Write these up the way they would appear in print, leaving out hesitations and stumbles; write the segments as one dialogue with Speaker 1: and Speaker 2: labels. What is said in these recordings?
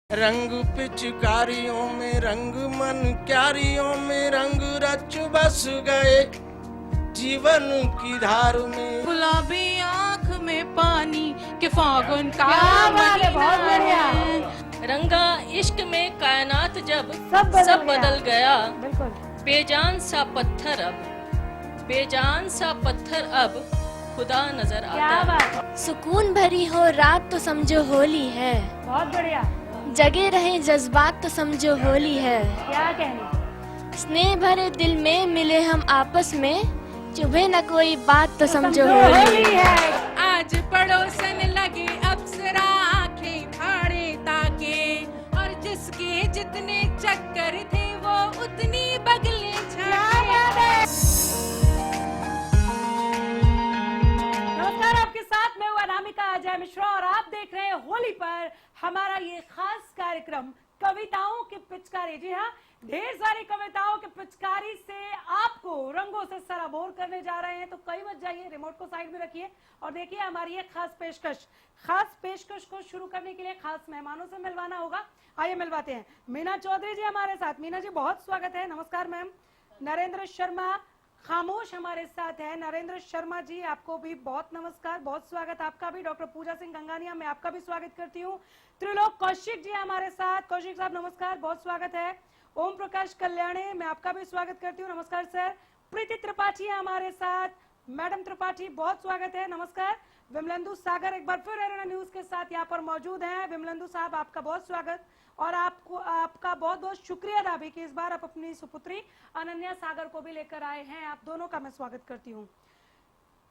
Speaker 1: रंग पिचकारियों में रंग मन क्यारियों में रंग रच बस गए जीवन की धार में।
Speaker 2: गुलाबी आंख में पानी के फागुन का
Speaker 3: बहुत बढ़िया।
Speaker 4: रंगा इश्क में कायनात जब सब बदल गया।
Speaker 3: बिल्कुल।
Speaker 4: बेजान सा पत्थर अब खुदा नजर
Speaker 3: क्या
Speaker 4: आता
Speaker 3: बात है।
Speaker 5: सुकून भरी हो रात तो समझो होली है,
Speaker 3: बहुत बढ़िया।
Speaker 5: जगे रहे जज्बात तो समझो होली है।
Speaker 3: क्या कहने।
Speaker 5: स्नेह भरे दिल में मिले हम आपस में, चुभे न कोई बात तो समझो होली
Speaker 3: है।
Speaker 2: आज पड़ोसन लगे अप्सरा आंखें फाड़े ताके, और जिसके जितने चक्कर थे वो उतनी बगले छाके।
Speaker 3: नमस्कार, आपके साथ मैं हूँ अनामिका अजय मिश्रा और आप देख रहे हैं होली पर हमारा ये खास कार्यक्रम कविताओं की पिचकारी। जी हाँ, ढेर सारी कविताओं की पिचकारी से आपको रंगों से सराबोर करने जा रहे हैं। तो कई मत जाइए, रिमोट को साइड में रखिए और देखिए हमारी ये खास पेशकश को शुरू करने के लिए खास मेहमानों से मिलवाना होगा। आइए मिलवाते हैं। मीना चौधरी जी हमारे साथ। मीना जी बहुत स्वागत है। नमस्कार मैम। नरेंद्र शर्मा खामोश हमारे साथ है। नरेंद्र शर्मा जी आपको भी बहुत नमस्कार, बहुत स्वागत आपका भी। डॉक्टर पूजा सिंह गंगानिया मैं आपका भी स्वागत करती हूँ। त्रिलोक कौशिक जी हमारे साथ। कौशिक साहब नमस्कार, बहुत स्वागत है। ओम प्रकाश कल्याणी मैं आपका भी स्वागत करती हूँ, नमस्कार सर। प्रीति त्रिपाठी हमारे साथ। मैडम त्रिपाठी बहुत स्वागत है, नमस्कार। विमलेंदु सागर एक बार फिर एरेना न्यूज के साथ यहाँ पर मौजूद हैं। विमलेंदु साहब आपका बहुत स्वागत और आपका बहुत बहुत शुक्रिया अदा भी कि इस बार आप अपनी सुपुत्री अनन्या सागर को भी लेकर आए हैं। आप दोनों का मैं स्वागत करती हूँ।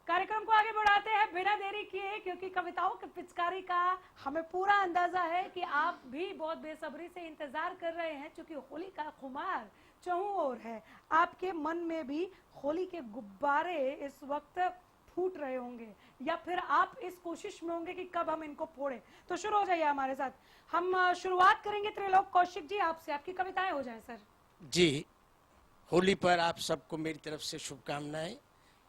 Speaker 3: कार्यक्रम को आगे बढ़ाते हैं बिना देरी किए, क्योंकि कविताओं की पिचकारी का हमें पूरा अंदाजा है कि आप भी बहुत बेसब्री से इंतजार कर रहे हैं, क्योंकि होली का खुमार चहुं ओर है। आपके मन में भी होली के गुब्बारे इस वक्त फूट रहे होंगे, या फिर आप इस कोशिश में होंगे कि कब हम इनको फोड़े। तो शुरू हो जाइए हमारे साथ। हम शुरुआत करेंगे त्रिलोक कौशिक जी आपसे, आपकी कविताएं हो जाए सर।
Speaker 1: जी, होली पर आप सबको मेरी तरफ से शुभकामनाएं,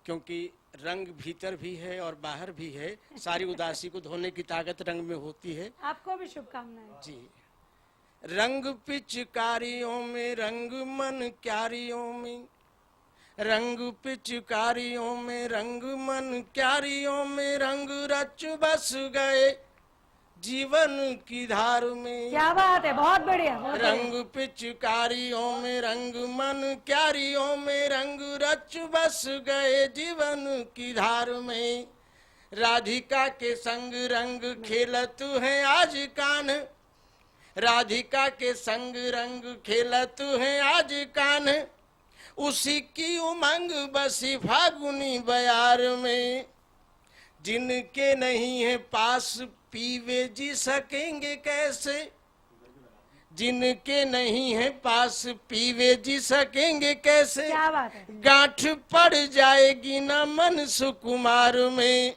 Speaker 1: क्योंकि रंग भीतर भी है और बाहर भी है। सारी उदासी को धोने की ताकत रंग में होती है।
Speaker 3: आपको भी शुभकामनाएं।
Speaker 1: जी, रंग पिचकारियों में रंग मन क्यारियों में रंग पिचकारियों में रंग मन क्यारियों में रंग रच बस गए जीवन की धार में।
Speaker 3: क्या बात है, बहुत बढ़िया।
Speaker 1: रंग पिचकारियों में रंग मन क्यारियों में रंग रच बस गए जीवन की धार में। राधिका के संग रंग खेलत है आज कान, राधिका के संग रंग खेलत है आज कान, उसी की उमंग बसी फागुनी बयार में। जिनके नहीं है पास पीवे जी सकेंगे कैसे, जिनके नहीं है पास पीवे जी सकेंगे कैसे।
Speaker 3: क्या बात है।
Speaker 1: गांठ पड़ जाएगी ना मन सुकुमार में,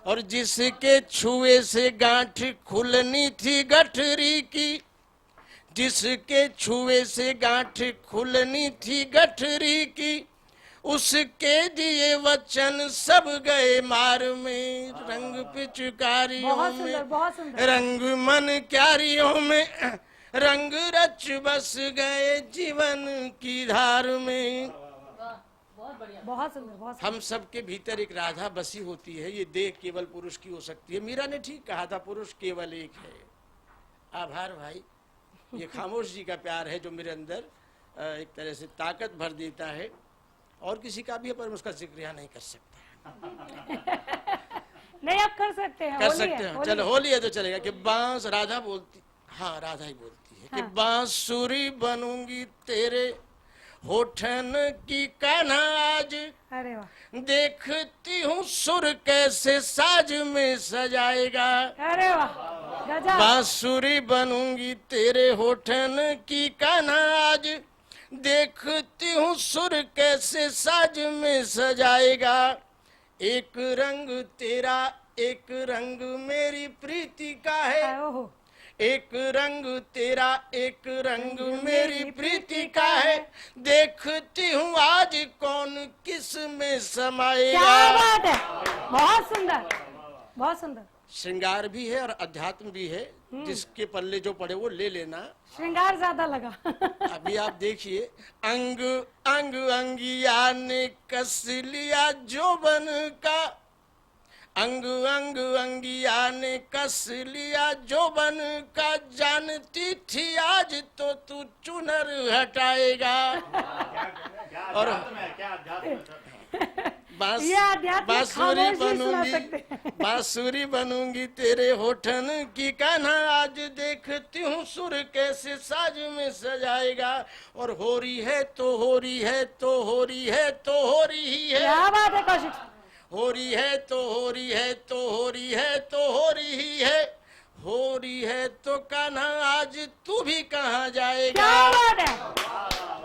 Speaker 1: और जिसके छुए से गांठ खुलनी थी गठरी की, जिसके छुए से गांठ खुलनी थी गठरी की, उसके दिए वचन सब गए मार में। रंग पिचकारियों में रंग मन क्यारियों में रंग रच बस गए जीवन की धार में।
Speaker 3: बहुत सुंदर, बहुत सुंदर।
Speaker 1: हम सब के भीतर एक राधा बसी होती है। ये देह केवल पुरुष की हो सकती है। मीरा ने ठीक कहा था, पुरुष केवल एक है। आभार भाई। ये खामोश जी का प्यार है जो मेरे अंदर एक तरह से ताकत भर देता है, और किसी का भी है पर उसका जिक्र यहाँ नहीं कर सकता।
Speaker 3: नहीं, आप कर सकते हैं,
Speaker 1: कर सकते हैं। चलो होली है तो चलेगा। कि बांस राधा बोलती, हाँ राधा ही बोलती है। हाँ। कि बांसुरी बनूंगी तेरे होठन की कान्हा आज,
Speaker 3: अरे वाह,
Speaker 1: देखती हूँ सुर कैसे साज में सजाएगा।
Speaker 3: अरे वाह, गजब।
Speaker 1: बांसुरी बनूंगी तेरे होठन की कान्हा आज, देखती हूँ सुर कैसे साज में सजाएगा। एक रंग तेरा एक रंग मेरी प्रीति का है, एक रंग तेरा एक रंग मेरी प्रीति का है, देखती हूँ आज कौन किस में समाएगा।
Speaker 3: क्या बात है, बहुत सुंदर, बहुत सुंदर।
Speaker 1: श्रृंगार भी है और अध्यात्म भी है। जिसके पल्ले जो पड़े वो ले लेना।
Speaker 3: श्रृंगार ज्यादा लगा।
Speaker 1: अभी आप देखिए, अंग अंग अंगिया ने कस लिया जोबन का, अंग अंग अंगिया ने कस लिया जोबन का, जानती थी आज तो तू चुनर हटाएगा। और बांसुरी बनूंगी, बांसुरी बनूंगी तेरे होठन की कान्हा, आज देखती हूँ सुर कैसे साज में सजाएगा। और हो रही है तो हो रही है तो हो रही है तो हो रही है,
Speaker 3: क्या बात है कौशिक,
Speaker 1: हो रही है तो हो रही है तो हो रही है तो हो रही है, हो रही है तो कान्हा आज तू भी कहाँ जाएगा।
Speaker 3: क्या बात है,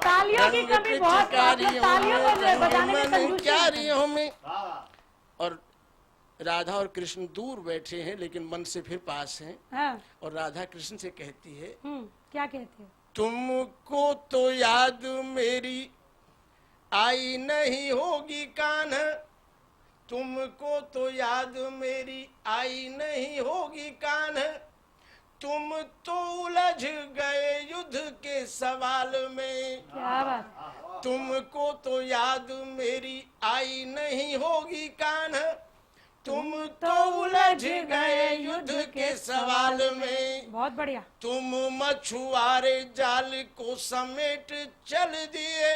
Speaker 3: तालियों की कमी बहुत, तालियों को बजाने में
Speaker 1: पिचकारियों में। और राधा और कृष्ण दूर बैठे हैं लेकिन मन से फिर पास हैं।
Speaker 3: हाँ।
Speaker 1: और राधा कृष्ण से कहती है,
Speaker 3: क्या कहती है?
Speaker 1: तुमको तो याद मेरी आई नहीं होगी कान्हा, तुमको तो याद मेरी आई नहीं होगी कान्हा, तुम तो उलझ गए युद्ध के सवाल में।
Speaker 3: क्या बात,
Speaker 1: तुमको तो याद मेरी आई नहीं होगी कान्हा, तुम तो उलझ गए युद्ध के सवाल में।
Speaker 3: बहुत बढ़िया।
Speaker 1: तुम मछुआरे जाल को समेट चल दिए,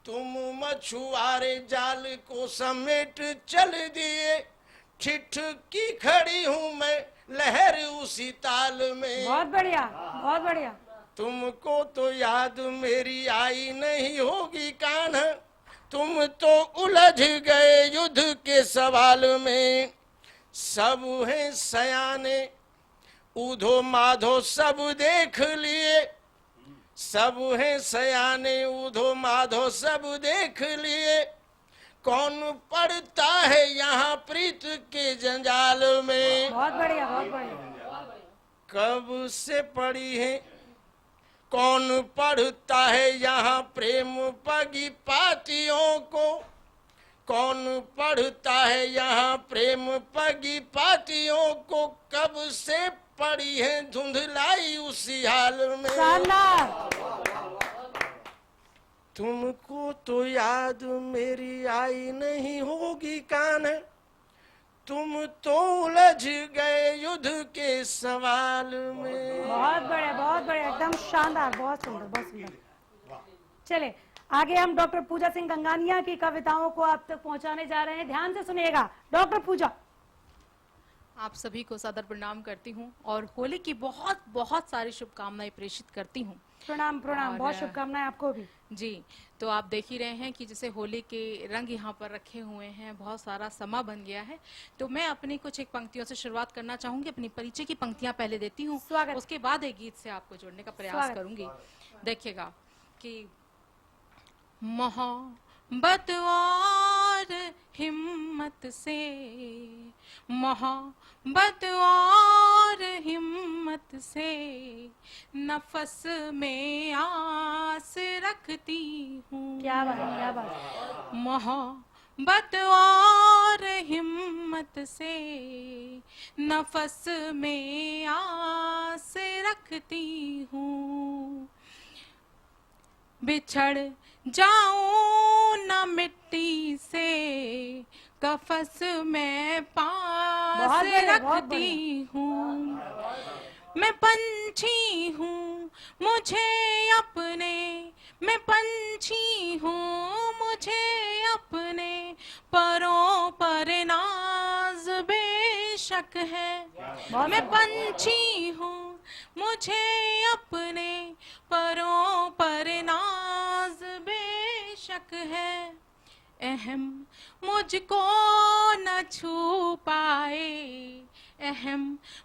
Speaker 1: तुम मछुआरे जाल को समेट चल दिए, ठिठकी खड़ी हूँ मैं लहर उसी ताल में।
Speaker 3: बहुत बढ़िया, बहुत बढ़िया।
Speaker 1: तुमको तो याद मेरी आई नहीं होगी कान्हा, तुम तो उलझ गए युद्ध के सवाल में। सब हैं सयाने ऊधो माधो सब देख लिए, सब हैं सयाने ऊधो माधो सब देख लिए, कौन पड़ता है यहाँ प्रीत के जंजाल में।
Speaker 3: बहुत बढ़िया, बहुत बढ़िया।
Speaker 1: कब से पड़ी है, कौन पढ़ता है यहाँ प्रेम पगी पातियों को, कौन पढ़ता है यहाँ प्रेम पगी पातियों को, कब से पड़ी है धुंधलाई उसी हाल में। तुमको तो याद मेरी आई नहीं होगी कान्हा, तुम तो उलझ गए युद्ध के सवाल में।
Speaker 3: बहुत बढ़िया, बहुत बढ़िया, एकदम शानदार, बहुत सुंदर, बहुत सुंदर। चले आगे हम डॉक्टर पूजा सिंह गंगानिया की कविताओं को आप तक पहुंचाने जा रहे हैं। ध्यान से सुनिएगा। डॉक्टर पूजा,
Speaker 2: आप सभी को सादर प्रणाम करती हूँ और होली की बहुत बहुत सारी शुभकामनाएं प्रेषित करती हूँ।
Speaker 3: प्रणाम प्रणाम, बहुत शुभकामनाएं आपको भी।
Speaker 2: जी, तो आप देख ही रहे हैं कि जैसे होली के रंग यहाँ पर रखे हुए हैं, बहुत सारा समा बन गया है। तो मैं अपनी कुछ एक पंक्तियों से शुरुआत करना चाहूंगी। अपनी परिचय की पंक्तियां पहले देती हूँ, उसके बाद एक गीत से आपको जोड़ने का प्रयास करूंगी। देखिएगा कि मोहब्बत और हिम्मत से, मोहब्बत और हिम्मत से नफस में आस रखती हूँ।
Speaker 3: क्या बात, क्या बात।
Speaker 2: मोहब्बत और हिम्मत से नफस में आस रखती हूँ। बिछड़ जाऊं न मिट्टी से कफस में पास रखती हूँ। मैं पंछी हूँ मुझे अपने, मैं पंछी हूँ मुझे अपने परों पर नाज बेशक है। मैं पंछी हूँ मुझे अपने परों पर नाज बेशक है। अहम मुझको न छू पाए, अहम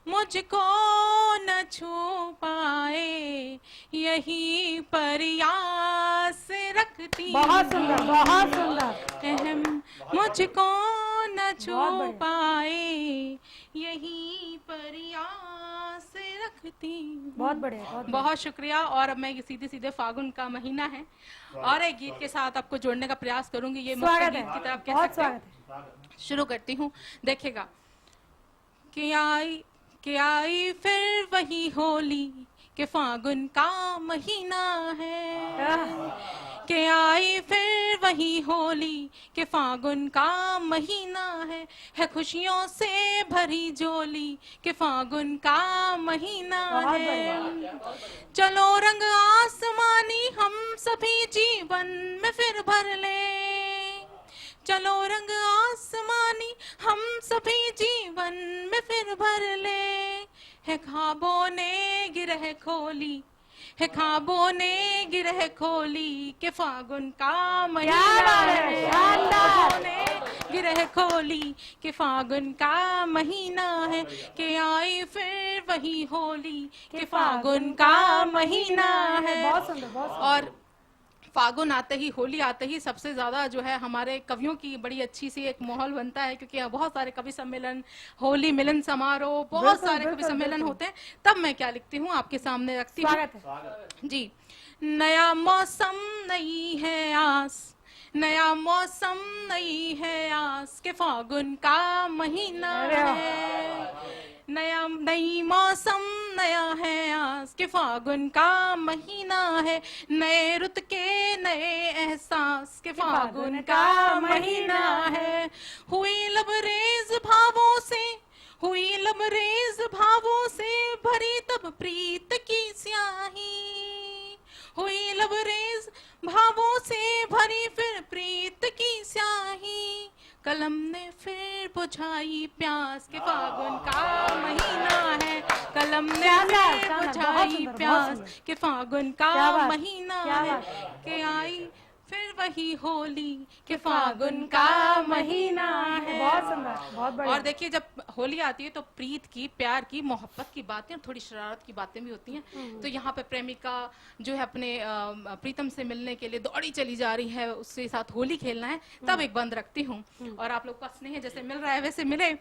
Speaker 2: मुझको न छू पाए, यही प्रयास रखती।
Speaker 3: बहुत सुंदर, बहुत सुंदर।
Speaker 2: अहम मुझको न छू पाए, यही प्रयास रखती।
Speaker 3: बहुत बढ़िया,
Speaker 2: बहुत शुक्रिया। और अब मैं सीधे सीधे फागुन का महीना है और एक गीत के साथ आपको जोड़ने का प्रयास करूंगी। ये मुख्य गीत की तरफ कह सकते हैं। शुरू करती हूँ। देखिएगा, कि आई फिर वही होली कि फागुन का महीना है, कि आई फिर वही होली कि फागुन का महीना है खुशियों से भरी झोली कि फागुन का महीना है। चलो रंग आसमानी हम सभी जीवन में फिर भर ले, चलो रंग आसमानी हम सभी जीवन में फिर भर ले, है ख्वाबों ने गिरह खोली, है ख्वाबों ने गिरह खोली कि फागुन का महीना है, ख्वाबों ने गिरह खोली कि फागुन का महीना है, कि आई फिर वही होली कि फागुन का महीना है।
Speaker 3: बहुत सुंदर, बहुत सुंदर।
Speaker 2: और फागुन आते ही, होली आते ही सबसे ज्यादा जो है हमारे कवियों की बड़ी अच्छी सी एक माहौल बनता है, क्योंकि बहुत सारे कवि सम्मेलन, होली मिलन समारोह, बहुत सारे कवि सम्मेलन होते हैं। तब मैं क्या लिखती हूँ आपके सामने रखती हूँ।
Speaker 3: स्वागत है
Speaker 2: जी। नया मौसम नई है आस, नया मौसम नई है आस के फागुन का महीना है, नई मौसम नया है आस के फागुन का महीना है, नए रुत के नए एहसास के फागुन का महीना है। हुई लबरेज भावों से, हुई लबरेज भावों से भरी तब प्रीत की स्याही, हुई लबरेज भावों से भरी फिर प्रीत की स्याही, कलम ने फिर बुझाई प्यास के फागुन का महीना है, कलम ने फिर बुझाई प्यास के फागुन का महीना है, कि आई फिर वही होली कि फागुन का महीना है।
Speaker 3: बहुत सुंदर, बहुत बढ़िया।
Speaker 2: और देखिए जब होली आती है तो प्रीत की, प्यार की, मोहब्बत की बातें, थोड़ी शरारत की बातें भी होती हैं। तो यहाँ पे प्रेमिका जो है अपने प्रीतम से मिलने के लिए दौड़ी चली जा रही है, उसके साथ होली खेलना है, तब एक बंद रखती हूँ। और आप लोग का स्नेह जैसे मिल रहा है वैसे मिले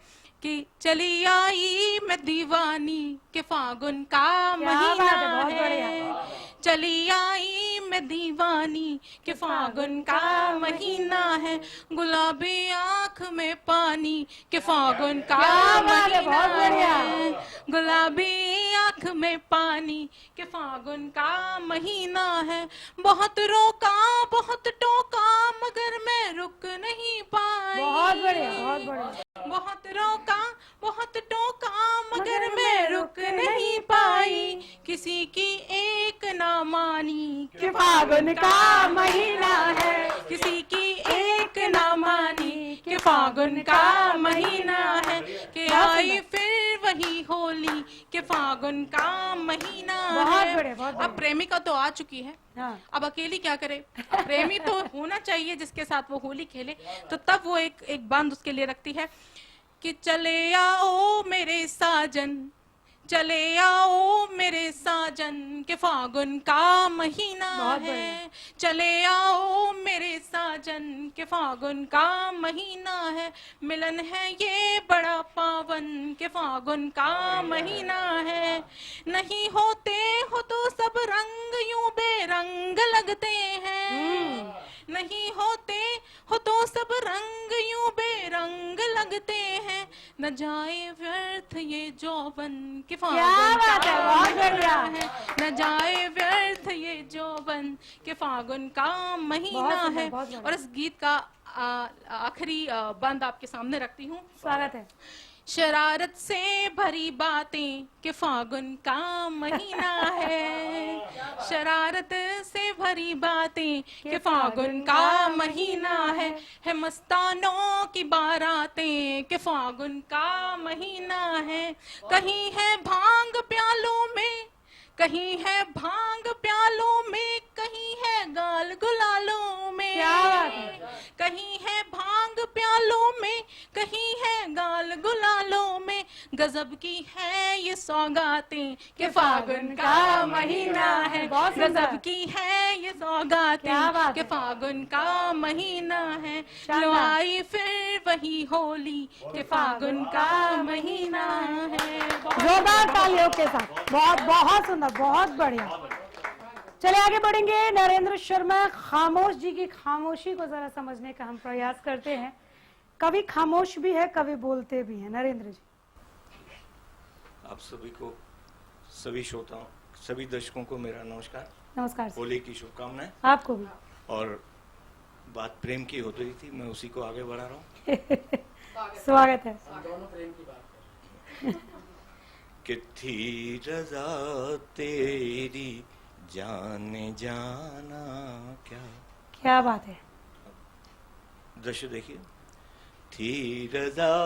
Speaker 2: कि चली आई मैं दीवानी के फागुन का महीना है, चली आई मैं दीवानी के फागुन का महीना है, गुलाबी आंख में पानी के फागुन का महीना है, गुलाबी आंख में पानी के फागुन का महीना है। बहुत रोका बहुत टोका मगर मैं रुक नहीं पाई,
Speaker 3: बहुत बढ़िया, बहुत बढ़िया।
Speaker 2: बहुत रोका बहुत टोका मगर मैं रुक नहीं पाई, किसी की एक ना मानी
Speaker 3: कि फागुन का महीना है,
Speaker 2: किसी की एक ना मानी कि फागुन का महीना है, कि आई फिर वही होली कि फागुन का महीना है। अब प्रेमिका तो आ चुकी है, अब अकेली क्या करे, प्रेमी तो होना चाहिए जिसके साथ वो होली खेले। तो तब वो एक बंद उसके लिए रखती है कि चले आओ मेरे साजन, चले आओ मेरे साजन के फागुन का महीना है, चले आओ मेरे साजन के फागुन का महीना है, मिलन है ये बड़ा पावन के फागुन का महीना है, नहीं होते हो तो सब रंग यूं बेरंग लगते हैं, नहीं होते हो तो सब रंग यूं बेरंग लगते हैं, न जाए व्यर्थ ये जौवन के फागुन का महीना है, न जाए व्यर्थ ये जौवन के फागुन का महीना है। और इस गीत का आखिरी बंद आपके सामने रखती हूँ।
Speaker 3: स्वागत है।
Speaker 2: शरारत से भरी बातें कि फागुन का महीना है, शरारत से भरी बातें कि फागुन का महीना है मस्तानों की बारातें कि फागुन का महीना है, कहीं है भांग प्यालों में, कहीं है भांग प्यालों में, कहीं है गाल गुलालों में, कहीं है भांग प्यालों में, कहीं है गाल गुलालों में, गजब की है ये सौगातें कि फागुन का महीना है, गजब की है ये सौगातें कि फागुन का महीना है, लो आई फिर वही होली कि फागुन का महीना है।
Speaker 3: जोरदार तालियों के साथ, बहुत बहुत सुंदर, बहुत बढ़िया। चले आगे बढ़ेंगे। नरेंद्र शर्मा खामोश जी की खामोशी को जरा समझने का हम प्रयास करते हैं। कवि खामोश भी है, कवि बोलते भी हैं। नरेंद्र जी।
Speaker 1: आप सभी को, सभी श्रोताओं, सभी दर्शकों को मेरा नमस्कार।
Speaker 3: नमस्कार सर।
Speaker 1: होली की शुभकामनाएं।
Speaker 3: आपको भी।
Speaker 1: और बात प्रेम की हो रही थी, मैं उसी को आगे बढ़ा रहा हूँ।
Speaker 3: स्वागत है।
Speaker 1: कि थी रजा तेरी जाने जाना क्या।
Speaker 3: क्या बात है।
Speaker 1: दृश्य देखिए। थी रजा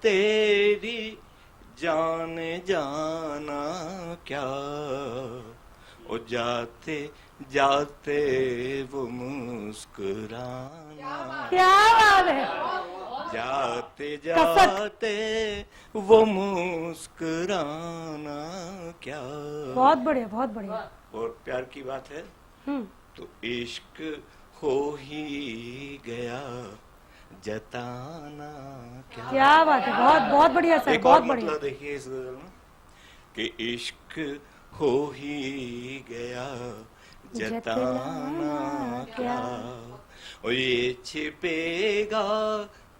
Speaker 1: तेरी जाने जाना क्या, ओ जाते जाते वो मुस्कुराना।
Speaker 3: क्या बात है।
Speaker 1: जाते जाते वो मुस्कुराना क्या।
Speaker 3: बहुत बढ़िया, बहुत बढ़िया।
Speaker 1: और प्यार की बात है तो इश्क हो ही गया जताना क्या।
Speaker 3: क्या बात है, बहुत बहुत बढ़िया सर,
Speaker 1: एक
Speaker 3: बहुत
Speaker 1: और
Speaker 3: बढ़िया।
Speaker 1: मतलब देखिए इस गजल में कि इश्क हो ही गया जताना क्या, और ये छिपेगा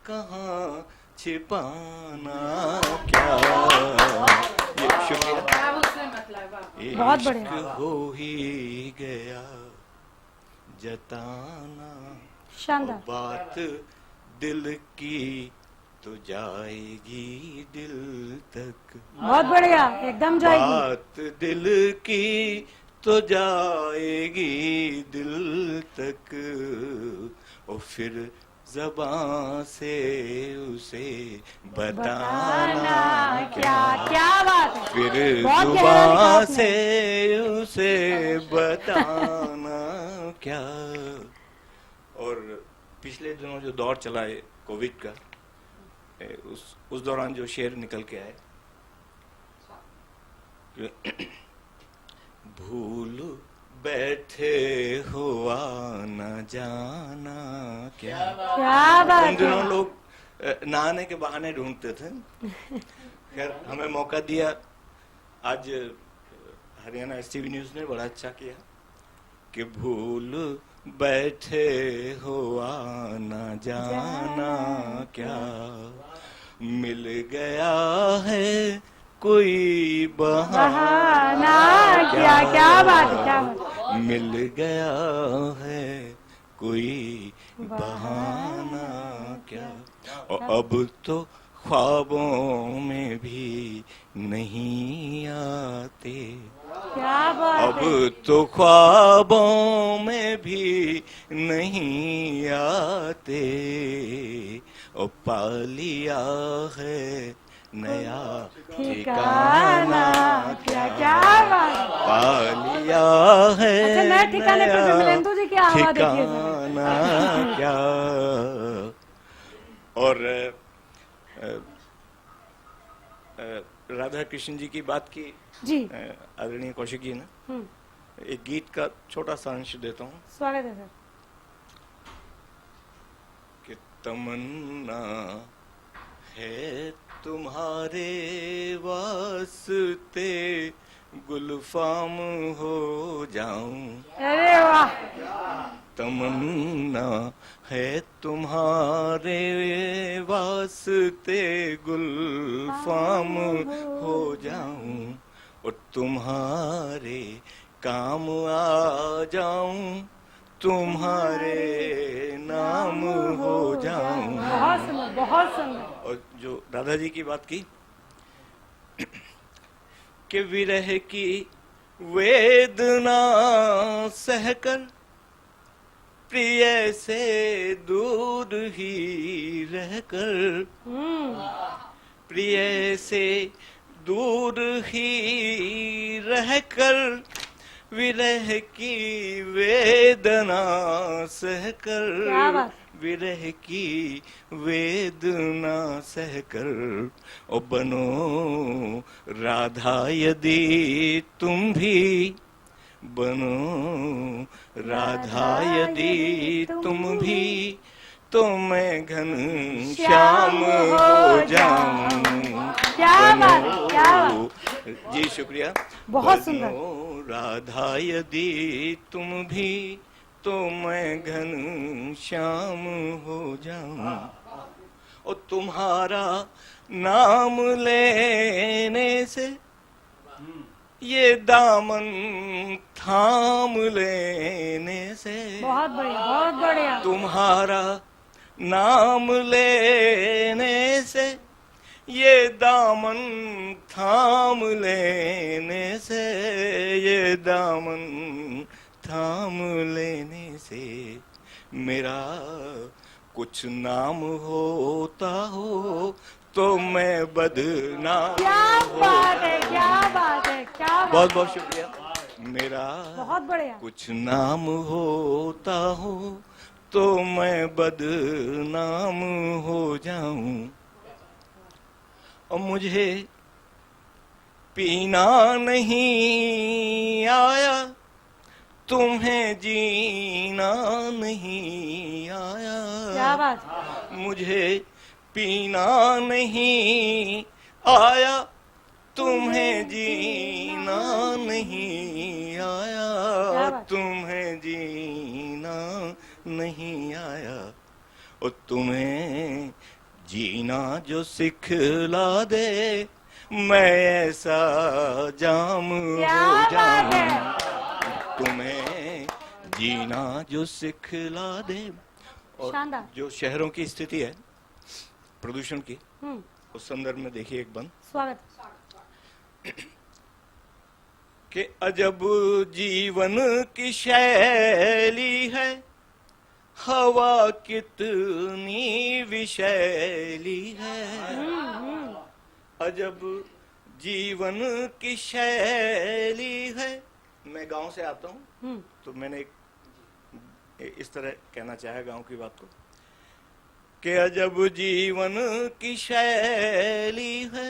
Speaker 1: कहाँ छिपाना क्या। ये शुक्रिया।
Speaker 3: बहुत बढ़िया।
Speaker 1: इश्क हो ही गया जताना।
Speaker 3: शानदार।
Speaker 1: बात दिल की तो जाएगी दिल तक।
Speaker 3: बहुत बढ़िया, एकदम जाएगी।
Speaker 1: बात दिल की तो जाएगी दिल तक, और फिर ज़बां से उसे बताना क्या।
Speaker 3: क्या बात है।
Speaker 1: फिर
Speaker 3: बहुत गहरा लिखा
Speaker 1: ज़ुबां
Speaker 3: आपने।
Speaker 1: से उसे बताना क्या। और पिछले दिनों जो दौर चला है कोविड का, उस दौरान जो शेर निकल के आए, भूल बैठे हुआ न जाना क्या।
Speaker 3: क्या बात
Speaker 1: उन दिनों
Speaker 3: है।
Speaker 1: लोग नहाने के बहाने ढूंढते थे। खैर हमें मौका दिया। आज हरियाणा एसटीवी न्यूज ने बड़ा अच्छा किया कि भूल बैठे हुआ न जाना क्या, मिल गया है कोई बहाना
Speaker 3: क्या। क्या बात है, क्या बात है।
Speaker 1: मिल गया है कोई बहाना क्या, और अब तो ख्वाबों में भी नहीं आते।
Speaker 3: क्या बात
Speaker 1: अब
Speaker 3: है।
Speaker 1: तो ख्वाबों में भी नहीं आते, और पा लिया है नया ठिकाना
Speaker 3: क्या। क्या बात है।
Speaker 1: पा लिया है
Speaker 3: अच्छा, नए ठिकाने पे
Speaker 1: नया
Speaker 3: विमलेंदु जी की आवाज देखिए जरा।
Speaker 1: ठिकाना क्या। और राधा कृष्ण जी की बात की
Speaker 3: जी।
Speaker 1: आदरणीय कौशिक जी ने, एक गीत का छोटा सा अंश देता हूँ
Speaker 3: स्वागत है सर।
Speaker 1: कि तमन्ना है तुम्हारे वास्ते गुलफाम हो जाऊं।
Speaker 3: अरे वाह।
Speaker 1: तमन्ना है तुम्हारे वास्ते गुलफाम हो जाऊं, और तुम्हारे काम आ जाऊं, तुम्हारे नाम हो जाऊं।
Speaker 3: बहुत सुंदर, बहुत सुंदर।
Speaker 1: और जो राधा जी की बात की कि विरह की वेदना सहकर प्रिय से दूर ही रहकर, प्रिय से दूर ही रहकर, विरह की वेदना सहकर,
Speaker 3: क्या बात।
Speaker 1: विरह की वेदना सहकर, ओ बनो राधा यदि तुम भी, बनो राधा यदि तुम भी, तो मैं घन श्याम हो जाऊं।
Speaker 3: क्या बात है, क्या बात।
Speaker 1: जी शुक्रिया।
Speaker 3: बहुत सुंदर।
Speaker 1: बनो राधा यदि तुम भी, तो मैं घन श्याम हो जाऊं, और तुम्हारा नाम लेने से ये दामन थाम लेने से,
Speaker 3: बहुत बढ़िया, बहुत बढ़िया।
Speaker 1: तुम्हारा नाम लेने से, ये दामन थाम लेने से, ये दामन थाम लेने से मेरा कुछ नाम होता हो तो मैं बदनाम
Speaker 3: क्या बात है, क्या बात है, क्या बात
Speaker 1: बहुत बहुत शुक्रिया। मेरा
Speaker 3: बहुत बढ़िया।
Speaker 1: कुछ नाम होता हो तो मैं बदनाम हो जाऊं, और मुझे पीना नहीं आया, तुम्हें जीना नहीं आया।
Speaker 3: क्या बात।
Speaker 1: मुझे पीना नहीं आया, तुम्हें जीना नहीं आया, तुम्हें जीना नहीं आया, और तुम्हें जीना जो सिखला दे मैं ऐसा जाम हो जाऊं, तुम्हें जीना जो सिखला दे। और
Speaker 3: शानदार।
Speaker 1: जो शहरों की स्थिति है प्रदूषण की, उस संदर्भ में देखिए एक बंद
Speaker 3: स्वागत।
Speaker 1: कि अजब जीवन की शैली है, हवा कितनी विषैली है। अजब जीवन की शैली है। मैं गांव से आता हूँ तो मैंने इस तरह कहना चाहा गांव की बात को कि अजब जीवन की शैली है,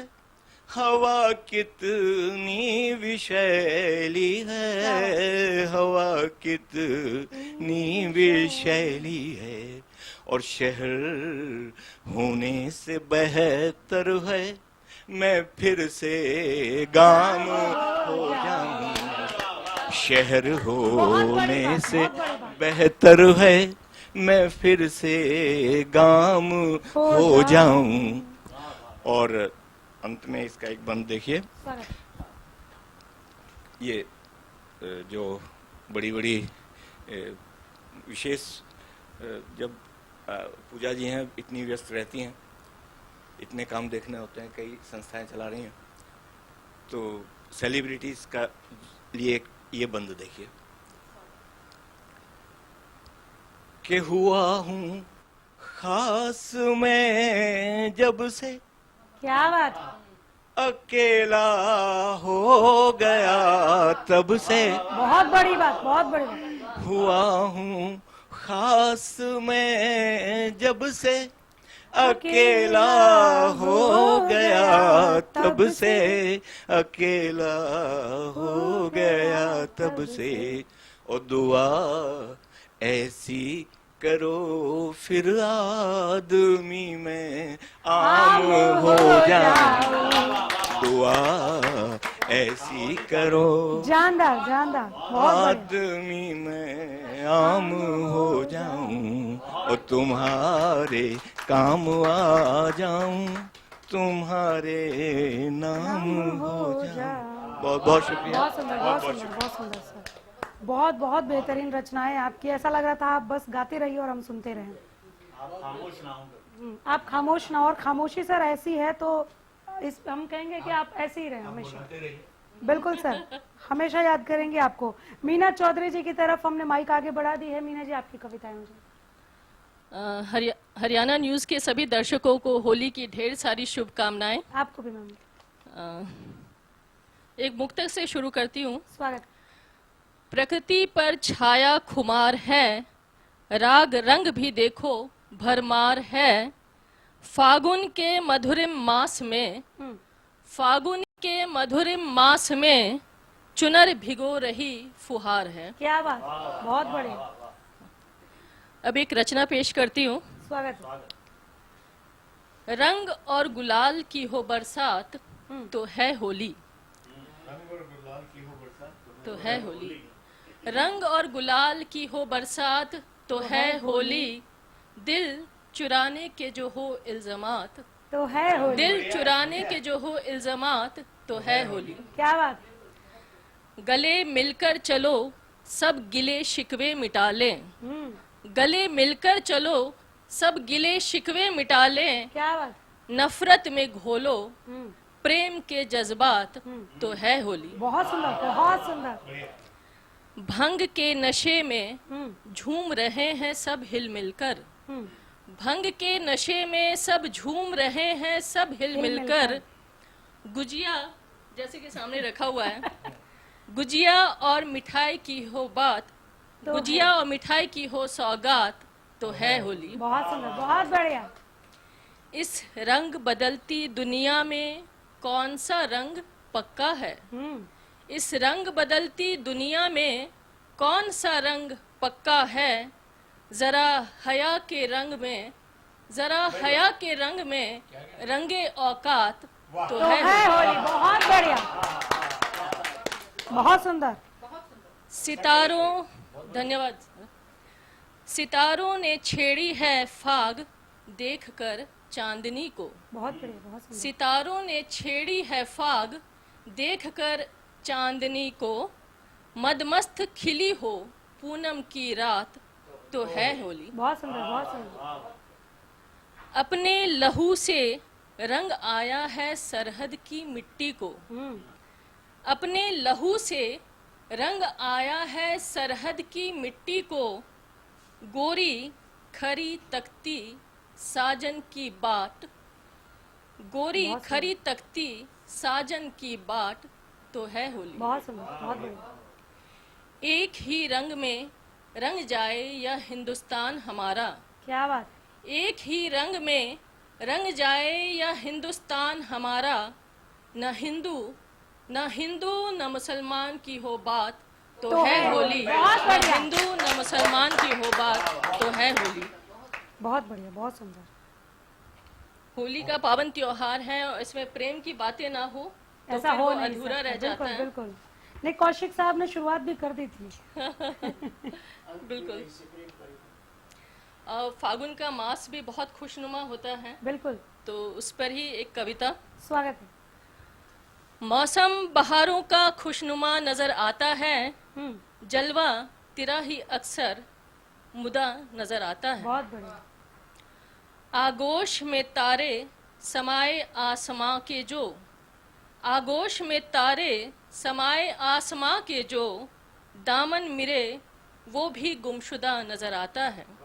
Speaker 1: हवा कितनी विषैली है, हवा कितनी विषैली है, और शहर होने से बेहतर है मैं फिर से गांव हो जाऊं, शहर होने से बेहतर है मैं फिर से गांव हो जाऊं। और अंत में इसका एक बंद देखिए, ये जो बड़ी बड़ी विशेष जब पूजा जी हैं इतनी व्यस्त रहती हैं, इतने काम देखने होते हैं, कई संस्थाएं चला रही हैं, तो सेलिब्रिटीज का लिए ये बंद देखिए कि हुआ हूँ खास मैं जब से,
Speaker 3: क्या बात।
Speaker 1: अकेला हो गया तब से,
Speaker 3: बहुत बड़ी बात, बहुत बड़ी बात।
Speaker 1: हुआ हूँ खास मैं जब से, अकेला हो गया तब से, अकेला हो गया तब से, और दुआ ऐसी करो फिर आदमी में आम हो जाऊं, दुआ ऐसी करो
Speaker 3: जानदार, जानदार, बहुत
Speaker 1: आदमी में आम हो जाऊं, और तुम्हारे काम आ जाऊं, तुम्हारे नाम हो जाऊं। बहुत बहुत शुक्रिया।
Speaker 3: बहुत सुंदर, बहुत सुंदर, बहुत सुंदर सर। बहुत बहुत बेहतरीन रचनाएं आपकी। ऐसा लग रहा था आप बस गाते रहिए और हम सुनते रहें। आप खामोश ना हो। आप खामोश ना हो, और खामोशी सर ऐसी है तो इस हम कहेंगे कि आप ऐसे ही रहें हमेशा। बिल्कुल सर, हमेशा याद करेंगे आपको। मीना चौधरी जी की तरफ हमने माइक आगे बढ़ा दी है। मीना जी, आपकी कविताएं मुझे।
Speaker 4: हरियाणा न्यूज के सभी दर्शकों को होली की ढेर सारी शुभकामनाएं।
Speaker 3: आपको भी मैम।
Speaker 4: एक मुक्तक से शुरू करती हूँ।
Speaker 3: स्वागत।
Speaker 4: प्रकृति पर छाया खुमार है, राग रंग भी देखो भरमार है, फागुन के मधुरिम मास में, फागुन के मधुरिम मास में चुनर भिगो रही फुहार है।
Speaker 3: क्या बात, बहुत बढ़िया।
Speaker 4: अब एक रचना पेश करती हूँ।
Speaker 3: स्वागत।
Speaker 4: रंग और गुलाल की हो बरसात तो है होली, तो है होली, रंग और गुलाल की हो बरसात तो है होली, दिल चुराने के जो हो इल्जामात
Speaker 3: तो है होली,
Speaker 4: दिल चुराने के जो हो इल्जामात तो है होली।
Speaker 3: क्या बात।
Speaker 4: गले मिलकर चलो सब गिले शिकवे मिटा लें। गले मिलकर चलो सब गिले शिकवे मिटा लें।
Speaker 3: क्या बात।
Speaker 4: नफरत में घोलो प्रेम के जज्बात तो है होली।
Speaker 3: बहुत सुंदर, बहुत सुंदर।
Speaker 4: भंग के नशे में झूम रहे हैं सब हिल मिलकर। भंग के नशे में सब झूम रहे हैं सब हिल मिलकर। गुजिया जैसे कि सामने रखा हुआ है, गुजिया और मिठाई की हो बात, गुजिया और मिठाई की हो सौगात तो है होली।
Speaker 3: बहुत सुंदर, बहुत बढ़िया।
Speaker 4: इस रंग बदलती दुनिया में कौन सा रंग पक्का है। इस रंग बदलती दुनिया में कौन सा रंग पक्का है। जरा हया के रंग में, जरा हया के रंग में रंगे औकात तो है
Speaker 3: होली। बहुत बढ़िया, बहुत सुंदर।
Speaker 4: सितारों, धन्यवाद। सितारों ने छेड़ी है फाग देखकर चांदनी को।
Speaker 3: बहुत बढ़िया, बहुत सुंदर।
Speaker 4: सितारों ने छेड़ी है फाग देखकर चांदनी को। मदमस्त खिली हो पूनम की रात तो है होली।
Speaker 3: बहुत सुंदर, बहुत सुंदर।
Speaker 4: अपने लहू से रंग आया है सरहद की मिट्टी को। अपने लहू से रंग आया है सरहद की मिट्टी को। गोरी खरी तख्ती साजन की बाट, गोरी खरी तख्ती साजन की बाट तो है होली।
Speaker 3: बहुत सुंदर, बहुत बढ़िया।
Speaker 4: एक ही रंग में रंग जाए यह हिंदुस्तान हमारा।
Speaker 3: क्या बात।
Speaker 4: एक ही रंग में रंग जाए यह हिंदुस्तान हमारा। न हिंदू न मुसलमान की हो बात तो है होली। न हिंदू न मुसलमान की हो बात तो है होली।
Speaker 3: बहुत बढ़िया, बहुत सुंदर।
Speaker 4: होली का पावन त्योहार है और इसमें प्रेम की बातें ना हो तो
Speaker 3: ऐसा
Speaker 4: फिर
Speaker 3: हो
Speaker 4: वो
Speaker 3: नहीं
Speaker 4: अधूरा
Speaker 3: सकता।
Speaker 4: रह जाता
Speaker 3: बिल्कुल,
Speaker 4: है।
Speaker 3: बिल्कुल। नहीं, कौशिक साहब ने शुरुआत भी कर दी थी।
Speaker 4: बिल्कुल। फागुन का मास भी बहुत खुशनुमा होता है,
Speaker 3: बिल्कुल।
Speaker 4: तो उस पर ही एक कविता।
Speaker 3: स्वागत है।
Speaker 4: मौसम बहारों का खुशनुमा नजर आता है। जलवा तेरा ही अक्सर मुदा नजर आता है।
Speaker 3: बहुत बढ़िया।
Speaker 4: आगोश में तारे समाए आसमां के जो, आगोश में तारे समाए आसमां के जो, दामन मिरे वो भी गुमशुदा नजर आता है।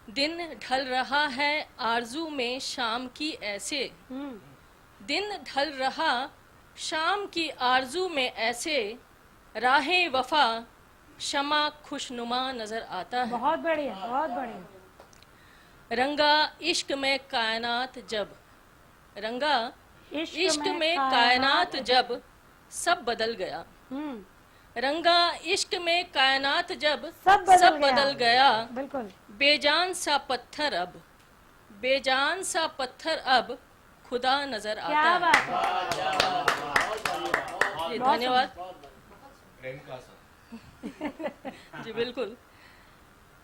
Speaker 4: दिन ढल रहा है आरजू में शाम की ऐसे, दिन ढल रहा शाम की आरजू में ऐसे, राहें वफा शमा खुशनुमा नजर आता है।
Speaker 3: बहुत बढ़िया, बहुत बढ़िया।
Speaker 4: रंगा इश्क में कायनात जब, रंगा इश्क में कायनात जब सब बदल गया। रंगा इश्क में कायनात जब सब बदल गया।
Speaker 3: बिल्कुल।
Speaker 4: बेजान सा पत्थर अब, बेजान सा पत्थर अब खुदा नजर आता है।
Speaker 3: क्या बात है।
Speaker 4: जी धन्यवाद। जी बिल्कुल।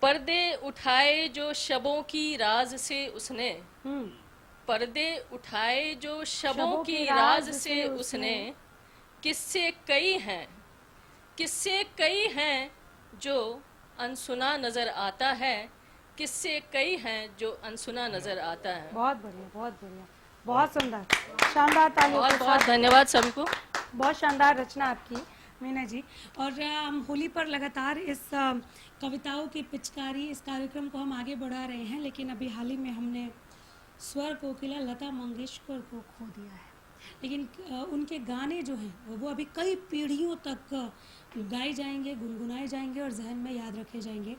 Speaker 4: पर्दे उठाए जो शबों की राज से उसने, पर्दे उठाए जो शबों की राज से उसने, किस्से कई हैं, किस्से कई हैं जो अनसुना नजर आता है, किस्से कई हैं जो अनसुना नजर आता है।
Speaker 3: बहुत बढ़िया, बहुत बढ़िया, बहुत सुंदर, शानदार। तालियों
Speaker 4: बहुत
Speaker 3: के
Speaker 4: बहुत
Speaker 3: साथ।
Speaker 4: धन्यवाद सभी को।
Speaker 3: बहुत शानदार रचना आपकी मीना जी। और हम होली पर लगातार इस कविताओं की पिचकारी इस कार्यक्रम को हम आगे बढ़ा रहे हैं, लेकिन अभी हाल ही में हमने स्वर कोकिला लता मंगेशकर को खो दिया है। लेकिन उनके गाने जो हैं वो अभी कई पीढ़ियों तक गाए जाएंगे, गुनगुनाए जाएंगे और जहन में याद रखे जाएंगे।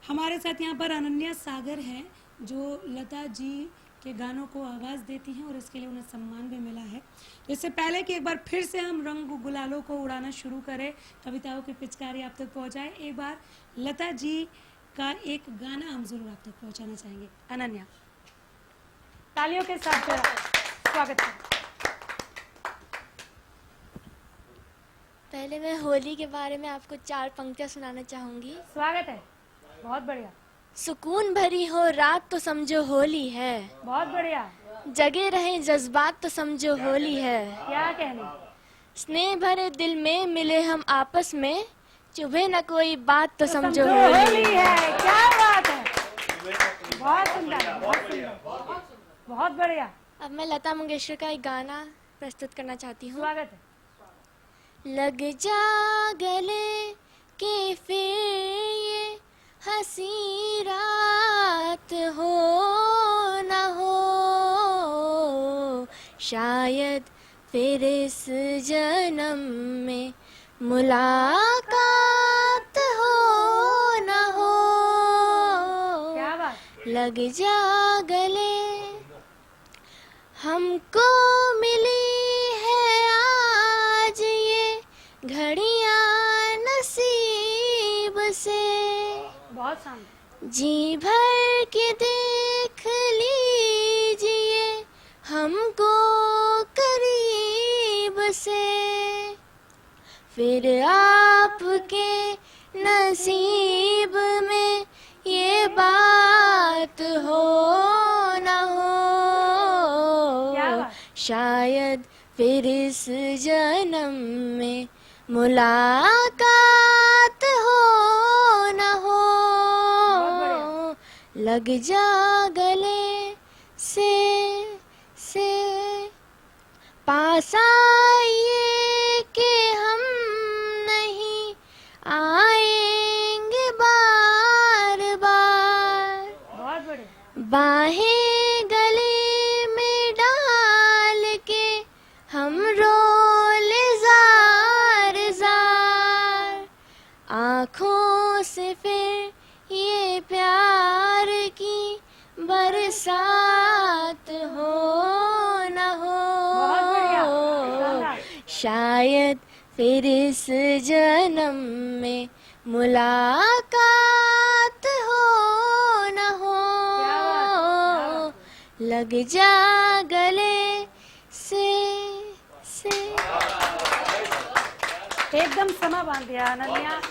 Speaker 3: हमारे साथ यहाँ पर अनन्या सागर हैं जो लता जी के गानों को आवाज़ देती हैं और इसके लिए उन्हें सम्मान भी मिला है। तो इससे पहले कि एक बार फिर से हम रंग गुलालों को उड़ाना शुरू करें, कविताओं की पिचकारी आप तक पहुँचाएं, एक बार लता जी का एक गाना हम जरूर आप तक पहुँचाना चाहेंगे। अनन्या, तालियों के साथ स्वागत है।
Speaker 5: पहले मैं होली के बारे में आपको 4 पंक्तियाँ सुनाना चाहूँगी।
Speaker 3: स्वागत है। बहुत बढ़िया।
Speaker 5: सुकून भरी हो रात तो समझो होली है,
Speaker 3: बहुत बढ़िया।
Speaker 5: जगे रहे जज्बात तो समझो होली है,
Speaker 3: क्या कहने।
Speaker 5: स्नेह भरे दिल में मिले हम आपस में, चुभे न कोई बात तो समझो
Speaker 3: होली
Speaker 5: होली।
Speaker 3: है। क्या बात है, बहुत सुंदर, बहुत सुंदर, बहुत बढ़िया।
Speaker 5: अब मैं लता मंगेशकर का एक गाना प्रस्तुत करना चाहती हूँ।
Speaker 3: स्वागत है।
Speaker 5: लग जा गले के फिर ये हंसी रात हो न हो, शायद फिर इस जन्म में मुलाकात हो न हो।
Speaker 3: क्या बात।
Speaker 5: लग जा गले, हमको मिली है आज ये घड़ियां नसीब से,
Speaker 3: बहुत शानदार।
Speaker 5: जी भर के देख लीजिए हमको करीब से, फिर आपके नसीब में ये बात हो न हो,
Speaker 3: क्या बात।
Speaker 5: शायद फिर इस जन्म में मुलाकात हो न हो। लग जा गले से पास आइए कि हम नहीं आएंगे बार बार,
Speaker 3: बहुत बढ़िया।
Speaker 5: बाहें गले में डाल के हम रोले जार जार, आँखों से फिर ये प्यार की बरसात हो न हो,
Speaker 3: बहुत बढ़िया, शानदार।
Speaker 5: शायद फिर इस जन्म में मुलाकात हो न हो।
Speaker 3: क्या बात।
Speaker 5: लग जा गले से
Speaker 3: एकदम समा बांध दिया अनन्या।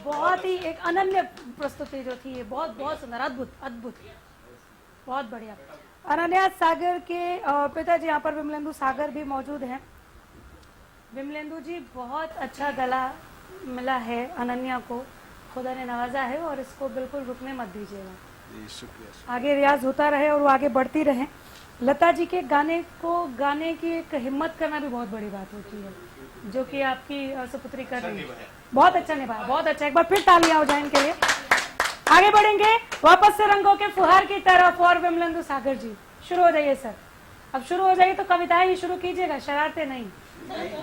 Speaker 3: बहुत ही एक अनन्य प्रस्तुति जो थी, ये बहुत बहुत सुंदर, अद्भुत अद्भुत, बहुत बढ़िया। अनन्या सागर के पिताजी यहाँ पर विमलेंदु सागर भी मौजूद हैं। विमलेंदु जी, बहुत अच्छा गला मिला है अनन्या को, खुदा ने नवाजा है और इसको बिल्कुल रुकने मत दीजिएगा।
Speaker 1: शुक्रिया।
Speaker 3: आगे रियाज होता रहे और वो आगे बढ़ती रहे। लता जी के गाने को गाने की एक हिम्मत करना भी बहुत बड़ी बात होती है, जो कि आपकी सुपुत्री कर रही है। बहुत अच्छा निभाया, बहुत अच्छा। एक बार फिर तालियां हो जाए इनके लिए। आगे बढ़ेंगे वापस से रंगों के फुहार की तरफ और विमलेंदु सागर जी शुरू हो जाइए सर। अब शुरू हो जाइए तो कविताएं ही शुरू कीजिएगा, शरारतें नहीं।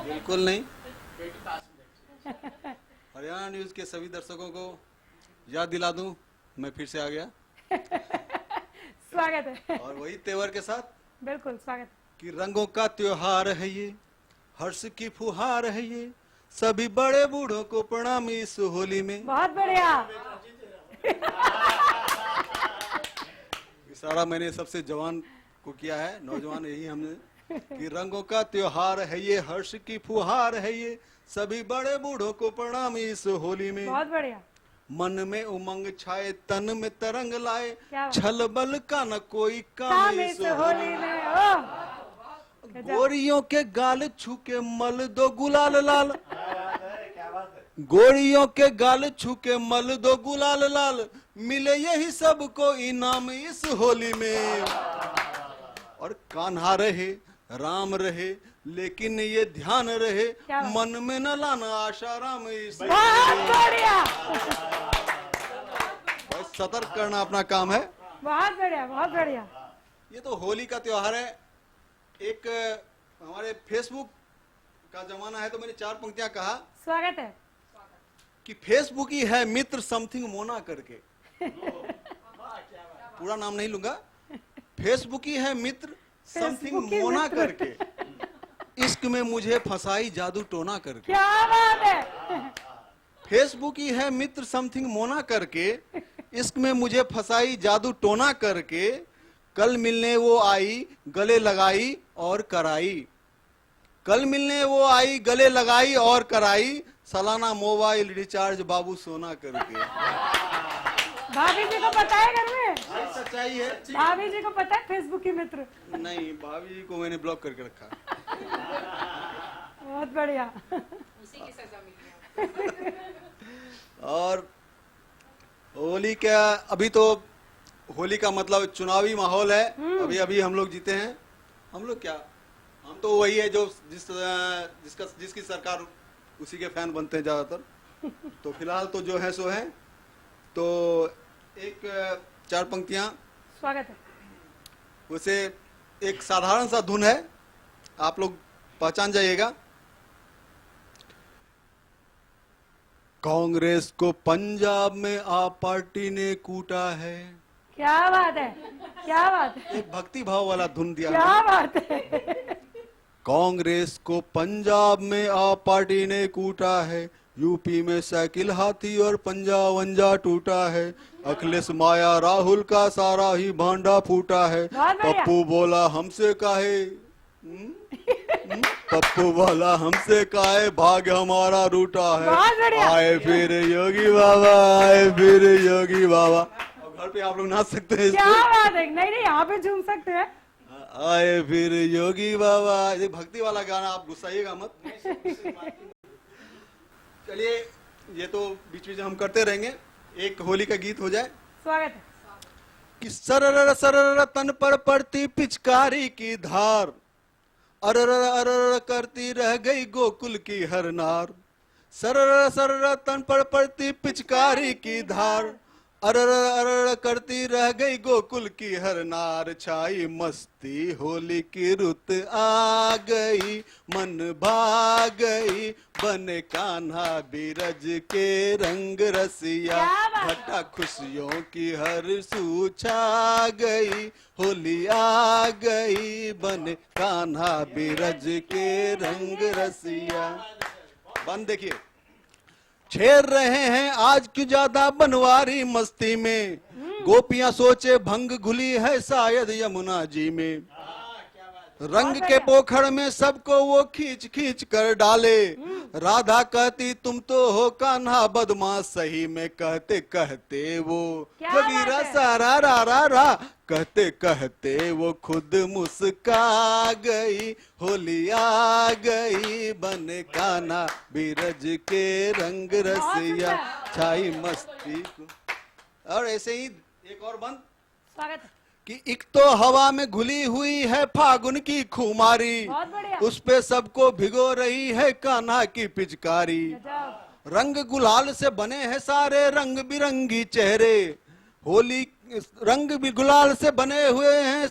Speaker 6: बिल्कुल नहीं। हरियाणा न्यूज के सभी दर्शकों को याद दिला दूं, मैं फिर से आ गया।
Speaker 3: स्वागत है।
Speaker 6: और वही तेवर के साथ,
Speaker 3: बिल्कुल स्वागत।
Speaker 6: कि रंगों का त्योहार है ये, हर्ष की फुहार है ये, सभी बड़े बूढ़ों को प्रणाम इस होली में।
Speaker 3: बहुत बढ़िया।
Speaker 6: इशारा मैंने सबसे जवान को किया है, नौजवान यही हमने, कि रंगों का त्योहार है ये, हर्ष की फुहार है ये, सभी बड़े बूढ़ों को प्रणाम इस होली में।
Speaker 3: बहुत बढ़िया।
Speaker 6: मन में उमंग छाए, तन में तरंग लाए,
Speaker 3: क्या बात।
Speaker 6: छल बल का न कोई काम
Speaker 3: काम
Speaker 6: इस
Speaker 3: इस होली में। ओह,
Speaker 6: गोरियों के गाल छू के मल दो गुलाल लाल, गोरियों के गाल छू के मल दो गुलाल लाल, मिले यही सबको इनाम इस होली में। और कान्हा रहे राम रहे, लेकिन ये ध्यान रहे,
Speaker 3: क्या बात।
Speaker 6: मन में न लाना आशा राम इस
Speaker 3: बहुत बढ़िया,
Speaker 6: बस सतर्क करना अपना काम है।
Speaker 3: बहुत बढ़िया, बहुत बढ़िया।
Speaker 6: ये तो होली का त्योहार है। एक हमारे फेसबुक का जमाना है, तो मैंने 4 पंक्तियां कहा
Speaker 3: स्वागत है।
Speaker 6: कि फेसबुक ही है मित्र समथिंग मोना करके। पूरा नाम नहीं लूंगा। फेसबुक ही है मित्र समथिंग
Speaker 3: फेसबुक ही
Speaker 6: मोना
Speaker 3: मित्र।
Speaker 6: करके, इश्क में मुझे फंसाई जादू टोना करके।
Speaker 3: क्या बात है।
Speaker 6: फेसबुक ही है मित्र समथिंग मोना करके, इश्क में मुझे फंसाई जादू टोना करके, कल मिलने वो आई गले लगाई और कराई, कल मिलने वो आई गले लगाई और कराई, सालाना मोबाइल रिचार्ज बाबू सोना करके।
Speaker 3: भाभी जी को पता है घर में?
Speaker 6: सच्चाई है।
Speaker 3: भाभी जी को पता है फेसबुक की मित्र?
Speaker 6: नहीं, भाभी जी को मैंने ब्लॉक करके रखा।
Speaker 3: बहुत बढ़िया।
Speaker 2: उसी की सजा मिली।
Speaker 6: और होली क्या, अभी तो होली का मतलब चुनावी माहौल है। अभी अभी हम लोग जीते हैं। हम लोग क्या, हम तो वही है जो जिसकी सरकार उसी के फैन बनते हैं ज्यादातर। तो फिलहाल तो जो है सो है। तो एक 4 पंक्तियां
Speaker 3: स्वागत है।
Speaker 6: वैसे एक साधारण सा धुन है, आप लोग पहचान जाइएगा। कांग्रेस को पंजाब में आप पार्टी ने कूटा है।
Speaker 3: क्या बात है, क्या बात है,
Speaker 6: एक भक्ति भाव वाला धुन दिया।
Speaker 3: क्या बात है।
Speaker 6: कांग्रेस को पंजाब में आप पार्टी ने कूटा है, यूपी में साइकिल हाथी और पंजा वंजा टूटा है, अखिलेश माया राहुल का सारा ही भांडा फूटा है।
Speaker 3: बहुत बढ़िया।
Speaker 6: पप्पू बोला हमसे काहे, पप्पू बोला हमसे काहे, भाग्य हमारा रूठा
Speaker 3: बहुत
Speaker 6: है।
Speaker 3: बढ़िया।
Speaker 6: आए फिर योगी बाबा, आए फिर योगी बाबा। अब घर पे आप लोग नाच सकते हैं
Speaker 3: क्या
Speaker 6: इसको।
Speaker 3: बात है, नहीं नहीं यहाँ पे झूम सकते हैं।
Speaker 6: आए फिर योगी बाबा, ये भक्ति वाला गाना, आप गुस्साइएगा मत। चलिए, ये तो बीच बीच में हम करते रहेंगे। एक होली का गीत हो जाए।
Speaker 3: स्वागत है।
Speaker 6: कि सरर सरर तन पर पड़ती पिचकारी की धार, अरर अरर करती रह गई गोकुल की हर नार। सरर सरर तन पर पड़ती पिचकारी की धार, अरर अरर करती रह गई गोकुल की हर नार। छाई मस्ती होली की रुत आ गई, मन भाग गई, बन कान्हा बिरज के रंग रसिया, घटा खुशियों की हर सू छा गई, होली आ गई, बन कान्हा बिरज के रंग रसिया। बंद देखिए, छेड़ रहे हैं आज की ज्यादा बनवारी मस्ती में, गोपियां सोचे भंग घुली है शायद यमुना जी में। रंग के पोखर में सबको वो खींच खींच कर डाले, राधा कहती तुम तो हो कान्हा बदमाश, सही में कहते कहते वो जोगीरा सारा रा रा रा, कहते कहते वो खुद मुस्का गई, होली आ गई, बन कान्हा बिरज के रंग रसिया, छाई मस्ती को। और ऐसे ही एक और बंद।
Speaker 3: स्वागत है।
Speaker 6: कि एक तो हवा में घुली हुई है फागुन की खुमारी,
Speaker 3: बहुत बढ़िया।
Speaker 6: उस पे सबको भिगो रही है कान्हा की पिचकारी।
Speaker 3: गजब।
Speaker 6: रंग गुलाल से बने हैं सारे रंग बिरंगी चेहरे, होली रंग भी गुलाल से बने हुए हैं,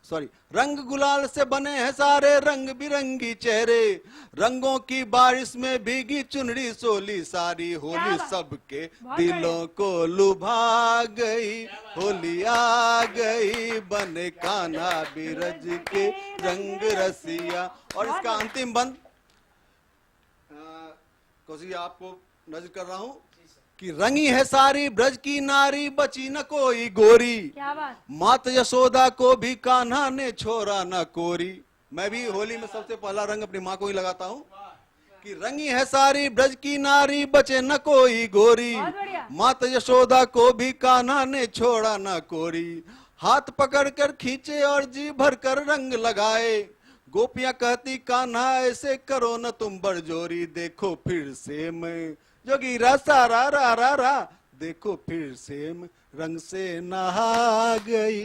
Speaker 6: सॉरी, रंग गुलाल से बने हैं सारे रंग बिरंगी चेहरे, रंगों की बारिश में भीगी चुनरी सोली सारी, होली सबके दिलों को लुभा गई, होली आ गई, बन कान्हा बिरज के रंग रसिया। और इसका अंतिम बंद कौशी आपको नजर कर रहा हूँ कि रंगी है सारी ब्रज की नारी, बची न कोई गोरी,
Speaker 3: क्या बात।
Speaker 6: मात यशोदा को भी कान्हा ने छोड़ा न कोरी। मैं भी होली में सबसे पहला रंग अपनी माँ को ही लगाता हूँ कि रंगी है सारी ब्रज की नारी, बचे न कोई गोरी, मात यशोदा को भी कान्हा ने छोड़ा न कोरी। हाथ पकड़ कर खींचे और जी भर कर रंग लगाए, गोपियां कहती कान्हा ऐसे करो न तुम बड़जोरी, देखो फिर से मैं जोगीरा सारा रा रा रा, देखो फिर से मैं रंग से नहा गई,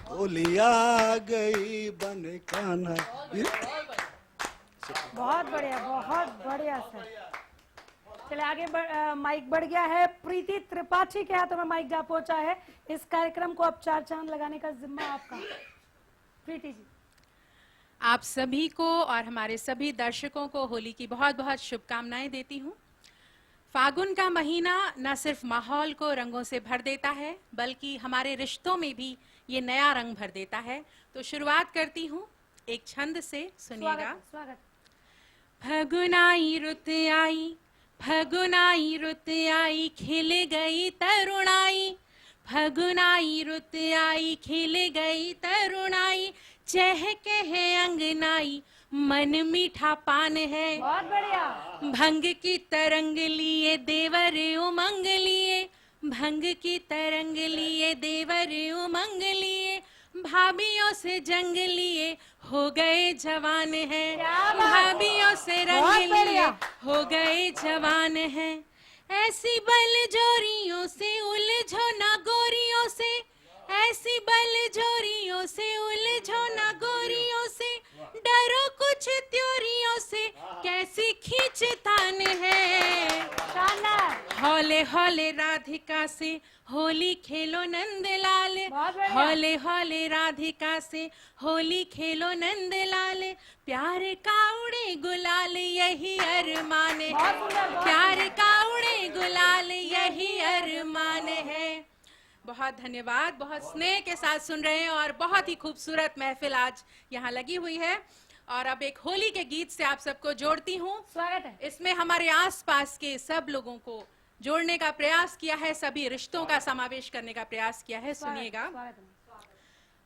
Speaker 6: होली आ गई, बन कान्हा।
Speaker 3: बहुत बढ़िया सर। चले आगे माइक बढ़ गया है। प्रीति त्रिपाठी के हाथों में माइक जा पहुंचा है। इस कार्यक्रम को अब 4 चांद लगाने का जिम्मा आपका। प्रीति जी,
Speaker 2: आप सभी को और हमारे सभी दर्शकों को होली की बहुत बहुत शुभकामनाएं देती हूँ। फागुन का महीना न सिर्फ माहौल को रंगों से भर देता है, बल्कि हमारे रिश्तों में भी ये नया रंग भर देता है। तो शुरुआत करती हूँ एक छंद से, सुनिएगा।
Speaker 3: स्वागत।
Speaker 2: फगुनाई रुत आई, फगुनाई रुत आई, खिल गई तरुणाई, फगुनाई रुत आई, खिल गई तरुणाई, चहके है अंगनाई, मन मीठा पान है।
Speaker 3: बहुत बढ़िया।
Speaker 2: भंग की तरंग लिए देवर उमंग लिए, भंग की तरंग लिए देवर उमंग लिए, भाभीयों से जंग लिए हो गए जवान हैं,
Speaker 3: क्या बात?
Speaker 2: भाभीयों से रंग
Speaker 3: बहुत
Speaker 2: लिए
Speaker 3: बढ़िया।
Speaker 2: हो गए जवान हैं। ऐसी बल जोरियों से उलझो ना गोरियों से, ऐसी बल जोरियों से उलझो ना गोरियों से, डरो कुछ त्योरियों से, कैसी खींचतान है।
Speaker 3: शानदार।
Speaker 2: हौले हौले राधिका से होली खेलो नंदलाल,
Speaker 3: बहुत बढ़िया।
Speaker 2: हौले हौले राधिका से होली खेलो नंदलाल, प्यार का उड़े गुलाल यही अरमान है,
Speaker 3: बहुत सुंदर, बहुत
Speaker 2: प्यार का उड़े गुलाल यही अरमान है। बहुत धन्यवाद, बहुत स्नेह के साथ सुन रहे हैं और बहुत ही खूबसूरत महफिल आज यहाँ लगी हुई है। और अब एक होली के गीत से आप सबको जोड़ती हूँ।
Speaker 3: स्वागत है।
Speaker 2: इसमें हमारे आसपास के सब लोगों को जोड़ने का प्रयास किया है, सभी रिश्तों का समावेश करने का प्रयास किया है। सुनिएगा।
Speaker 3: स्वागत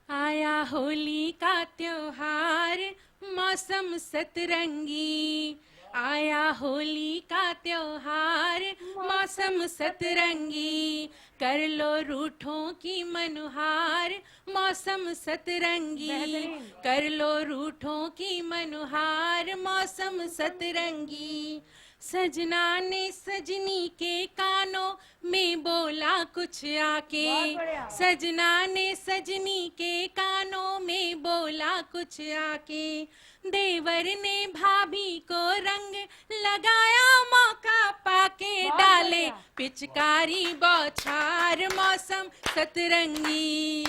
Speaker 3: है।
Speaker 2: आया होली का त्योहार मौसम सतरंगी, आया होली का त्योहार मौसम सतरंगी, कर लो रूठों की मनुहार मौसम सतरंगी,
Speaker 3: बेहतरीन।
Speaker 2: कर लो रूठों की मनुहार मौसम सतरंगी। सजना ने सजनी के कानों में बोला कुछ आके,
Speaker 3: बहुत बढ़िया।
Speaker 2: सजना ने सजनी के कानों में बोला कुछ आके, देवर ने भाभी को रंग लगाया मौका पाके,
Speaker 3: बहुत
Speaker 2: डाले
Speaker 3: बढ़िया।
Speaker 2: पिचकारी बौछार मौसम सतरंगी,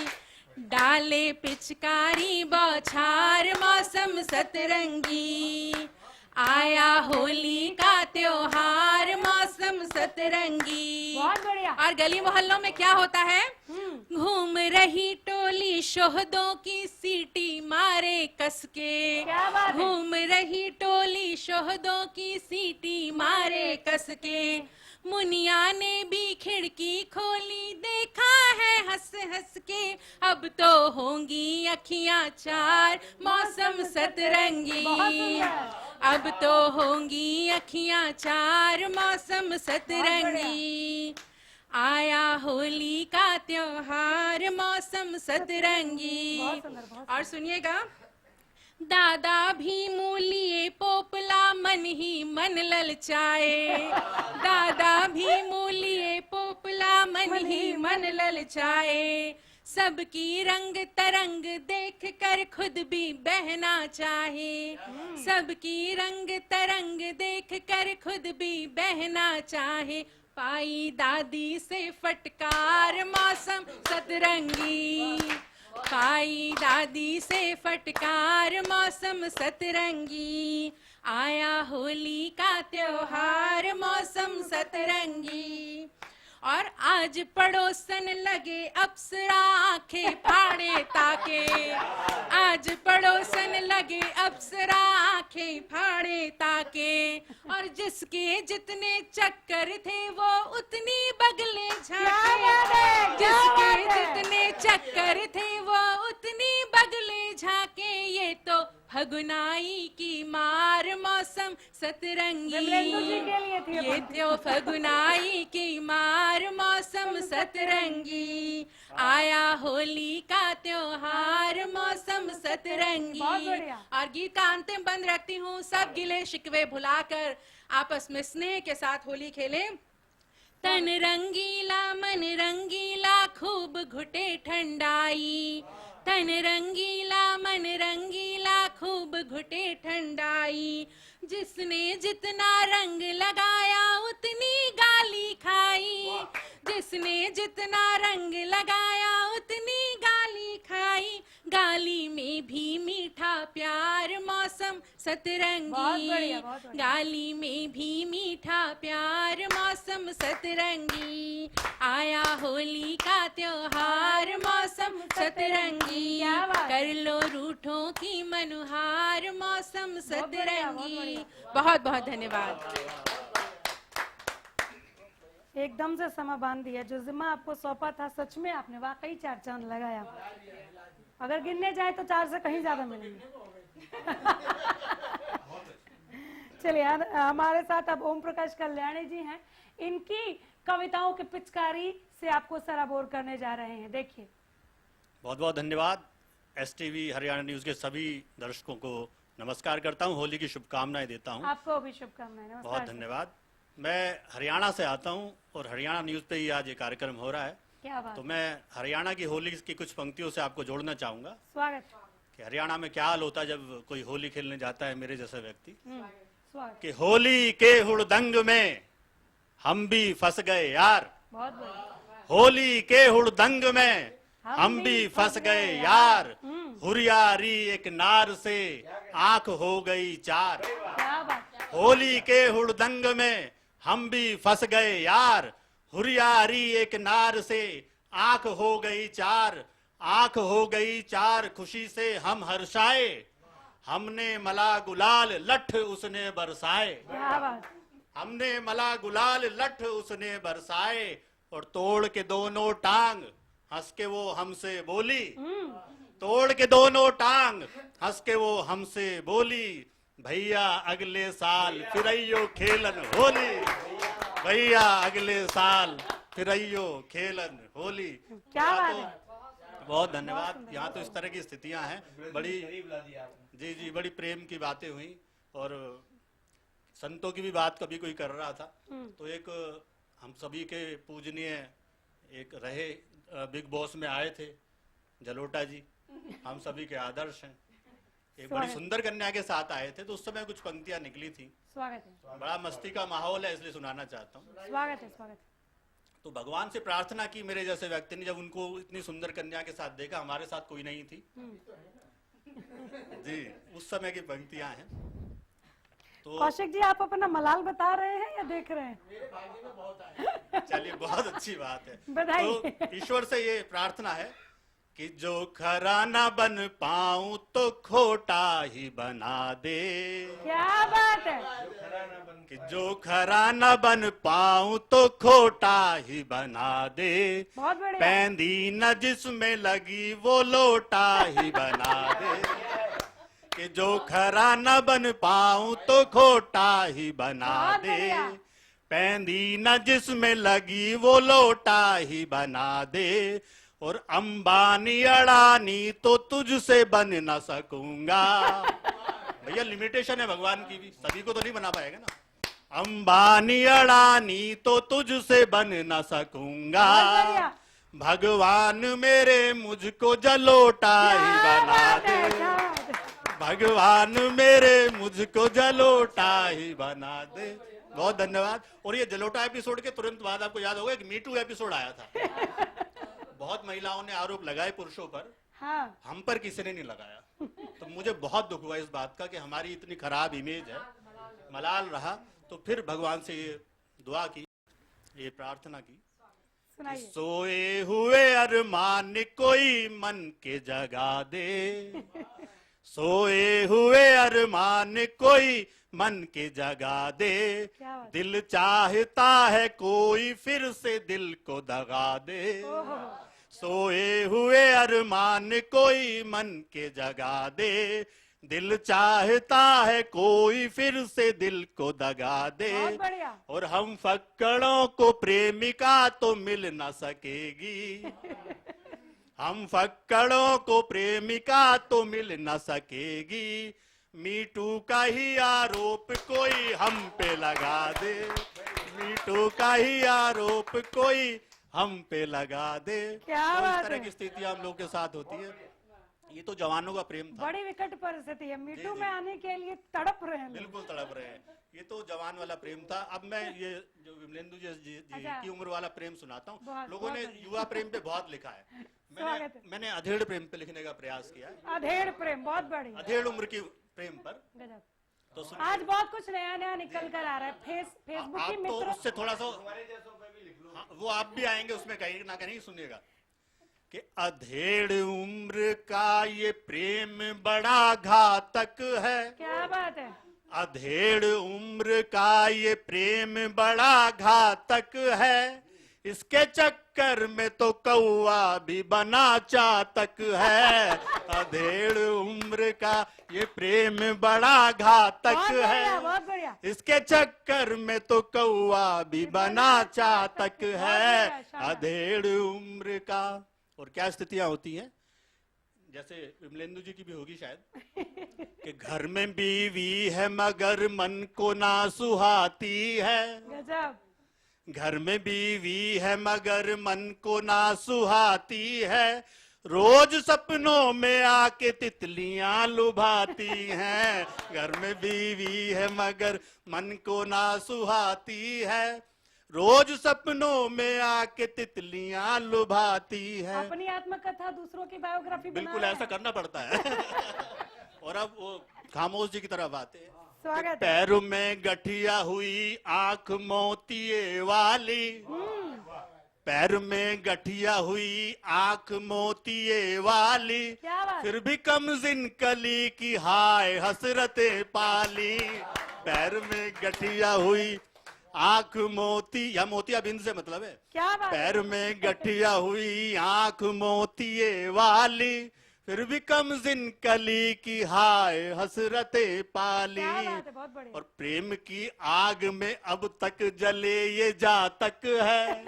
Speaker 2: डाले पिचकारी बौछार मौसम सतरंगी, आया होली का त्योहार मौसम सतरंगी।
Speaker 3: बहुत बढ़िया।
Speaker 2: और गली मोहल्लों में क्या होता है? घूम रही टोली शोहदों की सीटी मारे कसके,
Speaker 3: क्या बात है?
Speaker 2: घूम रही टोली शोहदों की सीटी मारे कसके, मुनिया ने भी खिड़की खोली देखा है हंस हंस के, अब तो होंगी अखियां चार मौसम सतरंगी,
Speaker 3: बहुत सुंदर।
Speaker 2: अब तो होंगी अखियां चार मौसम सतरंगी, आया होली का त्योहार मौसम सतरंगी।
Speaker 3: बहुत सुंदर, बहुत
Speaker 2: और सुनिएगा। दादा भी मूलिए पोपला मन ही मन ललचाए, दादा भी मूलिए पोपला मन ही मन ललचाए, सबकी रंग तरंग देख कर खुद भी बहना चाहे, सबकी रंग तरंग देख कर खुद भी बहना चाहे, पाई दादी से फटकार मौसम सतरंगी, पाई दादी से फटकार मौसम सतरंगी, आया होली का त्योहार मौसम सतरंगी। और आज पड़ोसन लगे अप्सरा आंखें फाड़े ताके, आज पड़ोसन लगे अप्सरा आंखें फाड़े ताके, और जिसके जितने चक्कर थे वो उतनी बगले झाके, जिसके जितने चक्कर थे वो उतनी बगले झाके, ये तो फगुनाई की मार मौसम
Speaker 3: विमलेंदु जी के लिए थी
Speaker 2: सतरंगी,
Speaker 3: ये
Speaker 2: ये तो फगुनाई की मार मौसम सतरंगी, आया होली का त्योहार मौसम
Speaker 3: बहुत
Speaker 2: सतरंगी।
Speaker 3: बढ़िया।
Speaker 2: और गीत का अंतिम बंद रखती हूँ। सब गिले शिकवे भुलाकर आपस में स्नेह के साथ होली खेले। तन रंगीला मन रंगीला खूब घुटे ठंडाई, तन रंगीला मन रंगीला खूब घुटे ठंडाई, जिसने जितना रंग लगाया उतनी गाली खाई, जिसने जितना रंग लगाया उतनी गाली खाई, गाली में भी मीठा प्यार मौसम
Speaker 3: बहुत
Speaker 2: सतरंगी,
Speaker 3: बढ़िया, बहुत बढ़िया।
Speaker 2: गाली में भी मीठा प्यार मौसम सतरंगी, आया होली का त्योहार मौसम सतरंगी,
Speaker 3: क्या बात।
Speaker 2: कर लो रूठों की मनुहार मौसम
Speaker 3: बहुत बढ़िया, बहुत
Speaker 2: सतरंगी।
Speaker 3: बढ़िया।
Speaker 2: बहुत बहुत धन्यवाद।
Speaker 3: एकदम से समा बांध दिया। जो जिम्मा आपको सौंपा था सच में आपने वाकई 4 चांद लगाया। अगर गिनने जाए तो 4 से कहीं ज्यादा मिलेंगे। चलिए हमारे साथ अब ओम प्रकाश कल्याणी जी हैं। इनकी कविताओं के पिचकारी से आपको सराबोर करने जा रहे हैं। देखिए।
Speaker 7: बहुत बहुत धन्यवाद। एसटीवी हरियाणा न्यूज़ के सभी दर्शकों को नमस्कार करता हूं, होली की शुभकामनाएं देता हूं।
Speaker 3: आपको भी शुभकामनाएं। नमस्कार
Speaker 7: बहुत
Speaker 3: सर।
Speaker 7: धन्यवाद। मैं हरियाणा से आता हूं और हरियाणा न्यूज़ पे ही आज ये कार्यक्रम हो रहा है।
Speaker 3: क्या बात।
Speaker 7: तो मैं हरियाणा की होली की कुछ पंक्तियों से आपको जोड़ना चाहूँगा
Speaker 3: स्वागत।
Speaker 7: कि हरियाणा में क्या हाल होता है जब कोई होली खेलने जाता है मेरे जैसा व्यक्ति।
Speaker 3: स्वागत।
Speaker 7: कि होली के हुड़दंग में हम भी फंस गए यार,
Speaker 3: बहुत बढ़िया।
Speaker 7: होली के हुड़दंग में हम भी फंस गए यार, हुरियारी एक नार से आंख हो गई चार।
Speaker 3: क्या बात।
Speaker 7: होली के हुड़दंग में हम भी फंस गए यार, हुरियारी एक नार से आंख हो गई चार। आंख हो गई चार, खुशी से हम हर्षाए, हमने मला गुलाल लठ उसने बरसाए।
Speaker 3: क्या बात।
Speaker 7: हमने मला गुलाल लठ उसने बरसाए, और तोड़ के दोनों टांग हंस के वो हमसे बोली। तोड़ के दोनों टांग हंस के वो हमसे बोली, भैया अगले साल फिरइयो खेलन होली, भैया अगले साल फिरइयो खेलन होली।
Speaker 3: क्या बात है।
Speaker 7: बहुत धन्यवाद। यहाँ तो इस तरह की स्थितियां हैं, बड़ी जी बड़ी प्रेम की बातें हुई, और संतों की भी बात कभी कोई कर रहा था। तो एक हम सभी के पूजनीय एक रहे बिग बॉस में आए थे जलोटा जी, हम सभी के आदर्श हैं। एक बड़ी सुंदर कन्या के साथ आए थे, तो उस समय कुछ पंक्तियां निकली थी।
Speaker 3: स्वागत है।
Speaker 7: बड़ा मस्ती का माहौल है, इसलिए सुनाना चाहता हूँ।
Speaker 3: स्वागत है। स्वागत।
Speaker 7: तो भगवान से प्रार्थना की मेरे जैसे व्यक्ति ने, जब उनको इतनी सुंदर कन्या के साथ देखा, हमारे साथ कोई नहीं थी जी, उस समय की पंक्तियां हैं। तो
Speaker 3: कौशिक जी, आप अपना मलाल बता रहे हैं या देख रहे हैं?
Speaker 7: चलिए, बहुत अच्छी बात है।
Speaker 3: बधाई।
Speaker 7: तो ईश्वर से ये प्रार्थना है कि जो खरा ना बन पाऊं तो खोटा ही बना दे।
Speaker 3: क्या बात है।
Speaker 7: कि जो खरा न बन पाऊं तो खोटा ही बना दे।
Speaker 3: बहुत बढ़िया।
Speaker 7: पैंदी न जिसमें लगी वो लोटा ही बना दे। कि जो खरा न बन पाऊं तो खोटा ही बना
Speaker 3: बहुत
Speaker 7: दे।
Speaker 3: बढ़िया।
Speaker 7: पैंदी न जिसमें लगी वो लोटा ही बना दे। और अंबानी अड़ानी तो तुझसे बन न सकूंगा। भैया लिमिटेशन है भगवान की भी, सभी को तो नहीं बना पाएगा ना। अंबानी अड़ानी तो तुझसे बन न सकूंगा।
Speaker 3: बहुत बढ़िया।
Speaker 7: भगवान मेरे मुझको जलोटा ही बना दे।
Speaker 3: क्या बात है।
Speaker 7: भगवान मेरे मुझको जलोटा ही बना दे। बहुत धन्यवाद। और ये जलोटा एपिसोड के तुरंत बाद आपको याद होगा कि मीटू एपिसोड आया था। बहुत महिलाओं ने आरोप लगाए पुरुषों पर,
Speaker 3: हाँ।
Speaker 7: हम पर किसी ने नहीं लगाया। तो मुझे बहुत दुख हुआ इस बात का कि हमारी इतनी खराब इमेज है, मलाल रहा। तो फिर भगवान से ये दुआ की, ये प्रार्थना की,
Speaker 3: सुनाइए।
Speaker 7: सोए हुए अरमान कोई मन के जगा दे। सोए हुए अरमान कोई मन के जगा दे।
Speaker 3: क्या बात।
Speaker 7: दिल चाहता है कोई फिर से दिल को दगा दे। सोए हुए अरमान कोई मन के जगा दे। दिल चाहता है कोई फिर से दिल को दगा दे।
Speaker 3: बहुत बढ़िया।
Speaker 7: और हम फक्कड़ों को प्रेमिका तो मिल न सकेगी। हम फक्कड़ों को प्रेमिका तो मिल न सकेगी। मीटू का ही आरोप कोई हम पे लगा दे। मीटू का ही आरोप कोई हम पे लगा दे।
Speaker 3: क्या
Speaker 7: तो
Speaker 3: बात
Speaker 7: इस तरह
Speaker 3: है।
Speaker 7: की स्थितियां हम लोग के साथ होती है। ये तो जवानों का प्रेम था।
Speaker 3: बड़ी विकट परिस्थिति है, मीटू
Speaker 7: जी।
Speaker 3: में आने के लिए तड़प रहे हैं लोग।
Speaker 7: बिल्कुल तड़प रहे हैं। ये तो जवान वाला प्रेम था। अब मैं ये जो विमलेंदु जी
Speaker 3: अच्छा।
Speaker 7: की उम्र वाला प्रेम सुनाता हूँ।
Speaker 3: बहुत-
Speaker 7: लोगों ने
Speaker 3: बहुत बढ़िया।
Speaker 7: युवा प्रेम पे बहुत लिखा है।
Speaker 3: स्वागत है।
Speaker 7: मैंने अधेड़ प्रेम पे लिखने का प्रयास किया है।
Speaker 3: अधेड़ प्रेम, बहुत बढ़िया।
Speaker 7: अधेड़ उम्र की प्रेम पर।
Speaker 3: गजब।
Speaker 7: तो
Speaker 3: आज बहुत कुछ नया नया निकल कर आ रहा है। फेसबुक
Speaker 7: आप
Speaker 3: की
Speaker 7: तो
Speaker 3: मित्र।
Speaker 7: उससे थोड़ा सा हाँ, वो आप भी आएंगे उसमें, कहीं ना कहीं सुनिएगा कि अधेड़ उम्र का ये प्रेम बड़ा घातक है।
Speaker 3: क्या बात है।
Speaker 7: अधेड़ उम्र का ये प्रेम बड़ा घातक है। इसके चक्कर में तो कौवा भी बना चातक है। अधेड़ उम्र का ये प्रेम बड़ा घातक
Speaker 3: बहुत बढ़िया,
Speaker 7: है।
Speaker 3: बहुत बढ़िया।
Speaker 7: इसके चक्कर में तो कौवा भी बना चातक है।
Speaker 3: शाबाश।
Speaker 7: अधेड़ उम्र का। और क्या स्थितियां होती हैं, जैसे विमलेंदु जी की भी होगी शायद कि घर में बीवी है मगर मन को ना सुहाती है।
Speaker 3: गजब।
Speaker 7: घर में बीवी है मगर मन को ना सुहाती है, रोज सपनों में आके तितलियां लुभाती हैं। घर में बीवी है मगर मन को ना सुहाती है, रोज सपनों में आके तितलियां लुभाती है।
Speaker 3: अपनी आत्मकथा दूसरों की बायोग्राफी
Speaker 7: बिल्कुल ऐसा करना पड़ता है। और अब वो खामोश जी की तरफ आते हैं।
Speaker 3: स्वागत है।
Speaker 7: पैरों में गठिया हुई आंख मोतिये वाली, पैर में गठिया हुई आंख मोतिये वाली,
Speaker 3: क्या बात।
Speaker 7: फिर भी कमजिन कली की हाय हसरते पाली। पैर में गठिया हुई आंख मोती, या मोतिया बिंद से मतलब है।
Speaker 3: क्या बात।
Speaker 7: पैर में गठिया हुई आंख मोतिये वाली, फिर भी कमजिन कली की हाय हसरते पाली।
Speaker 3: क्या बात है, बहुत बढ़िया।
Speaker 7: और प्रेम की आग में अब तक जले ये जातक है।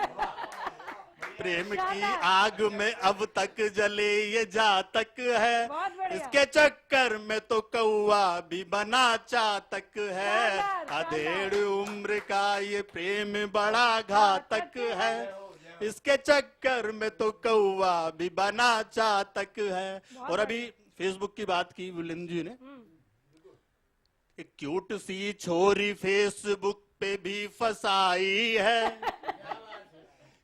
Speaker 7: प्रेम की आग में अब तक जले ये जातक है,
Speaker 3: बहुत बढ़िया।
Speaker 7: इसके चक्कर में तो कौवा भी बना चातक है।
Speaker 3: शानदार,
Speaker 7: अधेड़ उम्र का ये प्रेम बड़ा घातक है, इसके चक्कर में तो कौवा भी बना चातक है। और अभी फेसबुक की बात की विमलेंदु जी ने, एक क्यूट सी छोरी फेसबुक पे भी फसाई है।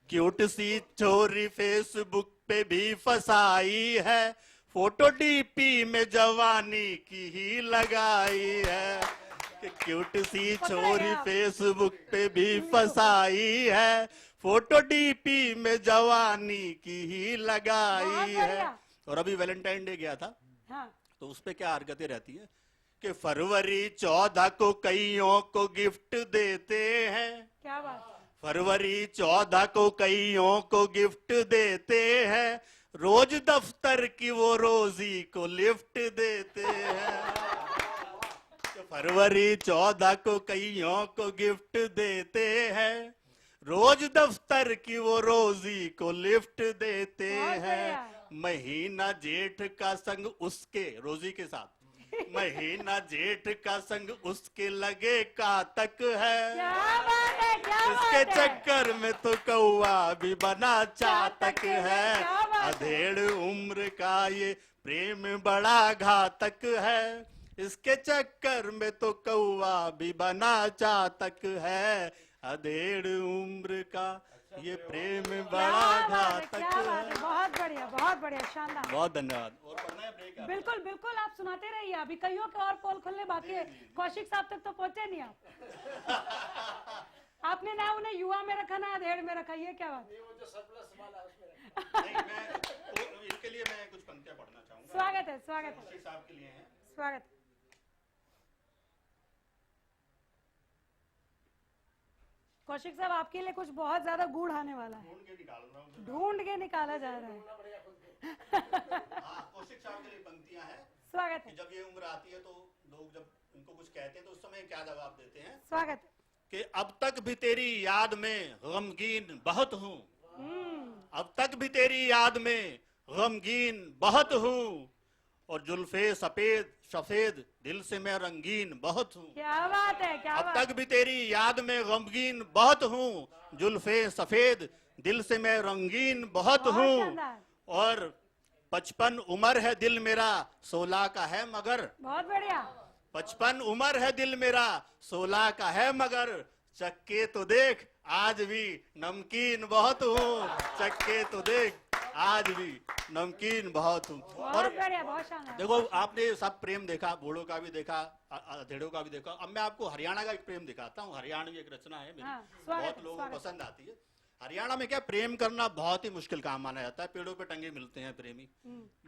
Speaker 7: क्यूट सी छोरी फेसबुक पे भी फसाई है, फोटो डीपी में जवानी की ही लगाई है। कि क्यूट सी छोरी फेसबुक पे भी फसाई है, फोटो डीपी में जवानी की ही लगाई है। और अभी वैलेंटाइन डे गया था,
Speaker 3: हाँ।
Speaker 7: तो उस पे क्या हरकतें रहती है कि फरवरी 14 को कईयों को गिफ्ट देते हैं।
Speaker 3: क्या बात।
Speaker 7: फरवरी 14 को कईयों को गिफ्ट देते हैं, रोज दफ्तर की वो रोजी को लिफ्ट देते हैं। तो फरवरी 14 को कईयों को गिफ्ट देते हैं, रोज दफ्तर की वो रोजी को लिफ्ट देते हैं। महीना जेठ का संग उसके, रोजी के साथ महीना जेठ का संग उसके लगे कातक है।
Speaker 3: क्या बात है, क्या
Speaker 7: इसके
Speaker 3: बात है।
Speaker 7: चक्कर में तो कौवा भी बना चातक है।
Speaker 3: क्या बात है।
Speaker 7: अधेड़ उम्र का ये प्रेम बड़ा घातक है, इसके चक्कर में तो कौवा भी बना चातक है। अधेड़ उम्र का ये प्रेम बड़ा घातक
Speaker 3: क्या बात है,
Speaker 7: है।
Speaker 3: बहुत बढ़िया, शानदार।
Speaker 7: बहुत धन्यवाद। और पढ़ना है ब्रेक है?
Speaker 3: बिल्कुल बिल्कुल, आप सुनाते रहिए, अभी कईयों के और पोल खुलने बाकी है। कौशिक साहब तक तो पहुंचे नहीं आप। आपने ना उन्हें युवा में रखा ना अधेड़ में रखा, ये क्या बात।
Speaker 7: नहीं, मैं इनके लिए मैं कुछ पंक्तियां पढ़ना चाहूंगा।
Speaker 3: स्वागत है, स्वागत है,
Speaker 7: कौशिक साहब के लिए हैं।
Speaker 3: स्वागत है। कौशिक साहब, आपके लिए कुछ बहुत ज्यादा गूढ़ आने वाला है,
Speaker 7: ढूंढ के निकाल रहा हूँ।
Speaker 3: ढूंढ के निकाला जा रहा है।
Speaker 7: हाँ, कौशिक साहब के लिए पंक्तियां हैं।
Speaker 3: स्वागत
Speaker 7: कि
Speaker 3: है,
Speaker 7: जब ये उम्र आती है तो लोग जब उनको कुछ कहते हैं तो उस समय क्या जवाब देते हैं
Speaker 3: स्वागत है।
Speaker 7: कि अब तक भी तेरी याद में गमगीन बहुत हूँ। अब तक भी तेरी याद में गमगीन बहुत हूँ, और जुल्फे सफेद सफेद दिल से मैं रंगीन बहुत हूँ।
Speaker 3: क्या बात है, क्या
Speaker 7: अब
Speaker 3: बात।
Speaker 7: तक भी तेरी याद में गमगीन बहुत हूँ, जुल्फे सफेद दिल से मैं रंगीन बहुत
Speaker 3: बहुत
Speaker 7: हूँ।
Speaker 3: शानदार।
Speaker 7: और 55 उम्र है दिल मेरा 16 का है मगर,
Speaker 3: बहुत बढ़िया।
Speaker 7: 55 उम्र है दिल मेरा 16 का है मगर, चक्के तो देख आज भी नमकीन बहुत हूँ। चक्के तो देख आज भी नमकीन बहुत हूँ। और
Speaker 3: बहुत बढ़िया, बहुत शानदार।
Speaker 7: देखो, आपने सब प्रेम देखा, बूढ़ों का भी देखा, अधेड़ों का भी देखा। अब मैं आपको हरियाणा का एक प्रेम दिखाता हूँ। हरियाणवी एक रचना है मेरी,
Speaker 3: हाँ, स्वागत
Speaker 7: बहुत
Speaker 3: है,
Speaker 7: लोगों को
Speaker 3: स्वागत।
Speaker 7: पसंद आती है। हरियाणा में क्या प्रेम करना बहुत ही मुश्किल काम माना जाता है, पेड़ों पे टंगे मिलते हैं प्रेमी।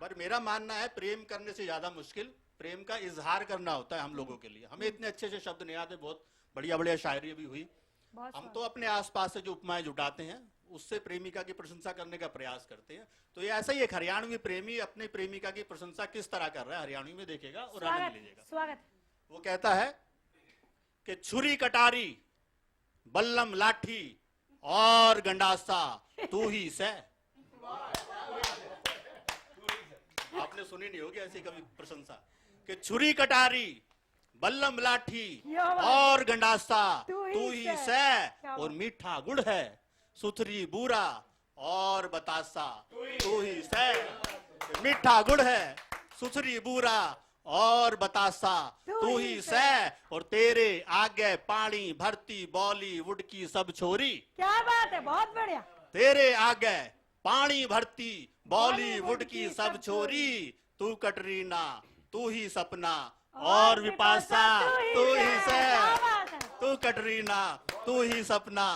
Speaker 7: पर मेरा मानना है प्रेम करने से ज्यादा मुश्किल प्रेम का इजहार करना होता है हम लोगों के लिए। हमें इतने अच्छे से शब्द नहीं आते, बहुत बढ़िया बढ़िया शायरी भी हुई।
Speaker 3: बहुत
Speaker 7: हम तो अपने आसपास से जो उपमाएं जुटाते हैं उससे प्रेमिका की प्रशंसा करने का प्रयास करते हैं। तो ये ऐसा ही एक हरियाणवी प्रेमी अपनी प्रेमिका की प्रशंसा किस तरह कर रहा है हरियाणवी में देखेगा और आनंद
Speaker 3: स्वागत,
Speaker 7: लीजिएगा।
Speaker 3: स्वागत।
Speaker 7: वो कहता है कि छुरी कटारी बल्लम लाठी और गंडासा तू ही से। आपने सुनी नहीं होगी ऐसी कभी प्रशंसा कि छुरी कटारी बल्लम लाठी
Speaker 3: क्या बात।
Speaker 7: और गंडासा
Speaker 3: तू ही
Speaker 7: तू ही
Speaker 3: से।
Speaker 7: सै
Speaker 3: क्या
Speaker 7: और
Speaker 3: बात।
Speaker 7: मीठा गुड़ है सुथरी बूरा और बतासा तू ही सै मीठा गुड़ है सुथरी बूरा और बतासा तू ही सै और तेरे आगे पानी भरती बॉलीवुड की सब छोरी
Speaker 3: क्या बात है, बहुत बढ़िया।
Speaker 7: तेरे आगे पानी भरती बॉलीवुड की सब छोरी तू कटरीना तू ही सपना और विपाशा तू ही
Speaker 3: क्या
Speaker 7: सै
Speaker 3: बात है।
Speaker 7: तू कटरीना तू ही सपना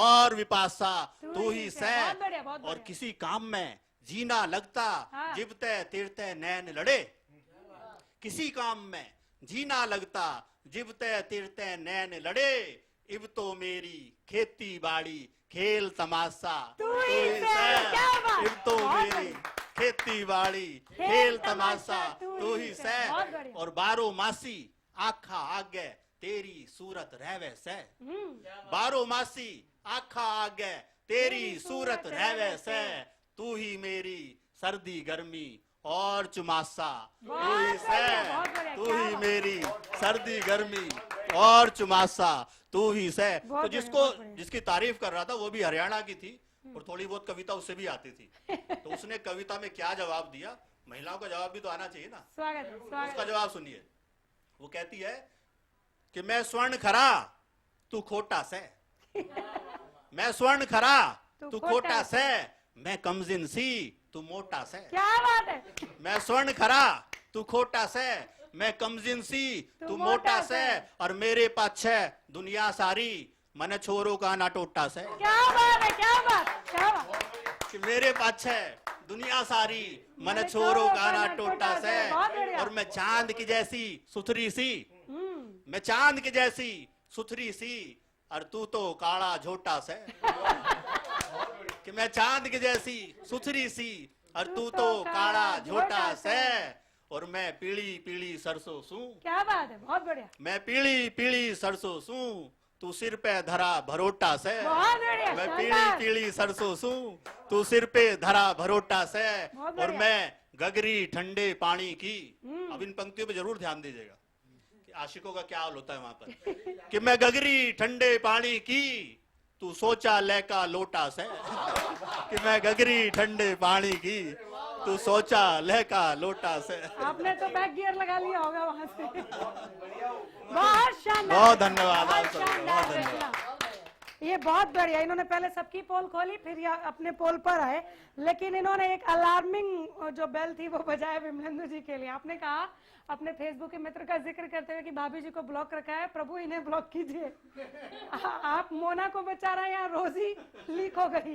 Speaker 7: और विपाशा तू ही सै
Speaker 3: बहुत बढ़िया, बहुत
Speaker 7: और
Speaker 3: बढ़िया।
Speaker 7: किसी काम में जीना लगता
Speaker 3: हाँ।
Speaker 7: जिबते तिरते नैन लड़े किसी काम में जीना लगता जिबते तिरते नैन लड़े इब तो मेरी खेती बाड़ी खेल तमाशा
Speaker 3: तू ही सै, क्या बात।
Speaker 7: इब तो
Speaker 3: बहुत
Speaker 7: मेरी
Speaker 3: बढ़िया।
Speaker 7: खेती बाड़ी
Speaker 3: खेल
Speaker 7: खेल
Speaker 3: तमाशा,
Speaker 7: तमाशा तू ही सै
Speaker 3: बहुत बढ़िया।
Speaker 7: और बारो मासी आखा आगे तेरी सूरत रहवे सै बारो मासी आखा आगे तेरी सूरत रहवे सै तू ही मेरी सर्दी गर्मी और चुमासा तू ही सै
Speaker 3: बहुत बढ़िया,
Speaker 7: तू
Speaker 3: क्या
Speaker 7: ही
Speaker 3: बात।
Speaker 7: मेरी सर्दी गर्मी और चुमासा तू ही सै
Speaker 3: बहुत
Speaker 7: तो
Speaker 3: बढ़िया,
Speaker 7: जिसको
Speaker 3: बहुत बढ़िया।
Speaker 7: जिसकी तारीफ कर रहा था वो भी हरियाणा की थी और थोड़ी बहुत कविता उससे भी आती थी तो उसने कविता में क्या जवाब दिया महिलाओं का जवाब भी तो आना चाहिए ना
Speaker 3: स्वागत है, स्वागत
Speaker 7: उसका
Speaker 3: है।
Speaker 7: जवाब सुनिए वो कहती है कि मैं स्वर्ण खरा तू खोटा से मैं स्वर्ण खरा तू खोटा से मैं कमजिन सी तू मोटा से
Speaker 3: क्या बात है।
Speaker 7: मैं स्वर्ण खरा तू खोटा से मैं कमजिन सी तू मोटा से और मेरे पाछे दुनिया सारी मने छोरों का ना टोटा से
Speaker 3: क्या बात है, क्या बात, क्या बात।
Speaker 7: कि मेरे पाछे दुनिया सारी मन छोरो का ना टोटा से
Speaker 3: बहुत बढ़िया।
Speaker 7: और मैं चांद की जैसी सुथरी सी
Speaker 3: हम्म,
Speaker 7: मैं चांद की जैसी सुथरी सी और तू तो काला झोटा से कि मैं चांद की जैसी सुथरी सी और तू तो काला झोटा से और मैं पीली पीली सरसों सू
Speaker 3: क्या बात है, बहुत बढ़िया।
Speaker 7: मैं पीली पीली सरसों सू तू सिर पे धरा भरोटा से
Speaker 3: बहुत बढ़िया,
Speaker 7: मैं
Speaker 3: शानदार।
Speaker 7: पीली पीली सरसों सू तू सिर पे धरा भरोटा से
Speaker 3: बहुत
Speaker 7: और
Speaker 3: बढ़िया।
Speaker 7: मैं गगरी ठंडे पानी की अब इन पंक्तियों पे जरूर ध्यान दीजिएगा कि आशिकों का क्या हाल होता है वहां पर कि मैं गगरी ठंडे पानी की तू सोचा लेका लोटा से कि मैं गगरी ठंडे पानी की तू सोचा लेका लोटा से
Speaker 3: आपने तो बैक गियर लगा लिया होगा वहां से। बहुत शानदार,
Speaker 7: बहुत धन्यवाद आप
Speaker 3: बहुत
Speaker 7: सबको,
Speaker 3: शानदार
Speaker 7: बहुत धन्यवाद।
Speaker 3: फैसला। ये बहुत बढ़िया, इन्होंने पहले सबकी पोल खोली फिर ये अपने पोल पर आए, लेकिन इन्होंने एक अलार्मिंग जो बेल थी वो बजाया विमलेंदु जी के लिए। आपने कहा अपने फेसबुक के मित्र का जिक्र करते हुए कि भाभी जी को ब्लॉक रखा है, प्रभु इन्हें ब्लॉक कीजिए। आप मोना को बचा रहे हैं या रोजी लीक हो गई?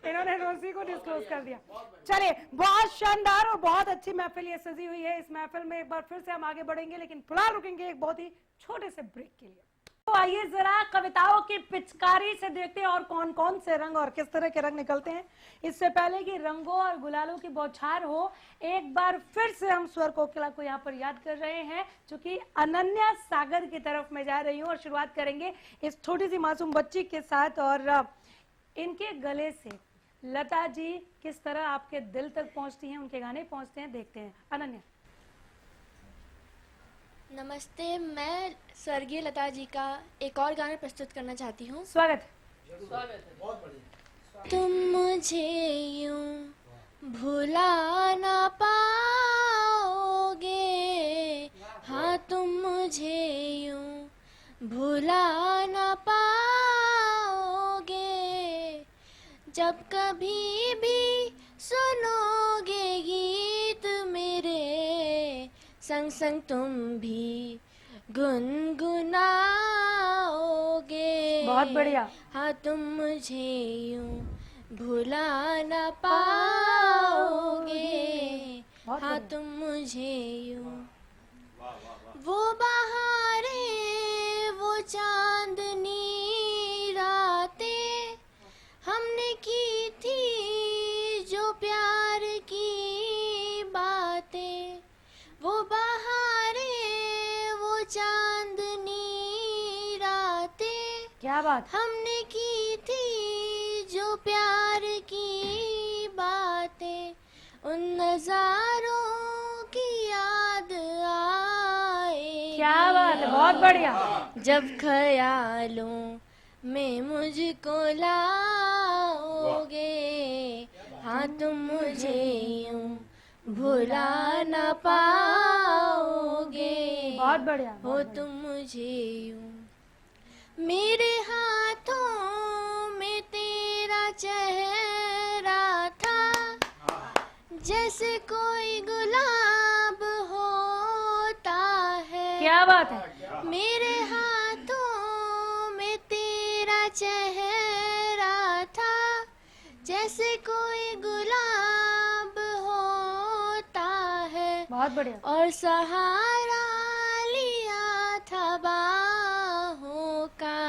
Speaker 3: इन्होंने रोजी को डिस्क्लोज कर दिया। चलिए, बहुत शानदार और बहुत अच्छी महफिल ये सजी हुई है। इस महफिल में एक बार फिर से हम आगे बढ़ेंगे, लेकिन फिलहाल रुकेंगे एक बहुत ही छोटे से ब्रेक के लिए। तो आइए जरा कविताओं की पिचकारी से देखते हैं और कौन कौन से रंग और किस तरह के रंग निकलते हैं। इससे पहले कि रंगों और गुलालों की बौछार हो, एक बार फिर से हम स्वर कोकिला को यहाँ पर याद कर रहे हैं, चूंकि अनन्या सागर की तरफ मैं जा रही हूँ और शुरुआत करेंगे इस छोटी सी मासूम बच्ची के साथ। और इनके गले से लता जी किस तरह आपके दिल तक पहुंचती हैं, उनके गाने पहुंचते हैं, देखते हैं। अनन्या।
Speaker 5: नमस्ते, मैं स्वर्गीय लता जी का एक और गाना प्रस्तुत करना चाहती हूँ।
Speaker 3: स्वागत।
Speaker 5: तुम मुझे यूं भुला ना पाओगे, हाँ तुम मुझे यूं भुला ना पाओगे, जब कभी भी सुनोगे गीत मेरे, संग संग तुम भी गुनगुनाओगे।
Speaker 3: बहुत बढ़िया।
Speaker 5: हाँ तुम मुझे यूं भुला ना पाओगे,
Speaker 3: बहुत
Speaker 5: हाँ
Speaker 3: बढ़िया।
Speaker 5: तुम मुझे यूं। वो बहारें, वो चांदनी रातें हमने की थी जो प्यार की बातें, वो बहारें, वो चांदनी रातें
Speaker 3: क्या बात।
Speaker 5: हमने की थी जो प्यार की बातें, उन नजारों की याद आए।
Speaker 3: क्या बात है, बहुत बढ़िया।
Speaker 5: जब ख्यालों में मुझको लाओगे, हाँ तुम मुझे यूं भुला न पाओगे।
Speaker 3: बहुत बढ़िया,
Speaker 5: हो
Speaker 3: बहुत बढ़िया।
Speaker 5: तुम मुझे यूं, मेरे हाथों में तेरा चेहरा था, जैसे कोई गुलाब होता है।
Speaker 3: क्या बात है।
Speaker 5: मेरे हाथों में तेरा चेहरा था, जैसे कोई गुलाब होता है।
Speaker 3: बहुत बढ़िया।
Speaker 5: और सहारा लिया था बाहों का,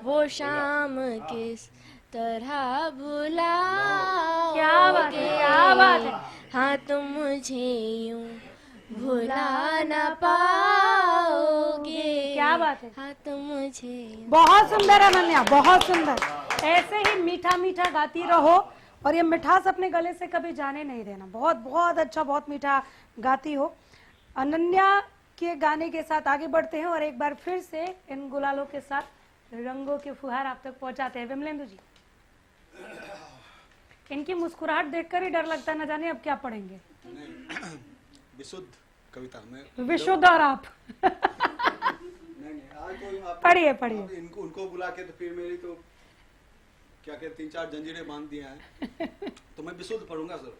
Speaker 5: वो शाम किस तरह भुलाओगे।
Speaker 3: क्या बात है, क्या बात है।
Speaker 5: हाँ तुम मुझे यूं भुला न पाओगे।
Speaker 3: क्या बात है।
Speaker 5: हाँ तुम मुझे।
Speaker 3: बहुत सुंदर अनन्या, बहुत सुंदर। ऐसे ही मीठा मीठा गाती रहो और ये मिठास अपने गले से कभी जाने नहीं देना। बहुत बहुत अच्छा, बहुत मीठा गाती हो। अनन्या के गाने के साथ आगे बढ़ते हैं और एक बार फिर से इन गुलालों के साथ रंगों के फुहार आप तक पहुंचाते हैं। विमलेंदु जी, इनकी मुस्कुराहट देखकर ही डर लगता है, न जाने अब क्या पढ़ेंगे।
Speaker 6: विशुद्ध कविता में
Speaker 3: विशुद्ध और आप पढ़िए पढ़िए।
Speaker 6: उनको बुला के तो फिर मेरी तो क्या कहते 3-4 जंजीरें बांध दिया है तो मैं विशुद्ध पढ़ूंगा सर।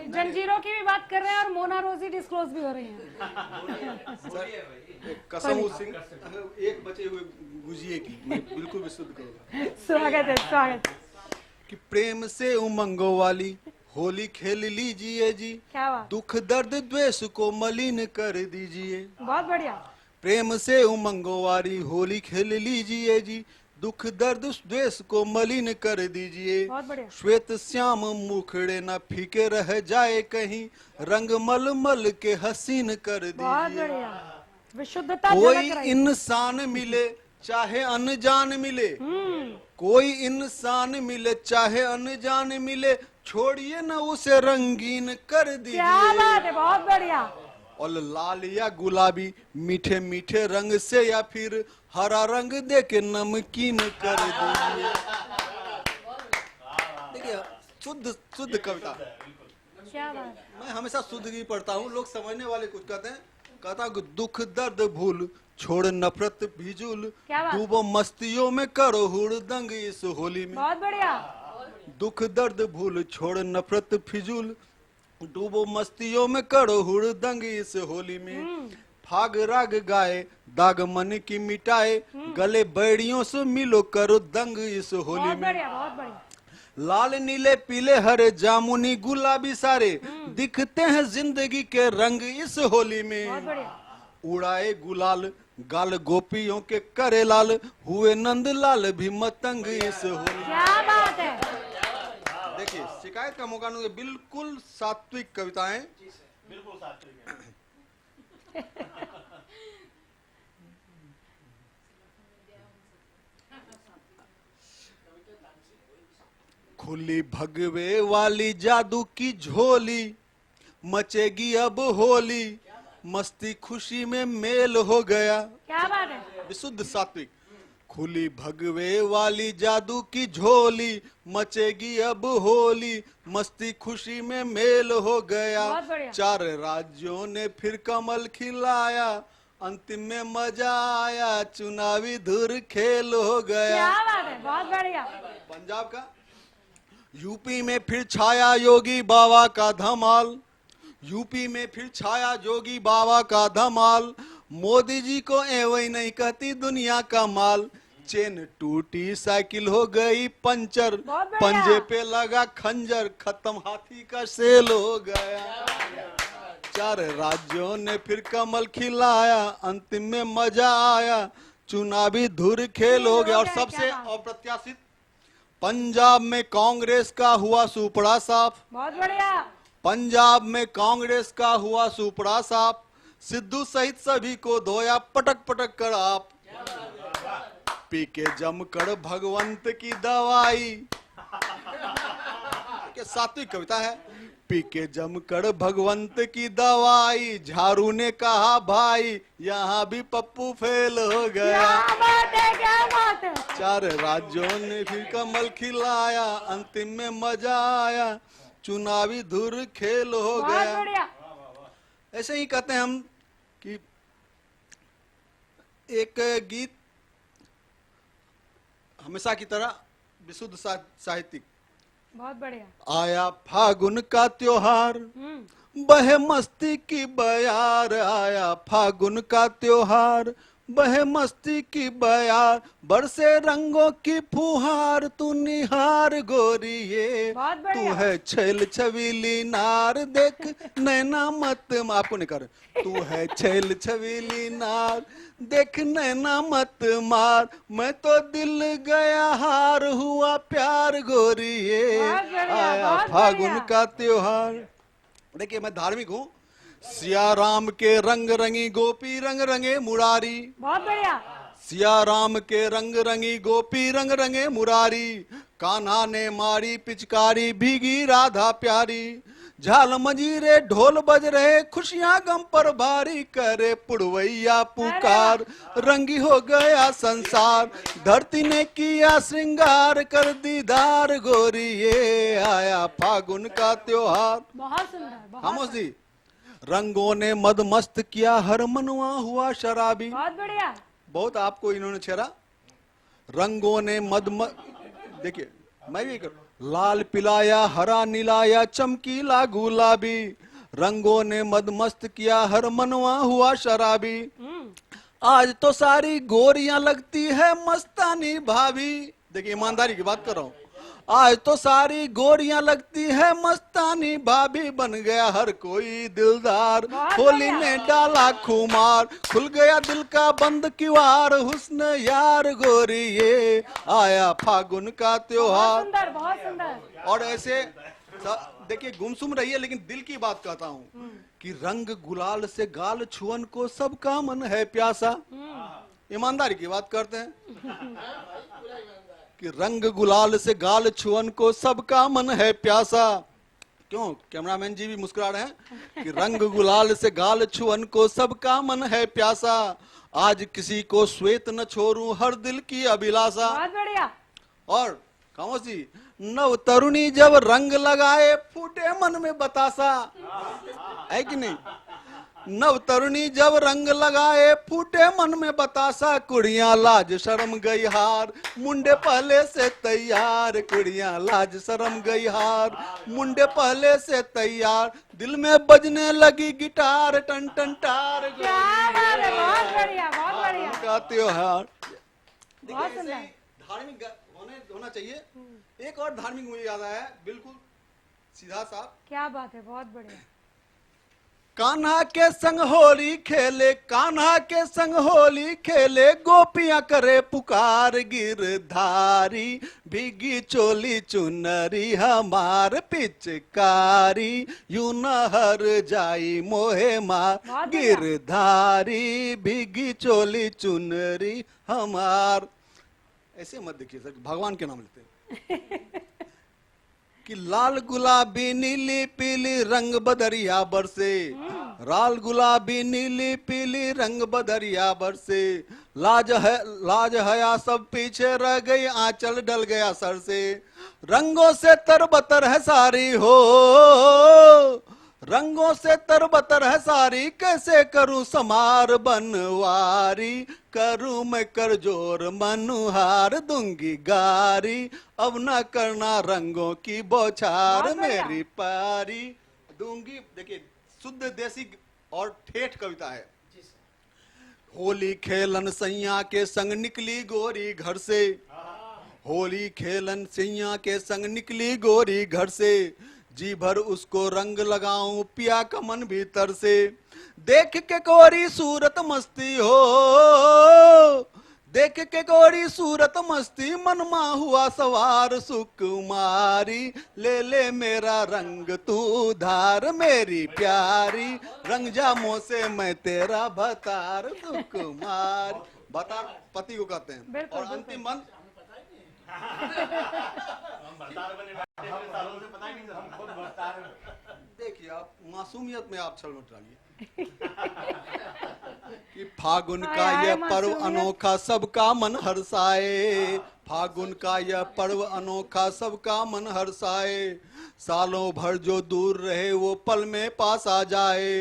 Speaker 3: जंजीरों की भी बात कर रहे हैं और मोना रोजी डिस्क्लोज भी हो रही हैं।
Speaker 6: कसम सिंह एक बचे हुए गुजिए की मैं बिल्कुल विशुद्ध करूंगा।
Speaker 3: स्वागत है, स्वागत है।
Speaker 6: कि प्रेम से उमंगों वाली होली खेल लीजिए जी,
Speaker 3: क्या बात।
Speaker 6: दुख दर्द द्वेष को मलिन कर दीजिए।
Speaker 3: बहुत बढ़िया।
Speaker 6: प्रेम से उमंगों वाली होली खेल लीजिए जी, दुख दर्द द्वेष को मलिन कर दीजिए।
Speaker 3: बहुत बढ़िया।
Speaker 6: श्वेत श्याम मुखड़े न फीके रह जाए कहीं, रंग मल मल के हसीन कर
Speaker 3: बहुत
Speaker 6: दीजिए।
Speaker 3: बढ़िया। विशुद्धता
Speaker 6: कोई
Speaker 3: झलक रही है।
Speaker 6: इंसान मिले चाहे अनजान मिले, कोई इंसान मिले चाहे अनजान मिले, छोड़िए न उसे रंगीन कर
Speaker 3: क्या
Speaker 6: दीजिए।
Speaker 3: बात है, बहुत बढ़िया।
Speaker 6: और लाल या गुलाबी मीठे मीठे रंग से या फिर हरा रंग दे के नमकीन कर दीजिए। देखिए शुद्ध शुद्ध कविता।
Speaker 3: क्या बात।
Speaker 6: मैं हमेशा शुद्ध ही पढ़ता हूँ। लोग समझने वाले कुछ कहते हैं, कहता हूँ दुख दर्द भूल छोड़ नफरत भिजुल,
Speaker 3: क्या बात।
Speaker 6: डूबो मस्तियों में करो हुड़दंग इस होली में।
Speaker 3: बहुत बढ़िया।
Speaker 6: दुख दर्द भूल छोड़ नफरत फिजूल, डूबो मस्तियों में करो हुड़दंग इस होली में। फाग राग गाए दाग मन की मिटाए, गले बैड़ियों से मिलो करो दंग इस होली
Speaker 3: बहुत
Speaker 6: में।
Speaker 3: बढ़िया, बहुत बढ़िया।
Speaker 6: लाल नीले पीले हरे जामुनी गुलाबी सारे दिखते हैं जिंदगी के रंग इस होली में।
Speaker 3: बहुत बढ़िया।
Speaker 6: उड़ाए गुलाल गाल गोपियों के करे लाल, हुए नंद लाल भी मतंग इस होली।
Speaker 3: क्या बात है।
Speaker 6: देखिए शिकायत का मौका नहीं, बिल्कुल सात्विक कविताएं।
Speaker 7: बिल्कुल सात्विक है।
Speaker 6: खुली भगवे वाली जादू की झोली, मचेगी अब होली, मस्ती खुशी में मेल हो गया।
Speaker 3: क्या बात है।
Speaker 6: विशुद्ध सात्विक। खुली भगवे वाली जादू की झोली, मचेगी अब होली, मस्ती खुशी में मेल हो गया।
Speaker 3: बहुत बढ़िया।
Speaker 6: 4 राज्यों ने फिर कमल खिलाया, अंतिम में मजा आया, चुनावी धुर खेल हो गया।
Speaker 3: क्या बात है, बहुत बढ़िया।
Speaker 6: पंजाब का यूपी में फिर छाया योगी बाबा का धमाल, यूपी में फिर छाया योगी बाबा का धमाल, मोदी जी को एवं नहीं कहती दुनिया का माल। चेन टूटी साइकिल हो गई पंचर,
Speaker 3: बहुत बढ़िया।
Speaker 6: पंजे पे लगा खंजर, खत्म हाथी का सेल हो गया। 4 राज्यों ने फिर कमल खिलाया, अंतिम में मजा आया, चुनावी धुर खेल हो गया। और सबसे अप्रत्याशित पंजाब में कांग्रेस का हुआ सुपड़ा साफ,
Speaker 3: बहुत बढ़िया।
Speaker 6: पंजाब में कांग्रेस का हुआ सुपड़ा साफ, सिद्धू सहित सभी को धोया पटक पटक कर आप, पी के जमकर भगवंत की दवाई। देखिए सात्विक कविता है। पी के जमकर भगवंत की दवाई, झारू ने कहा भाई यहाँ भी पप्पू फेल हो गया।
Speaker 3: क्या बात है, क्या बात है।
Speaker 6: 4 राज्यों ने फिर कमल खिलाया, अंतिम में मजा आया, चुनावी धुर खेल हो
Speaker 3: बहुत
Speaker 6: गया।
Speaker 3: बढ़िया।
Speaker 6: ऐसे ही कहते हैं हम कि एक गीत हमेशा की तरह विशुद्ध साहित्यिक।
Speaker 3: बहुत बढ़िया।
Speaker 6: आया फागुन का त्योहार, बहे मस्ती की बयार, आया फागुन का त्योहार, बहे मस्ती की बयार, बरसे रंगों की फुहार, तू निहार गोरिये,
Speaker 3: बहुत
Speaker 6: तू
Speaker 3: बढ़िया।
Speaker 6: है छैल छबीली नार, देख नैना मत, आपको नहीं कर, तू है छैल छबीली नार, देख नैना मत मार, मैं तो दिल गया हार, हुआ प्यार गोरिये,
Speaker 3: बहुत बढ़िया,
Speaker 6: आया
Speaker 3: बहुत
Speaker 6: फागुन
Speaker 3: बढ़िया।
Speaker 6: का त्योहार। देखिए मैं धार्मिक हूँ। सिया राम के रंग रंगी गोपी रंग रंगे मुरारी,
Speaker 3: बहुत बढ़िया।
Speaker 6: सिया राम के रंग रंगी गोपी रंग रंगे मुरारी, कान्हा ने मारी पिचकारी भीगी राधा प्यारी, झाल मंजीरे ढोल बज रहे खुशियां गम पर भारी, करे पुड़वैया पुकार, रंगी हो गया संसार, धरती ने किया श्रृंगार, कर दीदार गोरिये, आया फागुन का त्योहार।
Speaker 3: बहुत सुंदर, बहुत
Speaker 6: खामोश जी। रंगों ने मद मस्त किया हर मनवा हुआ शराबी,
Speaker 3: बहुत बढ़िया।
Speaker 6: बहुत आपको इन्होंने छेड़ा। रंगों ने देखिए मैं भी लाल पिलाया हरा नीलाया चमकीला गुलाबी, रंगों ने मद मस्त किया हर मनवा हुआ शराबी, आज तो सारी गोरियां लगती है मस्तानी भाभी। देखिए ईमानदारी की बात कर रहा हूँ। आज तो सारी गोरियां लगती है मस्तानी भाभी, बन गया हर कोई दिलदार, होली ने डाला खुमार, खुल गया दिल का बंद किवार, हुस्न यार गोरिये, आया फागुन का त्योहार।
Speaker 3: बहुत सुंदर, बहुत सुंदर।
Speaker 6: और ऐसे देखिए गुमसुम रही है, लेकिन दिल की बात कहता हूँ कि रंग गुलाल से गाल छुअन को सबका मन है प्यासा। ईमानदारी की बात करते हैं कि रंग गुलाल से गाल छुअन को सबका मन है प्यासा। क्यों कैमरामैन जी भी मुस्कुरा रहे हैं कि रंग गुलाल से गाल छुअन को सबका मन है प्यासा, आज किसी को श्वेत न छोड़ूं हर दिल की अभिलाषा।
Speaker 3: बहुत बढ़िया।
Speaker 6: और खामोश जी। नव तरुणी जब रंग लगाए फूटे मन में बतासा, है कि नहीं? नव तरुणी जब रंग लगाए फूटे मन में बतासा, कुड़ियां लाज शर्म गई हार, मुंडे पहले से तैयार, कुड़ियां लाज शर्म गई हार, मुंडे पहले से तैयार, दिल में बजने लगी गिटार, टन टन टार।
Speaker 3: क्या बात है, बहुत बढ़िया, बहुत बढ़िया।
Speaker 6: का त्योहार
Speaker 3: बहुत सुंदर।
Speaker 6: धार्मिक होना चाहिए। एक और धार्मिक मुझे याद आया, बिल्कुल सीधा साफ।
Speaker 3: क्या बात है, बहुत बढ़िया।
Speaker 6: कान्हा के संग होली खेले, कान्हा के संग होली खेले, गोपियां करे पुकार, गिरधारी भीगी चोली चुनरी हमार पिचकारी, यूं न हर जाई मोहे मार, गिरधारी भीगी चोली चुनरी हमार। ऐसे मत देखिए सर, भगवान के नाम लेते हैं कि लाल गुलाबी नीली पीली रंग बदरिया बरसे, लाल गुलाबी नीली पीली रंग बदरिया बरसे, लाज हया सब पीछे रह गई, आंचल डल गया सर से, रंगों से तरबतर है सारी हो, रंगों से तरबतर है सारी, कैसे करूं समार बनवारी, करूं मैं कर जोर मनुहार, दूंगी गारी, अब ना करना रंगों की बौछार, मेरी पारी दूंगी। देखिए शुद्ध देसी और ठेठ कविता है। होली खेलन सैया के संग निकली गोरी घर से, होली खेलन सैया के संग निकली गोरी घर से, जी भर उसको रंग लगाऊं पिया का मन भीतर से, देख के गोरी सूरत मस्ती हो, देख के गोरी सूरत मस्ती, मनमा हुआ सवार सुकुमारी, ले ले मेरा रंग तू धार, मेरी प्यारी रंग जामों से मैं तेरा भतार, सुकुमार। भतार पति को कहते हैं। और अंतिम मंत्र देखिए आप मासूमियत में आप छल मत डालिए कि फागुन का
Speaker 3: हाय,
Speaker 6: यह
Speaker 3: हाय,
Speaker 6: पर्व
Speaker 3: मासूमियत।
Speaker 6: अनोखा सबका मन हर्षाए। फागुन का यह पर्व अनोखा सबका मन हर्षाए। सालों भर जो दूर रहे वो पल में पास आ जाए।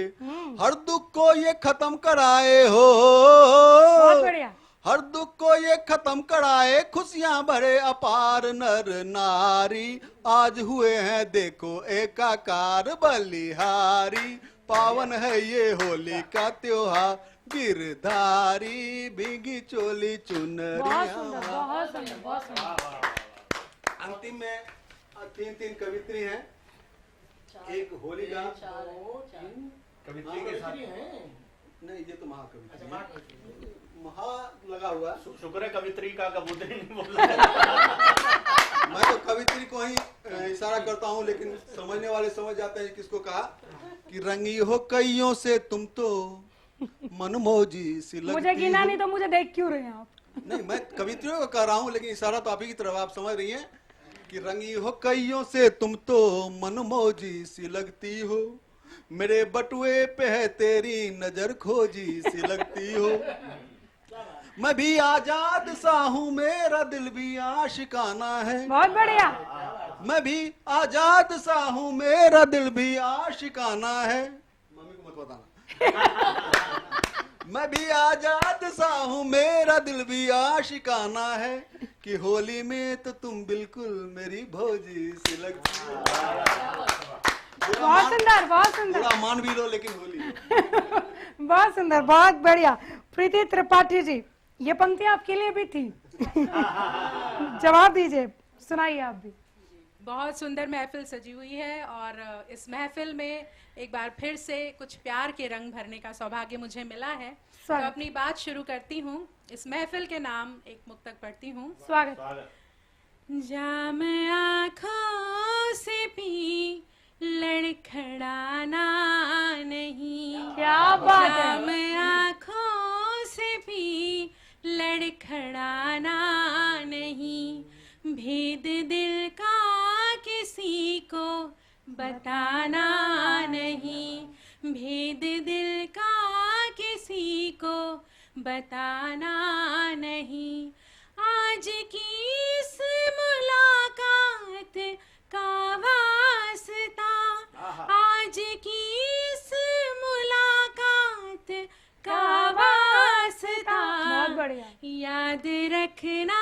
Speaker 6: हर दुख को ये खत्म कराए हो।
Speaker 3: बहुत बढ़िया।
Speaker 6: हर दुख को ये खत्म कराए। खुशियां भरे अपार नर नारी। आज हुए हैं देखो एकाकार बलिहारी। पावन है ये होली का त्योहार। गिरधारी भीगी चोली
Speaker 3: बहुत
Speaker 6: चुनरिया।
Speaker 3: सुंदर, बहुत सुंदर, बहुत सुंदर।
Speaker 6: अंतिम में तीन कवित्री हैं। एक होली का कवित्री के साथ नहीं, ये तो महाकवित्री है। महा लगा हुआ है।
Speaker 7: शुक्र है कवित्री का कबूतरी नहीं बोला।
Speaker 6: मैं तो कवित्री को ही इशारा करता हूँ, लेकिन समझने वाले समझ जाते हैं किसको कहा। कि रंगी हो कईयों से तुम तो मनमौजी सी लगती
Speaker 3: मुझे गिना
Speaker 6: हो।
Speaker 3: नहीं तो मुझे देख क्यों रहे हैं आप?
Speaker 6: नहीं, मैं कवित्रियों को कह रहा हूँ, लेकिन इशारा तो आप ही की तरफ आप समझ रही हैं। कि रंगी हो कईयों से तुम तो मनमौजी सी लगती हो। मेरे बटुए पे है तेरी नजर खोजी सी लगती हो। मैं भी आजाद सा हूँ, मेरा दिल भी आशिकाना है।
Speaker 3: बहुत बढ़िया।
Speaker 6: मैं भी आजाद सा हूँ, मेरा दिल भी आशिकाना है। मम्मी को मत बताना। मैं भी आजाद सा हूँ, मेरा दिल भी आशिकाना है। कि होली में तो तुम बिल्कुल मेरी भौजी सी लगती हो।
Speaker 3: बहुत सुंदर, बहुत सुंदर।
Speaker 6: थोड़ा मान भी लो, लेकिन होली।
Speaker 3: बहुत सुंदर, बहुत बढ़िया। प्रीति त्रिपाठी जी, ये पंक्ति आपके लिए भी थी। जवाब दीजिए, सुनाइए आप भी।
Speaker 2: बहुत सुंदर महफिल सजी हुई है और इस महफिल में एक बार फिर से कुछ प्यार के रंग भरने का सौभाग्य मुझे मिला है। तो
Speaker 3: स्वागत।
Speaker 2: अपनी बात शुरू करती हूँ। इस महफिल के नाम एक मुक्तक पढ़ती हूँ।
Speaker 3: स्वागत।
Speaker 2: जाम आँखों से पी लड़खड़ाना नहीं।
Speaker 3: क्या बात है।
Speaker 2: जाम आँखों से पी लड़खड़ाना नहीं। भेद दिल का किसी को बताना नहीं। भेद दिल का किसी को बताना नहीं। आज की इस मुलाकात का वास्ता। आज की इस मुलाकात का वास्ता।
Speaker 3: बहुत बढ़िया।
Speaker 2: याद रखना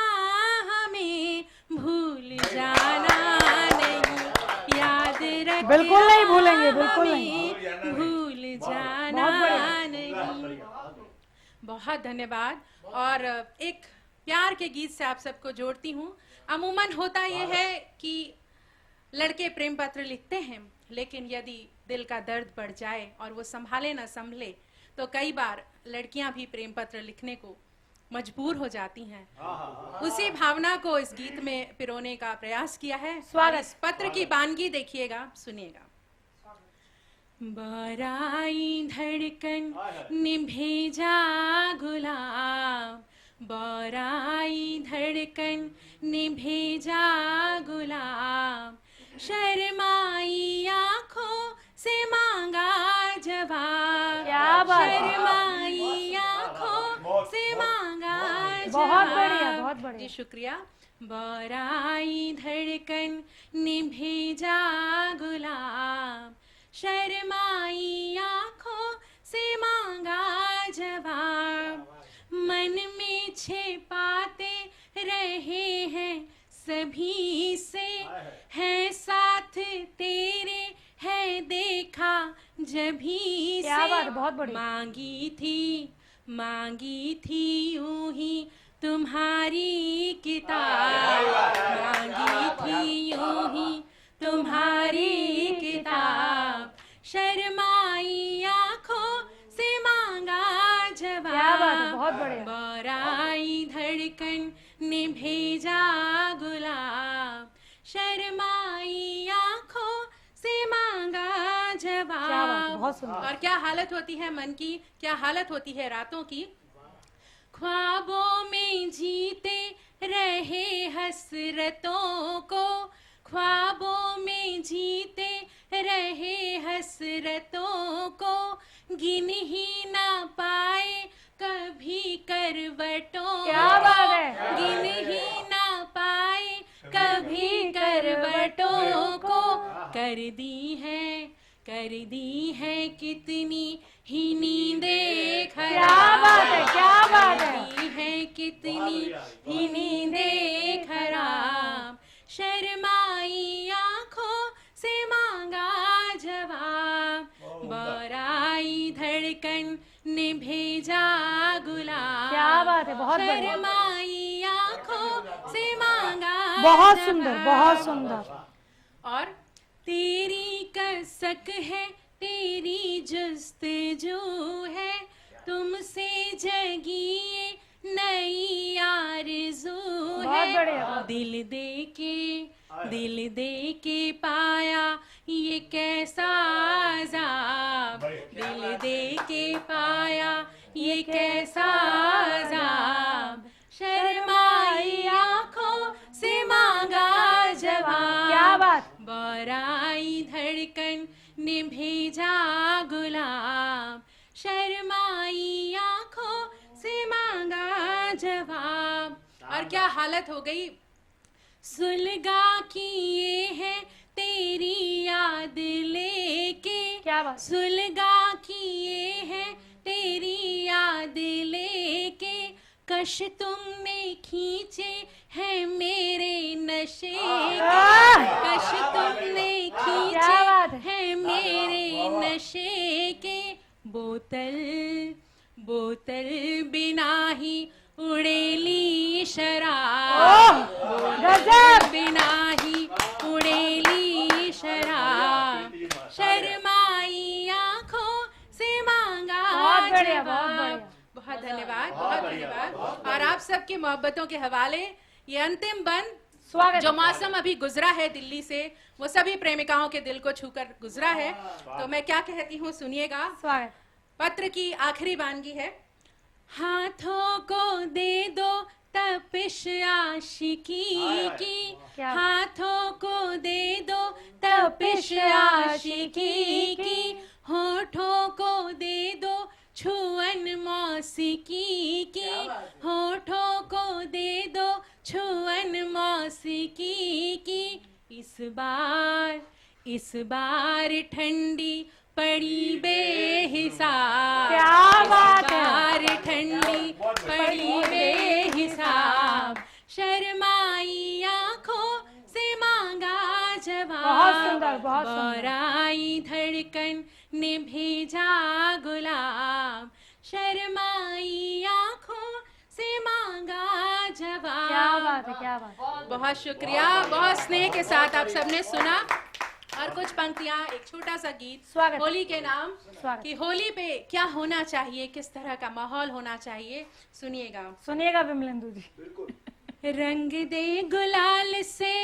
Speaker 2: हमें भूल जाना नहीं। याद रखना
Speaker 3: बिल्कुल नहीं भूलेंगे, बिल्कुल
Speaker 2: हमें भूल जाना
Speaker 3: बहुत बढ़िया।
Speaker 2: नहीं। बहुत धन्यवाद। और एक प्यार के गीत से आप सबको जोड़ती हूँ। अमूमन होता यह है कि लड़के प्रेम पत्र लिखते हैं, लेकिन यदि दिल का दर्द बढ़ जाए और वो संभाले ना संभले तो कई बार लड़कियां भी प्रेम पत्र लिखने को मजबूर हो जाती हैं। उसी भावना को इस गीत में पिरोने का प्रयास किया है।
Speaker 3: स्वागत।
Speaker 2: इस पत्र की बानगी देखिएगा, सुनिएगा। बाराई धड़कन ने भेजा गुलाब। बाराई धड़कन ने भेजा गुलाब। शर्माई आँखों से मांगा जवाब।
Speaker 3: क्या बात है।
Speaker 2: शर्माई आँखों से मांगा जवाब।
Speaker 3: बहुत बढ़िया, बहुत बढ़िया।
Speaker 2: जी शुक्रिया। बाराई धड़कन ने भेजा गुलाब। शर्माई आँखों से मांगा जवाब। मन में छिपाते रहे हैं सभी से। है साथ तेरे है देखा जभी
Speaker 3: क्या बात है,
Speaker 2: से।
Speaker 3: बहुत बढ़िया।
Speaker 2: मांगी थी यूं ही तुम्हारी किताब। मांगी थी यूं ही तुम्हारी किताब। शर्माई आँखों से मांगा जवाब।
Speaker 3: क्या बात है, बहुत बढ़िया।
Speaker 2: बाराई धड़कन ने भेजा गुलाब। शर्माई आँखों से मांगा
Speaker 3: क्या बात है,
Speaker 2: जवाब।
Speaker 3: बहुत सुंदर।
Speaker 2: और क्या हालत होती है मन की, क्या हालत होती है रातों की। ख्वाबों में जीते रहे हसरतों को। ख्वाबों में जीते रहे हसरतों को, गिन ही ना पाए कभी करवटों
Speaker 3: क्या बात है।
Speaker 2: गिन ही ना पाए कभी करवटों को, कर दी है कितनी ही नींदें खराब,
Speaker 3: क्या बात है, क्या बात है।
Speaker 2: कर दी है कितनी ही नींदें खराब, शर्माई आंखों से मांगा जवाब, बौराई धड़कन ने भेजा गुलाब।
Speaker 3: क्या बात है, बहुत बढ़िया।
Speaker 2: शर्माई आंखों से मांगा
Speaker 3: बहुत
Speaker 2: जवाब।
Speaker 3: सुंदर, बहुत सुंदर।
Speaker 2: और तेरी कसक है, तेरी जुस्तजू है, तुमसे जगी ये नई आरज़ू
Speaker 3: बहुत
Speaker 2: है।
Speaker 3: बढ़िया।
Speaker 2: दिल दे के पाया ये कैसा अज़ाब, दिल दे के पाया ये कैसा अज़ाब, शर्माई आंखों से मांगा जवाब।
Speaker 3: क्या बात।
Speaker 2: बौराई धड़कन ने भेजा गुलाब, शर्माई आंखों से मांगा जवाब। और क्या हालत हो गई। सुलगा किए हैं तेरी याद लेके,
Speaker 3: क्या बात।
Speaker 2: सुलगा किए हैं तेरी याद लेके, कश तुमने खींचे हैं मेरे नशे के, कश तुमने
Speaker 3: क्या
Speaker 2: खींचे
Speaker 3: बात है।
Speaker 2: हैं मेरे नशे के, बोतल बिना ही उड़ेली शराब, बोतल बिना ही उड़ेली शराब, शर्माई आंखों से मांगा
Speaker 3: बहुत बढ़िया, बहुत
Speaker 2: जवाब।
Speaker 3: बढ़िया।
Speaker 2: बहुत धन्यवाद, बहुत धन्यवाद। और आप सबकी मोहब्बतों के हवाले ये अंतिम बंद
Speaker 3: स्वागत।
Speaker 2: जो मौसम अभी गुजरा है दिल्ली से, वो सभी प्रेमिकाओं के दिल को छूकर गुजरा है। तो मैं क्या कहती हूँ सुनिएगा।
Speaker 3: स्वागत।
Speaker 2: पत्र की आखिरी वानगी है। हाथों को दे दो तपिश आशिकी की,
Speaker 3: क्या?
Speaker 2: हाथों को दे दो तपिश आशिकी की, होठों को दे दो छुअन मौसीकी की, होठों को दे दो छुअन मौसीकी की, इस बार ठंडी पड़ी बेहिसाब,
Speaker 3: क्या बात है।
Speaker 2: इस बार ठंडी पड़ी बेहिसाब, शर्माई आंखों से मांगा जवाब,
Speaker 3: बहुत सुंदर, बहुत सुंदर।
Speaker 2: बौराई धड़कन ने भेजा गुलाब, शर्माई आंखों से मांगा जवाब।
Speaker 3: क्या बात है, क्या बात।
Speaker 2: बहुत शुक्रिया, बहुत स्नेह के साथ आप सबने सुना। और कुछ पंक्तियां, एक छोटा सा गीत
Speaker 3: स्वागत।
Speaker 2: होली के नाम,
Speaker 3: स्वागत।
Speaker 2: कि होली पे क्या होना चाहिए, किस तरह का माहौल होना चाहिए, सुनिएगा।
Speaker 3: सुनिएगा विमलेंदु जी।
Speaker 2: रंग दे गुलाल से,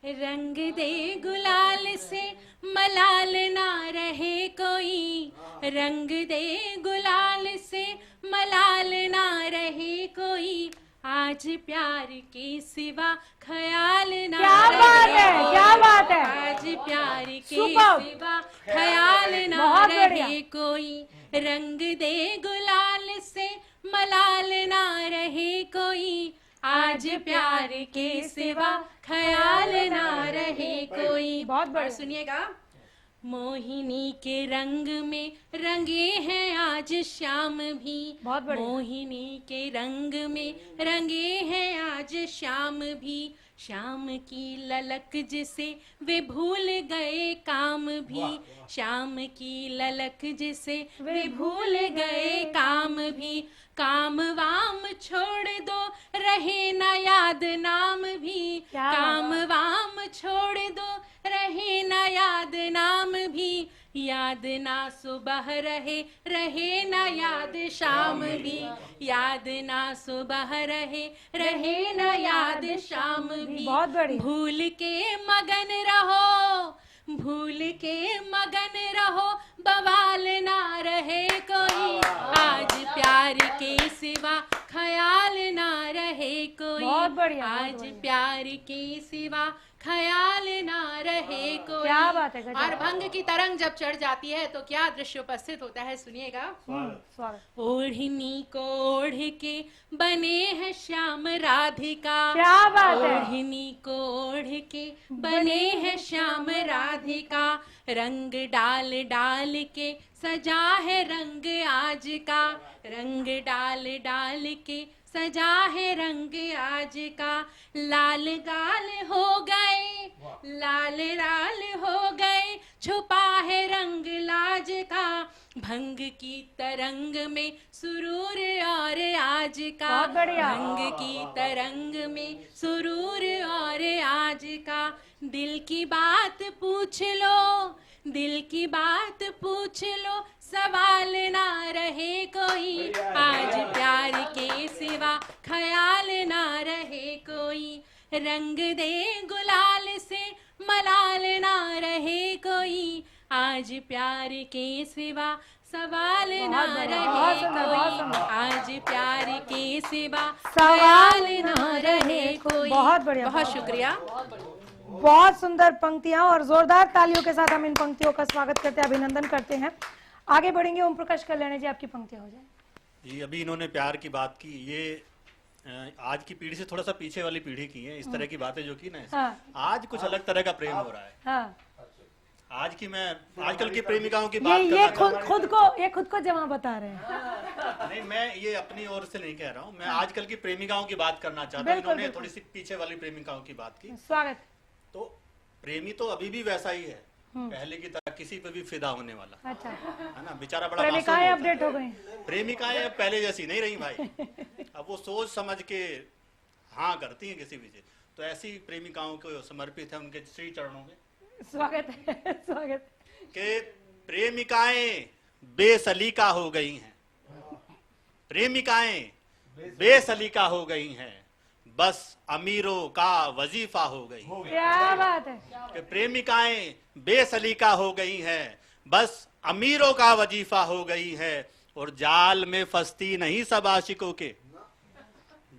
Speaker 2: रंग दे गुलाल से, मलाल ना रहे कोई, रंग दे गुलाल से, मलाल ना रहे कोई, आज प्यार के सिवा ख्याल ना
Speaker 3: क्या बात है,
Speaker 2: रहे,
Speaker 3: क्या बात है।
Speaker 2: आज प्यार के
Speaker 3: Superb।
Speaker 2: सिवा ख्याल ना
Speaker 3: बहुत
Speaker 2: रहे
Speaker 3: बढ़िया।
Speaker 2: कोई, रंग दे गुलाल से, मलाल ना रहे कोई, आज प्यार के सिवा ख्याल ना रहे कोई।
Speaker 3: बहुत बढ़िया।
Speaker 2: और सुनिएगा। मोहिनी के रंग में रंगे हैं आज श्याम भी,
Speaker 3: बहुत बढ़िया।
Speaker 2: मोहिनी के रंग में रंगे हैं आज श्याम भी, श्याम की ललक जिसे वे भूल गए काम भी, श्याम की ललक जिसे वे भूल गए काम भी, काम वाम छोड़ दो रहे ना याद नाम भी,
Speaker 3: क्या बात।
Speaker 2: काम वाम छोड़ दो रहे ना याद नाम भी, याद ना सुबह रहे, रहे ना याद शाम भी, याद ना सुबह रहे, रहे ना याद शाम भी,
Speaker 3: बहुत बढ़िया।
Speaker 2: भूल के मगन रहो, भूल के मगन रहो, बवाल ना रहे कोई, आज प्यार के सिवा ख्याल ना रहे कोई।
Speaker 3: बहुत बढ़िया, बहुत
Speaker 2: आज
Speaker 3: बढ़िया।
Speaker 2: प्यार के सिवा ख्याल ना रहे कोई।
Speaker 3: क्या बात है, गजब।
Speaker 2: और भंग की तरंग जब चढ़ जाती है तो क्या दृश्य उपस्थित होता है, सुनिएगा।
Speaker 3: स्वागत।
Speaker 2: ओढ़नी को ओढ़ के बने हैं श्याम राधिका।
Speaker 3: क्या बात है।
Speaker 2: ओढ़नी को ओढ़ के बने हैं श्याम राधिका। रंग डाल डाल के सजा है रंग आज का। रंग डाल डाल के सजा है रंग आज का। लाल गाल हो गए, लाल लाल हो गए, छुपा है रंग लाज का। भंग की तरंग में सुरूर और आज का।
Speaker 3: बहुत बढ़िया।
Speaker 2: भंग की तरंग में सुरूर और आज का। दिल की बात पूछ लो, दिल की बात पूछ लो, सवाल ना रहे कोई। आज प्यार के सिवा ख्याल ना रहे कोई। रंग दे गुलाल से मलाल ना रहे कोई। आज प्यार के सिवा सवाल ना
Speaker 3: बहुत
Speaker 2: रहे
Speaker 3: सुंदर, बहुत सुंदर।
Speaker 2: कोई। आज प्यार के सिवा
Speaker 3: सवाल
Speaker 2: ख्याल ना रहे कोई।
Speaker 3: बहुत बढ़िया,
Speaker 2: बहुत
Speaker 3: बहुत
Speaker 2: शुक्रिया।
Speaker 3: बहुत सुंदर पंक्तियां, और जोरदार तालियों के साथ हम इन पंक्तियों का स्वागत करते हैं, अभिनंदन करते हैं। आगे बढ़ेंगे। ओम प्रकाश कल्याणी जी, आपकी पंक्तियां हो जाए।
Speaker 7: जी, अभी इन्होंने प्यार की बात की, ये आज की पीढ़ी से थोड़ा सा पीछे वाली पीढ़ी की है, इस तरह की बातें जो की ना।
Speaker 3: हाँ।
Speaker 7: आज कुछ अलग तरह का प्रेम हो रहा है।
Speaker 3: हाँ।
Speaker 7: आज की मैं आजकल की प्रेमिकाओं की
Speaker 3: ये
Speaker 7: बात
Speaker 3: ये
Speaker 7: करना
Speaker 3: खुद
Speaker 7: चाहता
Speaker 3: खुद को ये खुद को जमा बता रहे हैं।
Speaker 7: हूं। नहीं, मैं ये अपनी ओर से नहीं कह रहा हूँ, मैं आजकल की प्रेमिकाओं की बात करना चाहता हूँ।
Speaker 3: बिल्कुल,
Speaker 7: इन्होंने
Speaker 3: बिल्कुल।
Speaker 7: थोड़ी सी पीछे वाली प्रेमिकाओं की बात की।
Speaker 3: स्वागत।
Speaker 7: तो प्रेमी तो अभी भी वैसा ही है, पहले की तरह किसी पे भी फिदा होने वाला,
Speaker 3: अच्छा,
Speaker 7: है ना। बेचारा बड़ा
Speaker 3: प्रेमिकाएं
Speaker 7: मासूम होता
Speaker 3: अपडेट
Speaker 7: है।
Speaker 3: हो गई।
Speaker 7: प्रेमिकाएं अब पहले जैसी नहीं रही भाई। अब वो सोच समझ के हाँ करती हैं किसी भी चीज। तो ऐसी प्रेमिकाओं को समर्पित है उनके श्री चरणों में
Speaker 3: स्वागत है, स्वागत।
Speaker 7: कि प्रेमिकाएं बेसलीका हो गई हैं। प्रेमिकाएं बेसलीका हो गई हैं, बस अमीरों का वजीफा हो गई।
Speaker 3: क्या बात है।
Speaker 7: कि प्रेमिकाएं बेसलीका हो गई हैं, बस अमीरों का वजीफा हो गई है। और जाल में फंसती नहीं सब आशिकों के,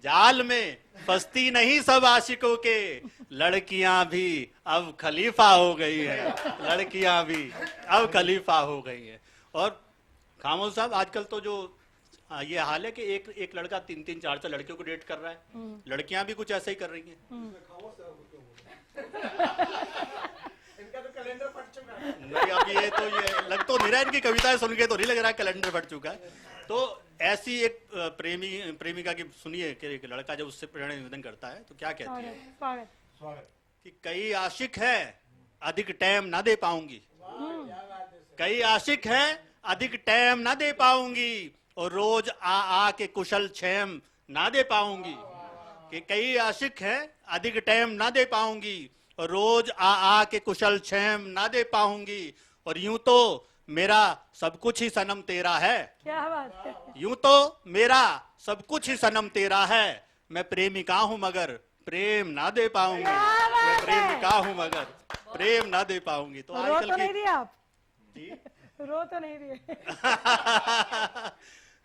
Speaker 7: जाल में फंसती नहीं सब आशिकों के, लड़कियां भी अब खलीफा हो गई है। लड़कियां भी अब खलीफा हो गई है। और खामोश साहब, आजकल तो जो ये हाल है कि एक लड़का 3-3, 4-4 लड़कियों को डेट कर रहा है। लड़कियां भी कुछ ऐसा ही कर रही हैं। नहीं, अब ये तो ये लग तो नहीं रहा है, इनकी कविताएं सुन के तो नहीं लग रहा है कैलेंडर फट चुका है। तो ऐसी एक प्रेमिका की सुनिए कि एक लड़का जब उससे प्रेरणा निवेदन करता है तो क्या कहती है
Speaker 3: स्वागत।
Speaker 7: कि कई आशिक है अधिक टाइम ना दे पाऊंगी। कई आशिक है अधिक टाइम ना दे पाऊंगी, और रोज आ के कुशल क्षेम ना दे पाऊंगी। कि कई आशिक है अधिक टाइम ना दे पाऊंगी, और रोज आ के कुशल क्षेम ना दे पाऊंगी। और यूं तो मेरा सब कुछ ही सनम तेरा है।
Speaker 3: क्या बात है।
Speaker 7: यूं तो मेरा सब कुछ ही सनम तेरा है। मैं प्रेमिका हूं मगर प्रेम ना दे पाऊंगी। मैं प्रेमिका हूं मगर प्रेम ना दे पाऊंगी। तो
Speaker 3: रो
Speaker 7: आजकल
Speaker 3: तो नहीं
Speaker 7: की
Speaker 3: दिए आप।
Speaker 7: जी
Speaker 3: रो तो नहीं दिए।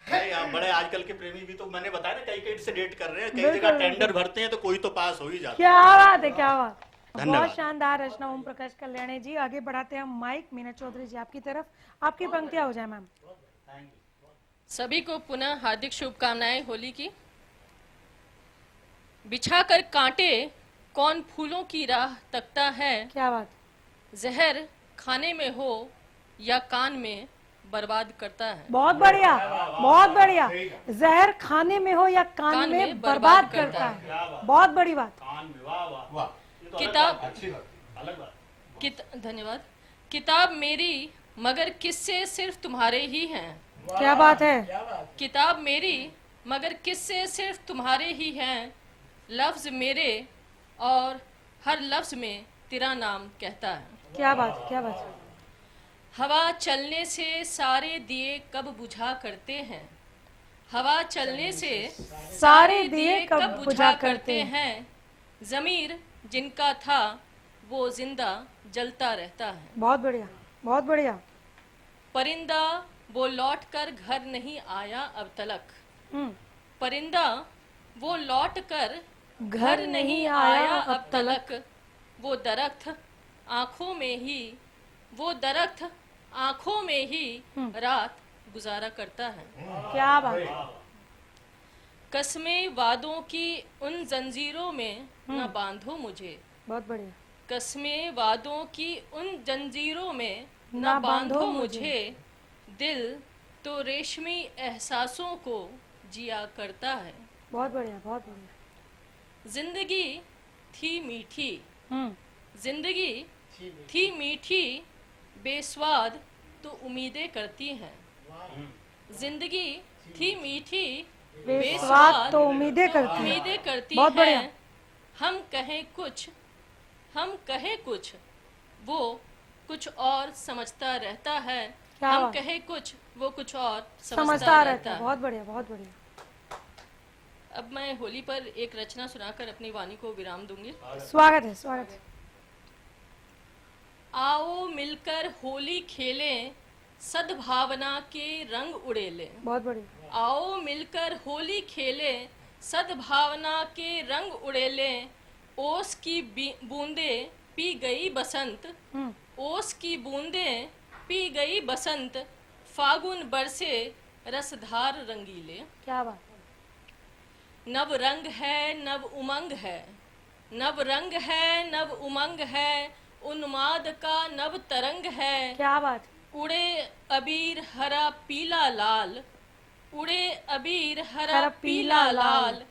Speaker 7: नहीं, आप बड़े आजकल के प्रेमी भी तो मैंने बताया ना, कई से डेट कर रहे हैं, कई
Speaker 3: बिल्कुल,
Speaker 7: जगह
Speaker 3: बिल्कुल।
Speaker 7: टेंडर भरते हैं तो कोई तो पास हो ही जाता है।
Speaker 3: क्या बात है, क्या बात।
Speaker 7: धन्यवाद।
Speaker 3: बहुत शानदार रचना ओम प्रकाश कल्याणी जी। आगे बढ़ाते हैं हम माइक मीना चौधरी जी आपकी तरफ। आपकी पंक्तियां हो जाए मैम।
Speaker 4: सभी को पुनः हार्दिक शुभकामनाएं होली की। बिछाकर कांटे कौन फूलों की राह तकता है,
Speaker 3: क्या बात।
Speaker 4: जहर खाने में हो या कान में बर्बाद करता है।
Speaker 3: बहुत बढ़िया, बहुत बढ़िया। जहर खाने में हो या कान में बर्बाद करता है। बहुत बड़ी बात।
Speaker 4: किताब धन्यवाद। किताब मेरी मगर किस्से सिर्फ तुम्हारे ही हैं।
Speaker 3: क्या बात है।
Speaker 4: किताब मेरी मगर किस्से सिर्फ तुम्हारे ही हैं। लफ्ज मेरे और हर लफ्ज में तेरा नाम कहता है।
Speaker 3: क्या बात, क्या बात।
Speaker 4: हवा चलने से सारे दिए कब बुझा करते हैं। हवा चलने से
Speaker 3: सारे दिए कब बुझा करते
Speaker 4: हैं। ज़मीर जिनका था वो जिंदा जलता रहता है।
Speaker 3: बहुत बढ़िया, बहुत बढ़िया।
Speaker 4: परिंदा वो लौट कर घर नहीं आया अब तलक। परिंदा वो लौट कर
Speaker 3: घर नहीं आया अब तलक।
Speaker 4: वो दरख्त आंखों में ही वो दरख्त आंखों में ही रात गुजारा करता है।
Speaker 3: क्या बात है।
Speaker 4: कस्में वादों की उन जंजीरों में न बांधो मुझे।
Speaker 3: बहुत बढ़िया।
Speaker 4: कस्में वादों की उन जंजीरों में
Speaker 3: न
Speaker 4: न
Speaker 3: बांधो
Speaker 4: बांधो
Speaker 3: मुझे।
Speaker 4: मुझे। दिल तो रेशमी एहसासों को जिया करता है।
Speaker 3: बहुत बढ़िया, बहुत बढ़िया।
Speaker 4: जिंदगी थी मीठी,
Speaker 3: हम्म।
Speaker 4: जिंदगी थी मीठी, बेस्वाद तो उम्मीदें करती हैं। जिंदगी थी मीठी,
Speaker 3: बेस्वाद तो उम्मीदें करती हैं।
Speaker 4: उम्मीदें करती
Speaker 3: बहुत बढ़िया।
Speaker 4: हैं। हम कहें कुछ वो कुछ और समझता रहता है।
Speaker 3: क्या
Speaker 4: हम
Speaker 3: बात।
Speaker 4: कहें कुछ वो कुछ और
Speaker 3: समझता रहता है। बहुत बढ़िया, बहुत बढ़िया।
Speaker 4: अब मैं होली पर एक रचना सुनाकर अपनी वाणी को विराम दूंगी।
Speaker 3: स्वागत है, स्वागत है।
Speaker 4: आओ मिलकर होली खेलें, सद्भावना के रंग उड़ेलें।
Speaker 3: बहुत बढ़िया।
Speaker 4: आओ मिलकर होली खेलें, सद्भावना के रंग उड़ेलें। ओस की बूंदें पी गई बसंत, ओस की बूंदें पी गई बसंत। फागुन बरसे रसधार रंगीले।
Speaker 3: क्या बात।
Speaker 4: नव रंग है नव उमंग है, नव रंग है नव उमंग है। उन्माद का नव तरंग है।
Speaker 3: क्या बात।
Speaker 4: उड़े अबीर हरा पीला लाल, उड़े अबीर हरा पीला लाल।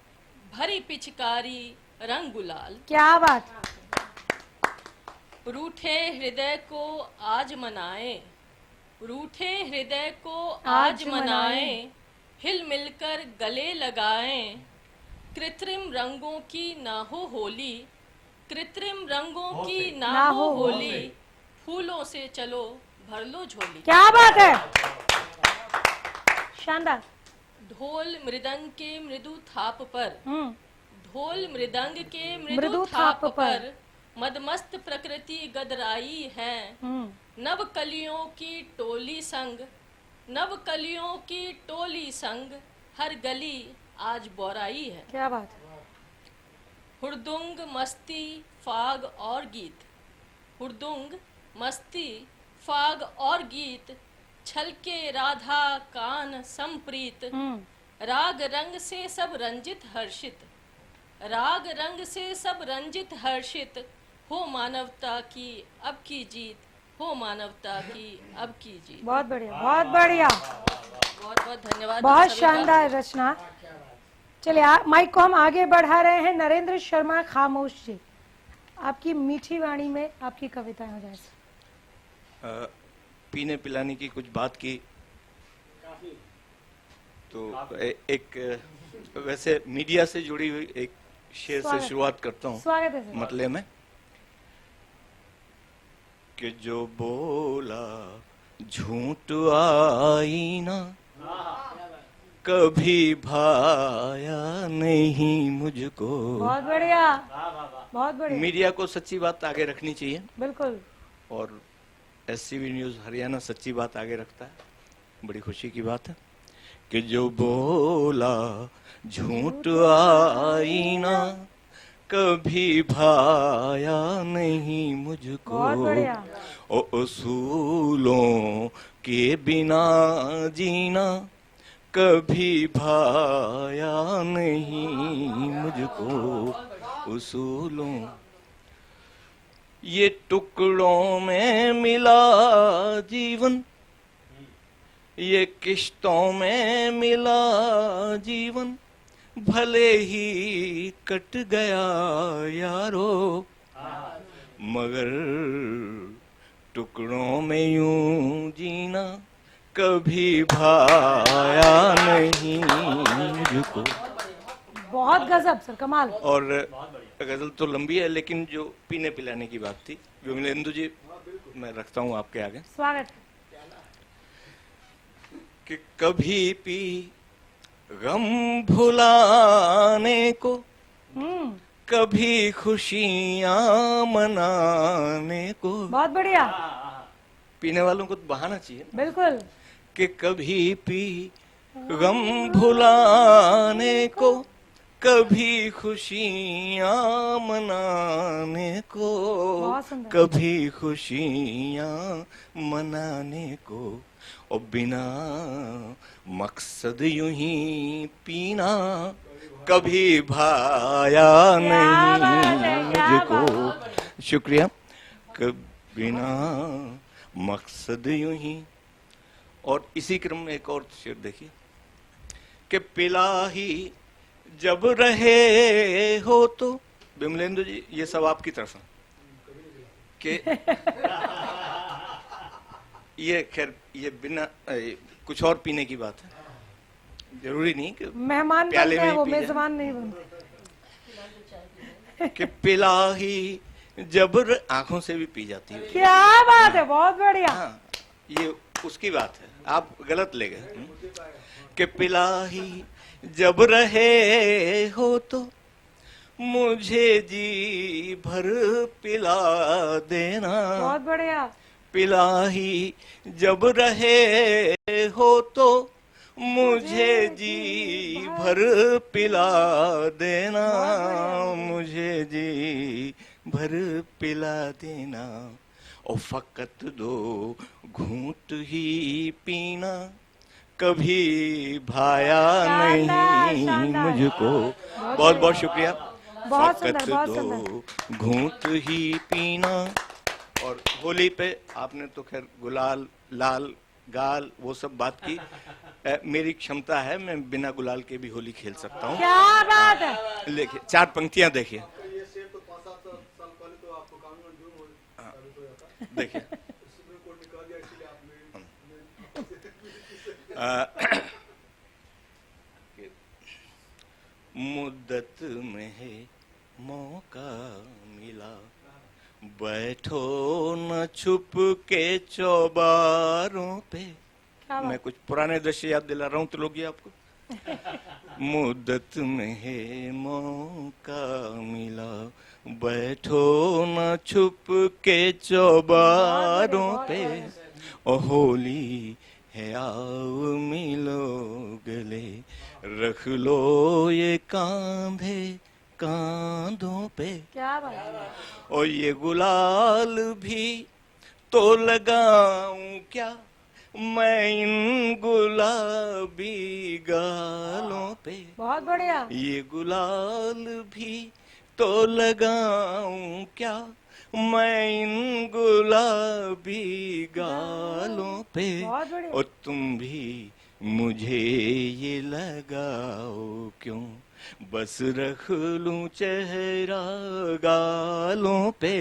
Speaker 4: भरी पिचकारी रंग गुलाल।
Speaker 3: क्या बात।
Speaker 4: रूठे हृदय को आज मनाए, रूठे हृदय को
Speaker 3: आज
Speaker 4: आज मनाए। हिल मिलकर गले लगाएं। कृत्रिम रंगों की ना हो होली, कृत्रिम रंगों की ना हो होली। फूलों से चलो भर लो झोली।
Speaker 3: क्या बात है। शानदार।
Speaker 4: ढोल मृदंग के मृदु थाप पर,
Speaker 3: हम्म।
Speaker 4: ढोल मृदंग के
Speaker 3: मृदु
Speaker 4: मृदु
Speaker 3: थाप
Speaker 4: थाप
Speaker 3: पर।
Speaker 4: पर। मदमस्त प्रकृति गदराई है।
Speaker 3: हम्म।
Speaker 4: नव कलियों की टोली संग, नव कलियों की टोली संग। हर गली आज बोराई है।
Speaker 3: क्या बात है।
Speaker 4: हुड़दुंग मस्ती फाग और गीत, हुड़दुंग मस्ती फाग और गीत। छलके राधा कान संप्रीत। राग रंग से सब रंजित हर्षित, राग रंग से सब रंजित हर्षित। हो मानवता की अब की जीत, हो मानवता की अब की जीत।
Speaker 3: बहुत बढ़िया, बहुत बढ़िया।
Speaker 4: बहुत बहुत धन्यवाद।
Speaker 3: बहुत
Speaker 4: सभी का।
Speaker 3: शानदार रचना। चलिए माइक को हम आगे बढ़ा रहे हैं। नरेंद्र शर्मा खामोश जी, आपकी मीठी वाणी में आपकी कविताएं हो जाए।
Speaker 8: पीने पिलाने की कुछ बात की तो एक वैसे मीडिया से जुड़ी हुई एक शेर से शुरुआत करता हूँ।
Speaker 3: स्वागत है सर।
Speaker 8: मतले में कि जो बोला झूठ आईना, कभी भाया नहीं मुझको।
Speaker 3: बहुत बढ़िया, बहुत बढ़िया।
Speaker 8: मीडिया को सच्ची बात आगे रखनी चाहिए
Speaker 3: बिल्कुल।
Speaker 8: और SCV न्यूज हरियाणा सच्ची बात आगे रखता है। बड़ी खुशी की बात है कि जो बोला झूठ आईना, कभी भाया नहीं मुझको।
Speaker 3: बहुत बढ़िया।
Speaker 8: ओ उसूलों के बिना जीना, कभी भाया नहीं मुझको। उसूलों ये टुकड़ों में मिला जीवन, ये किश्तों में मिला जीवन। भले ही कट गया यारो, मगर टुकड़ों में यूं जीना कभी भाया नहीं मुझको।
Speaker 3: बहुत गजब सर, कमाल।
Speaker 8: और गजल तो लंबी है, लेकिन जो पीने पिलाने की बात थी, विमलेंदु जी मैं रखता हूँ आपके आगे।
Speaker 3: स्वागत है।
Speaker 8: कि कभी पी गम भुलाने को, कभी खुशियां मनाने को।
Speaker 3: बहुत बढ़िया।
Speaker 8: पीने वालों को तो बहाना चाहिए
Speaker 3: बिल्कुल।
Speaker 8: कि कभी पी गम भुलाने को, कभी खुशियाँ मनाने को,
Speaker 3: बहुत सुंदर।
Speaker 8: कभी खुशियाँ मनाने को, और बिना मकसद यूं ही पीना कभी भाया नहीं मुझको। शुक्रिया। बिना मकसद यूं ही। और इसी क्रम में एक और शेर देखिए कि पिला ही जब रहे हो तो, विमलेंद्र जी ये सब आपकी तरफ है कि ये खैर ये बिना कुछ और पीने की बात है, जरूरी नहीं कि
Speaker 3: मेहमान
Speaker 8: प्याले
Speaker 3: बनते हैं
Speaker 8: में
Speaker 3: वो,
Speaker 8: पी जाए।
Speaker 3: मेजबान नहीं बनते।
Speaker 8: कि पिला ही जब आंखों से भी पी जाती है।
Speaker 3: क्या बात है, बहुत बढ़िया।
Speaker 8: हाँ, ये उसकी बात है, आप गलत ले गए। कि पिला ही जब रहे हो तो मुझे जी भर पिला देना।
Speaker 3: बहुत बढ़िया।
Speaker 8: पिला ही जब रहे हो तो मुझे जी भर पिला देना, मुझे जी भर पिला देना, और फकत दो घूंट ही पीना कभी भाया नहीं मुझको। बहुत बहुत शुक्रिया।
Speaker 3: बहुत
Speaker 8: फकत
Speaker 3: सुंदर, बहुत
Speaker 8: दो घूंट ही पीना। और होली पे आपने तो खैर गुलाल, लाल, गाल वो सब बात की। मेरी क्षमता है, मैं बिना गुलाल के भी होली खेल सकता हूँ।
Speaker 3: क्या बात है।
Speaker 8: देखिए 4 पंक्तियां देखिए। देखिए मुद्दत में है मौका मिला, बैठो न छुप के चौबारों पे। मैं कुछ पुराने दृश्य याद दिला रहा हूँ तो लोग ये आपको। मुद्दत में है मौका मिला, बैठो न छुप के चौबारों पे, ओ होली है आओ मिलो गले, रख लो ये कांधे कांधों पे।
Speaker 3: क्या बात है।
Speaker 8: और ये गुलाल भी तो लगाऊं क्या मैं इन गुलाबी गालों पे।
Speaker 3: बहुत बढ़िया।
Speaker 8: ये गुलाल भी तो लगाऊं क्या मैं इन गुलाबी गालों पे,
Speaker 3: बहुत बढ़िया।
Speaker 8: और तुम भी मुझे ये लगाओ क्यों, बस रख लूं चेहरा गालों पे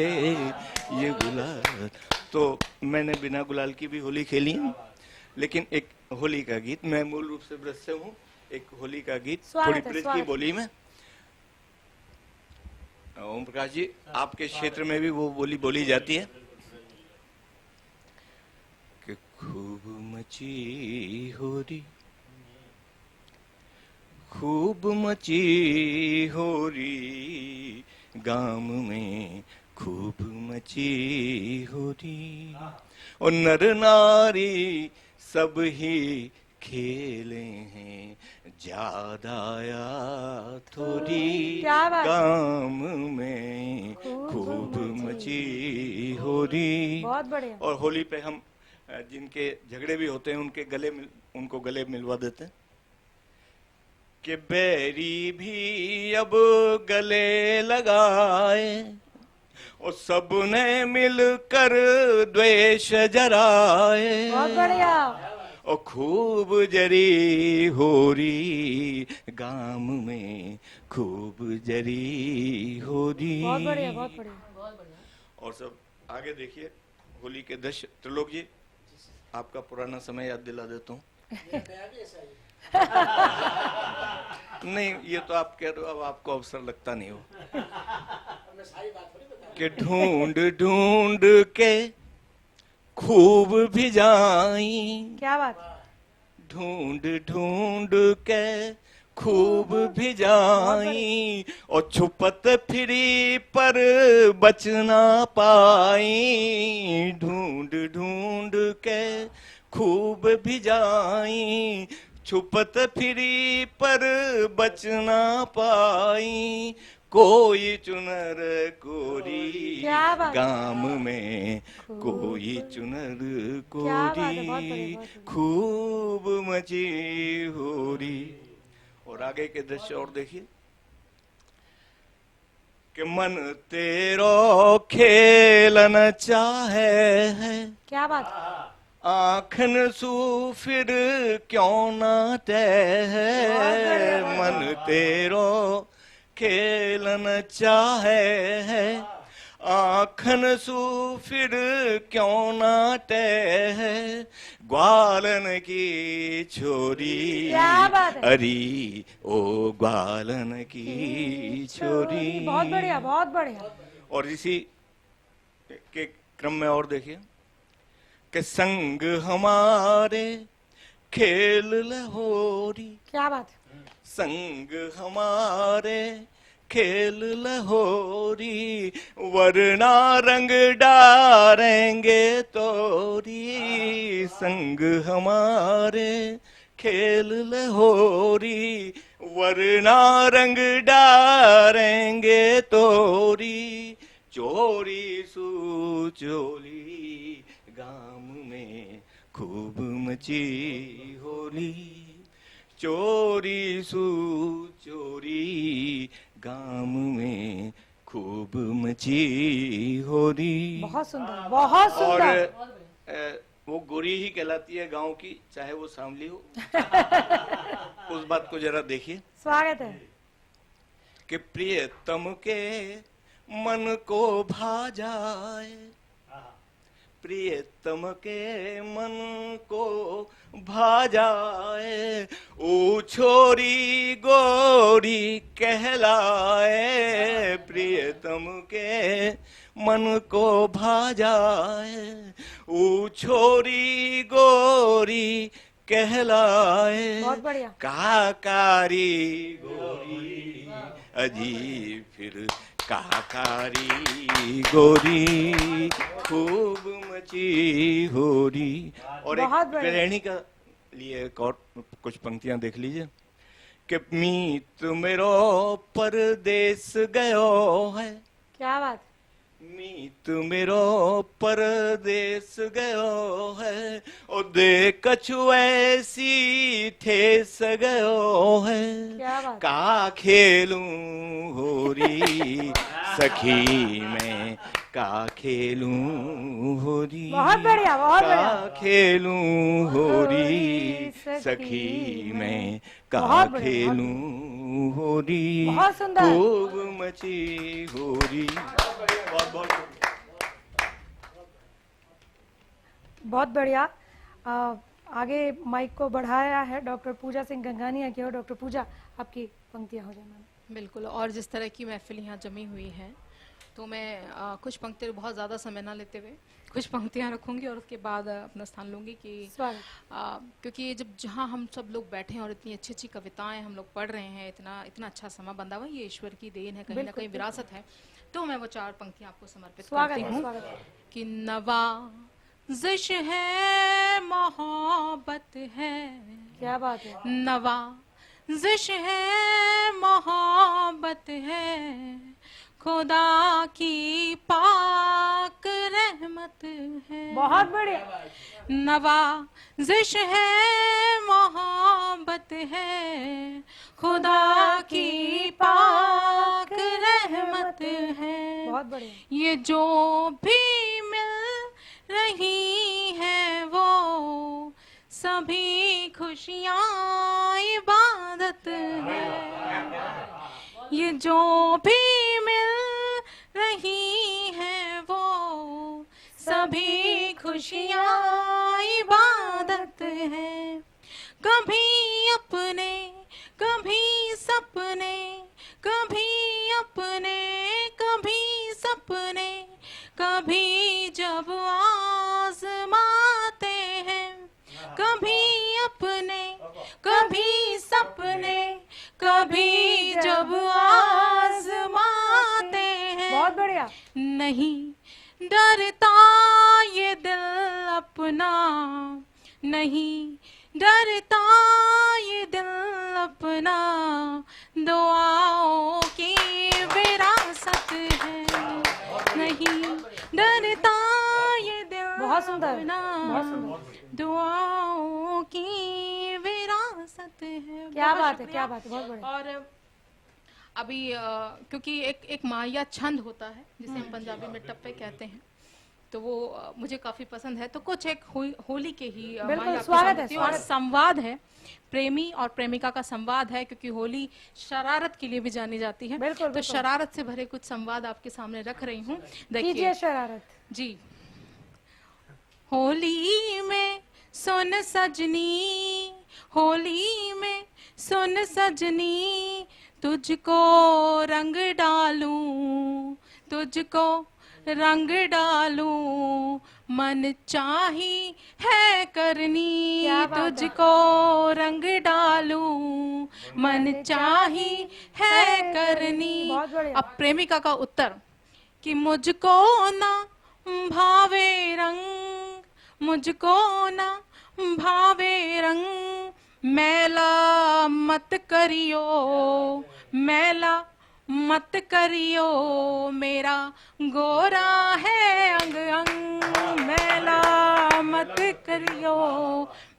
Speaker 8: ये गुलाल। तो मैंने बिना गुलाल की भी होली खेली है, लेकिन एक होली का गीत, मैं मूल रूप से ब्रज से हूँ, एक होली का गीत थोड़ी ब्रज की बोली में। ओम प्रकाश जी आपके क्षेत्र में भी वो बोली बोली जाती है कि खूब मची होरी, खूब मची होरी गाम में, खूब मची होरी, और नर नारी सब ही खेले हैं, ज्यादा या थोड़ी गाम में खूब मची होरी।
Speaker 3: बहुत बढ़िया।
Speaker 8: और होली पे हम जिनके झगड़े भी होते हैं उनको गले मिलवा देते हैं कि बैरी भी अब गले लगाए, और सबने मिलकर द्वेष जराए।
Speaker 3: बहुत बढ़िया।
Speaker 8: और खूब जरी होरी गाम में, खूब जरी होरी।
Speaker 3: बहुत बढ़िया, बहुत बढ़िया।
Speaker 8: और सब आगे देखिए होली के दृश्य। त्रिलोक जी आपका पुराना समय याद दिला देता हूँ। नहीं ये तो आप कह रहे हो, अब आपको अवसर लगता नहीं हो कि ढूंढ ढूंढ के खूब भिजाई।
Speaker 3: क्या बात।
Speaker 8: ढूंढ ढूंढ के खूब भिजाई, और छुपत फिरी पर बच ना पाई। ढूंढ ढूंढ के खूब भिजाई, छुपत फिरी पर बच ना पाई, कोई चुनर कोरी
Speaker 3: क्या बात है।
Speaker 8: गाम में, कोई चुनर
Speaker 3: क्या बात है, बहुत बढ़िया,
Speaker 8: कोरी
Speaker 3: बहुत बढ़िया।
Speaker 8: खूब मची होरी। और आगे के दृश्य और देखिए कि मन तेरो खेलन चाहे है,
Speaker 3: क्या बात है।
Speaker 8: आखन सू फिर क्यों ना तह, मन तेरो खेलन चाहे है, आखन सू फिर क्यों ना तह, ग्वालन की छोरी
Speaker 3: क्या बात है।
Speaker 8: अरी ओ ग्वालन की छोरी।
Speaker 3: बहुत बढ़िया, बहुत बढ़िया।
Speaker 8: और इसी के क्रम में और देखिए कि संग हमारे खेल लहोरी,
Speaker 3: क्या बात है।
Speaker 8: संग हमारे खेल लहोरी, वरना रंग डारेंगे तोरी, संग हमारे खेल लहोरी, वरना रंग डारेंगे तोरी, चोरी सू चोली गाम में खूब मची होली, चोरी सू चोरी गाम में खूब मची होली।
Speaker 3: बहुत सुंदर, बहुत
Speaker 8: और
Speaker 3: सुंदर।
Speaker 8: वो गोरी ही कहलाती है गांव की, चाहे वो सांवली हो। उस बात को जरा देखिए
Speaker 3: स्वागत है।
Speaker 8: कि प्रियतम के मन को भा जाए, प्रियतम के मन को भा जाए, ओ छोरी गोरी कहलाए, प्रियतम के मन को भा जाए, ओ छोरी गोरी कहलाए,
Speaker 3: बहुत बढ़िया।
Speaker 8: काकारी गोरी अजी फिर काकारी गोरी खूब मची होरी। और एक
Speaker 3: बहुत बढ़िया।
Speaker 8: गृहिणी का लिए एक और कुछ पंक्तियां देख लीजिए कि मीत मेरो परदेस गयो है,
Speaker 3: क्या बात।
Speaker 8: मीत मेरो परदेस गयो है, ओ दे कछु ऐसी ठेस गयो है,
Speaker 3: क्या बात।
Speaker 8: का खेलूं होरी सखी में, का खेलूं होरी,
Speaker 3: बहुत बढ़िया, बहुत
Speaker 8: का
Speaker 3: बढ़िया।
Speaker 8: खेलूं होरी
Speaker 3: सखी
Speaker 8: सखी में, का
Speaker 3: बहुत बढ़िया,
Speaker 8: खेलूं होरी
Speaker 3: बहुत सुंदर।
Speaker 8: खूब मची होरी। बहुत बहुत
Speaker 3: बहुत बढ़िया। आगे माइक को बढ़ाया है डॉक्टर पूजा सिंह गंगानिया की। और डॉक्टर पूजा, आपकी पंक्तियां हो जाए मैम।
Speaker 2: बिल्कुल। और जिस तरह की महफिल यहाँ जमी हुई है, तो मैं कुछ पंक्तियाँ बहुत ज़्यादा समय ना लेते हुए कुछ पंक्तियाँ रखूंगी और उसके बाद अपना स्थान लूंगी कि
Speaker 3: स्वागत।
Speaker 2: क्योंकि जब जहाँ हम सब लोग बैठे हैं और इतनी अच्छी अच्छी कविताएं हम लोग पढ़ रहे हैं, इतना इतना अच्छा समा बंधा हुआ, ये ईश्वर की देन है, कहीं ना
Speaker 3: बिल्कुल,
Speaker 2: कहीं विरासत है। तो मैं वो 4 पंक्तियाँ आपको समर्पित
Speaker 3: स्वागत
Speaker 2: करती
Speaker 3: है,
Speaker 2: हूँ
Speaker 3: स्वागत है।
Speaker 2: कि नवाज़िश है मोहब्बत है,
Speaker 3: क्या बात है।
Speaker 2: नवाज़िश है मोहब्बत है, खुदा की पाक रहमत है।
Speaker 3: बहुत बढ़िया।
Speaker 2: नवाज़िश है मोहब्बत है, खुदा की पाक रहमत है।
Speaker 3: बहुत बढ़िया।
Speaker 2: ये जो भी मिल रही है वो सभी खुशियाँ इबादत है। ये जो भी मिल रही है वो सभी खुशियाँ इबादत है। कभी अपने कभी सपने, कभी अपने कभी सपने, कभी जब आज़माते हैं, कभी अपने कभी सपने, कभी जब आज़माते हैं।
Speaker 3: बहुत बढ़िया।
Speaker 2: नहीं डरता ये दिल अपना, नहीं डरता ये दिल अपना, दुआओं की विरासत है नहीं, डरता ये दिल
Speaker 3: बहुत सुंदर,
Speaker 2: अपना,
Speaker 3: बहुत सुंदर।
Speaker 2: दुआओं की विरासत है।
Speaker 3: क्या
Speaker 2: बहुत
Speaker 3: बात है,
Speaker 2: शुक्रिया।
Speaker 3: क्या बात है, बहुत बढ़िया।
Speaker 2: और अभी क्योंकि एक माया छंद होता है जिसे हम पंजाबी में टप्पे कहते हैं, तो वो मुझे काफी पसंद है। तो कुछ एक होली के ही
Speaker 3: बिल्कुल,
Speaker 2: माया आपके
Speaker 3: स्वागत
Speaker 2: साथ
Speaker 3: है,
Speaker 2: होती और
Speaker 3: स्वागत।
Speaker 2: संवाद है, प्रेमी और प्रेमिका का संवाद है, क्योंकि होली शरारत के लिए भी जानी जाती है।
Speaker 3: बिल्कुल,
Speaker 2: तो
Speaker 3: बिल्कुल।
Speaker 2: शरारत से भरे कुछ संवाद आपके सामने रख रही हूँ,
Speaker 3: कीजिए
Speaker 2: देखिए
Speaker 3: शरारत।
Speaker 2: जी। होली में सुन सजनी, होली में सुन सजनी, तुझको रंग डालूं, तुझको रंग डालूं, मन चाही है करनी,
Speaker 3: क्या बात है।
Speaker 2: तुझको रंग डालूं, मन चाही है करनी।
Speaker 3: बहुत बढ़िया।
Speaker 2: अब प्रेमिका का उत्तर कि मुझको ना भावे रंग, मुझको ना भावे रंग, मैला मत करियो, मैला मत करियो, मेरा गोरा है अंग अंग, मैला मत करियो,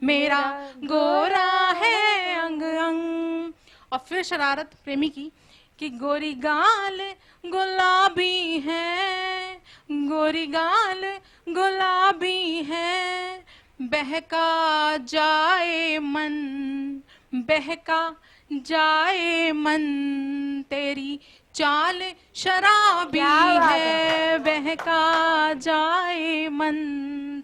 Speaker 2: मेरा गोरा है अंग अंग। और फिर शरारत प्रेमी की कि गोरी गाल गुलाबी है, गोरी गाल गुलाबी है, बहका जाए मन, बहका जाए मन, तेरी चाल शराबी
Speaker 3: क्या बात
Speaker 2: है, बहका जाए मन,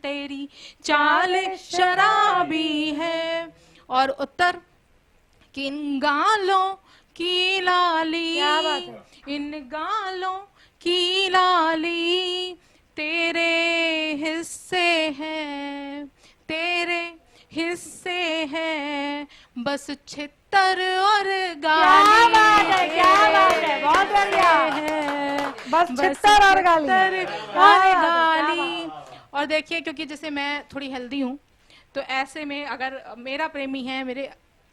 Speaker 2: तेरी चाल शराबी है। और उत्तर कि इन गालों की लाली,
Speaker 3: क्या बात है।
Speaker 2: इन गालों की लाली, तेरे हिस्से है, तेरे हिस्से है, बस छितर और गाली,
Speaker 3: क्या बात है, क्या बात है, बहुत बढ़िया।
Speaker 2: है,
Speaker 3: बस छितर और गाली।
Speaker 2: छितर
Speaker 3: क्या
Speaker 2: और
Speaker 3: बात है, क्या
Speaker 2: गाली। और देखिए, क्योंकि जैसे मैं थोड़ी हेल्दी हूँ, तो ऐसे में अगर मेरा प्रेमी है मेरे,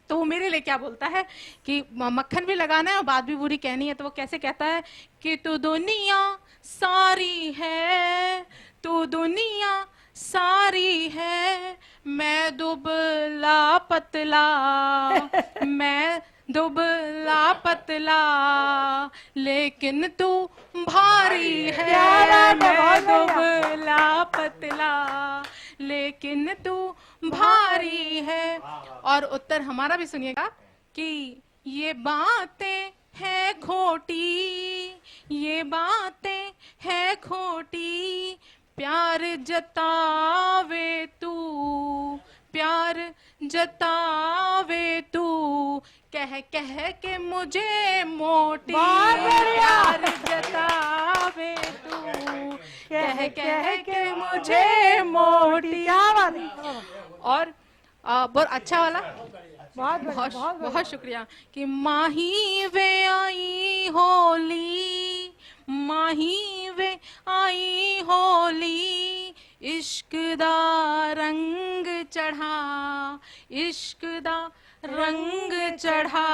Speaker 2: तो वो मेरे लिए क्या बोलता है कि मक्खन भी लगाना है और बात भी बुरी कहनी है, तो वो कैसे कहता है कि तू दुनिया सारी है, तू दुनिया सारी है, मैं दुबला पतला, मैं दुबला पतला, लेकिन तू भारी है,
Speaker 3: क्या बात है,
Speaker 2: मैं
Speaker 3: बहुत बढ़िया।
Speaker 2: दुबला पतला, लेकिन तू भारी है। और उत्तर हमारा भी सुनिएगा कि ये बातें है खोटी, ये बातें है खोटी, प्यार जतावे तू, प्यार जतावे तू, कह कह के मुझे मोटी,
Speaker 3: बहुत बढ़िया।
Speaker 2: प्यार जतावे तू, कह कह के मुझे मोटी।
Speaker 3: क्या बात है, क्या बात है।
Speaker 2: और बहुत अच्छा वाला,
Speaker 3: बहुत बढ़िया,
Speaker 2: बहुत
Speaker 3: बहुत बढ़िया।
Speaker 2: बहुत शुक्रिया कि माही वे आई होली, माही वे आई होली, इश्क दा रंग चढ़ा, इश्क दा रंग चढ़ा,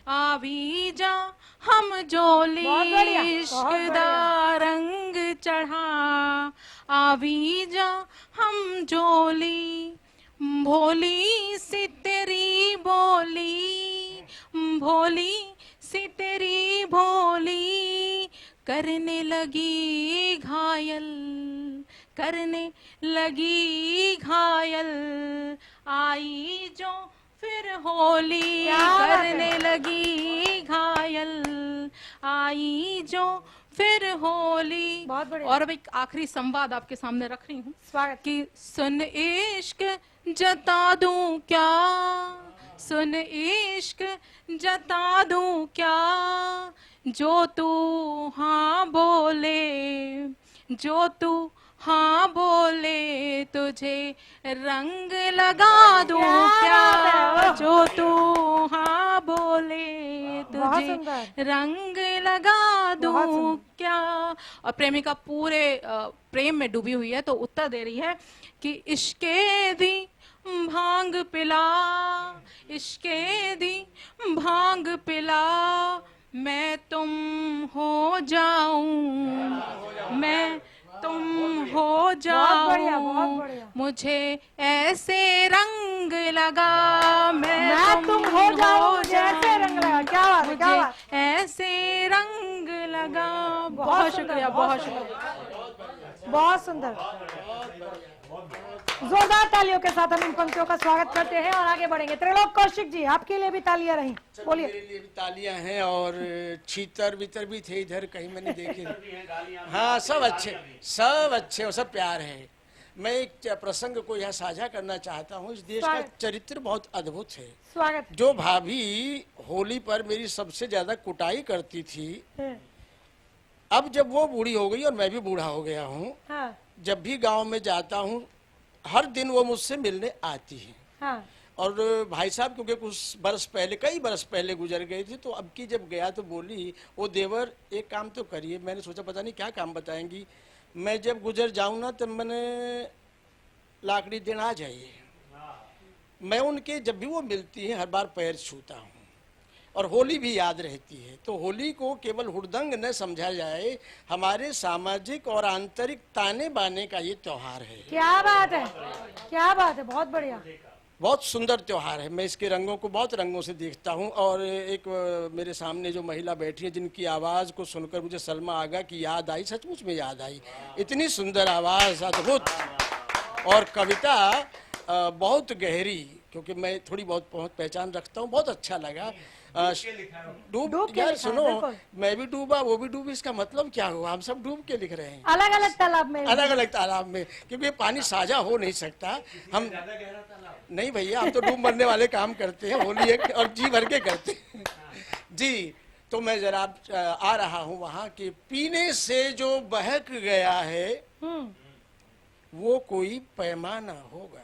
Speaker 2: आवी जा हम जोली,
Speaker 3: बहुत बढ़िया,
Speaker 2: इश्क
Speaker 3: बहुत
Speaker 2: दा रंग चढ़ा, आवी जा हम जोली, भोली सी तेरी बोली, भोली सी तेरी भोली, करने लगी घायल, करने लगी घायल, आई जो फिर होली,
Speaker 3: क्या बात है।
Speaker 2: करने लगी घायल, आई जो फिर होली।
Speaker 3: बहुत बढ़िया।
Speaker 2: और अब एक आखिरी संवाद आपके सामने रख रही हूँ
Speaker 3: स्वागत।
Speaker 2: कि सुन इश्क जता दूं क्या, सुन इश्क जता दूं क्या, जो तू हाँ बोले, जो तू हाँ बोले, तुझे रंग लगा दूं
Speaker 3: क्या बात
Speaker 2: क्या,
Speaker 3: है,
Speaker 2: जो तू हाँ बोले,
Speaker 3: बहुत
Speaker 2: तुझे
Speaker 3: सुंदर।
Speaker 2: रंग लगा दूं क्या। और प्रेमिका पूरे प्रेम में डूबी हुई है, तो उत्तर दे रही है कि इश्के दी भांग पिला, इश्के दी भांग पिला, मैं तुम हो जाऊं, मैं तुम हो
Speaker 3: बहुत बढ़िया, बहुत
Speaker 2: जाऊं,
Speaker 3: बढ़िया।
Speaker 2: मुझे ऐसे रंग लगा,
Speaker 3: मैं तुम हो जाऊं, मुझे ऐसे रंग लगा। क्या बात है, क्या बात।
Speaker 2: मुझे ऐसे रंग लगा। बहुत शुक्रिया, बहुत शुक्रिया।
Speaker 3: बहुत सुंदर। जोरदार तालियों के साथ हम इन पंक्तियों का स्वागत करते हैं और आगे बढ़ेंगे। त्रिलोक कौशिक जी, आपके लिए भी तालियां रहीं, बोलिए।
Speaker 1: मेरे लिए भी तालियां हैं और छीतर बितर भी थे इधर, कहीं मैंने देखे। हाँ, सब अच्छे, सब अच्छे और सब प्यार है। मैं एक प्रसंग को यहाँ साझा करना चाहता हूँ। इस देश का चरित्र बहुत अद्भुत है।
Speaker 3: स्वागत।
Speaker 1: जो भाभी होली पर मेरी सबसे ज्यादा कुटाई करती थी, अब जब वो बूढ़ी हो गई और मैं भी बूढ़ा हो गया हूँ,
Speaker 3: हाँ,
Speaker 1: जब भी गांव में जाता हूँ हर दिन वो मुझसे मिलने आती है।
Speaker 3: हाँ,
Speaker 1: और भाई साहब क्योंकि कुछ बरस पहले, कई बरस पहले गुजर गए थे, तो अब की जब गया तो बोली, वो देवर एक काम तो करिए। मैंने सोचा पता नहीं क्या काम बताएंगी। मैं जब गुजर जाऊं ना तब मैंने लाकड़ी दिन आ जाइए। मैं उनके जब भी वो मिलती हैं हर बार पैर छूता हूँ और होली भी याद रहती है। तो होली को केवल हुड़दंग न समझा जाए, हमारे सामाजिक और आंतरिक ताने बाने का ये त्योहार है।
Speaker 3: क्या बात है, क्या बात है, बहुत बढ़िया।
Speaker 1: बहुत सुंदर त्योहार है। मैं इसके रंगों को बहुत रंगों से देखता हूँ। और एक मेरे सामने जो महिला बैठी है, जिनकी आवाज़ को सुनकर मुझे सलमा आगा की याद आई, सचमुच में याद आई। इतनी सुंदर आवाज़, अद्भुत, और कविता बहुत गहरी, क्योंकि मैं थोड़ी बहुत पहचान रखता हूँ। बहुत अच्छा लगा। डूब यार सुनो, मैं भी डूबा, वो भी डूबी, इसका मतलब क्या हुआ? हम सब डूब के लिख रहे हैं,
Speaker 3: अलग अलग तालाब में,
Speaker 1: अलग अलग तालाब में, क्योंकि पानी साझा हो नहीं सकता। हम नहीं भैया, हम तो डूब मरने वाले काम करते हैं, होली एक और जी भर के करते हैं। जी, तो मैं जरा आ रहा हूँ वहाँ के पीने से जो बहक गया है वो कोई पैमाना होगा।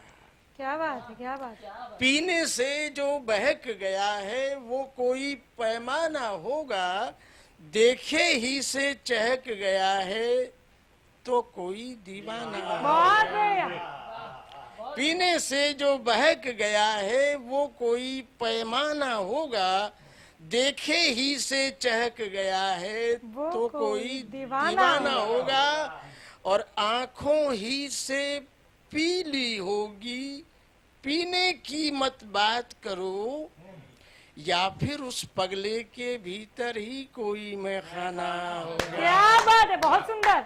Speaker 3: क्या बात है, क्या बात है।
Speaker 1: पीने से जो बहक गया है वो कोई पैमाना होगा, देखे ही से चहक गया है तो कोई दीवाना।
Speaker 3: बहुत बढ़िया।
Speaker 1: पीने से जो बहक गया है वो कोई पैमाना होगा, देखे ही से चहक गया है तो कोई दीवाना होगा, और आंखों ही से पीली होगी, पीने की मत बात करो, या फिर उस पगले के भीतर ही कोई मैखाना होगा।
Speaker 3: क्या बात है, बहुत सुंदर।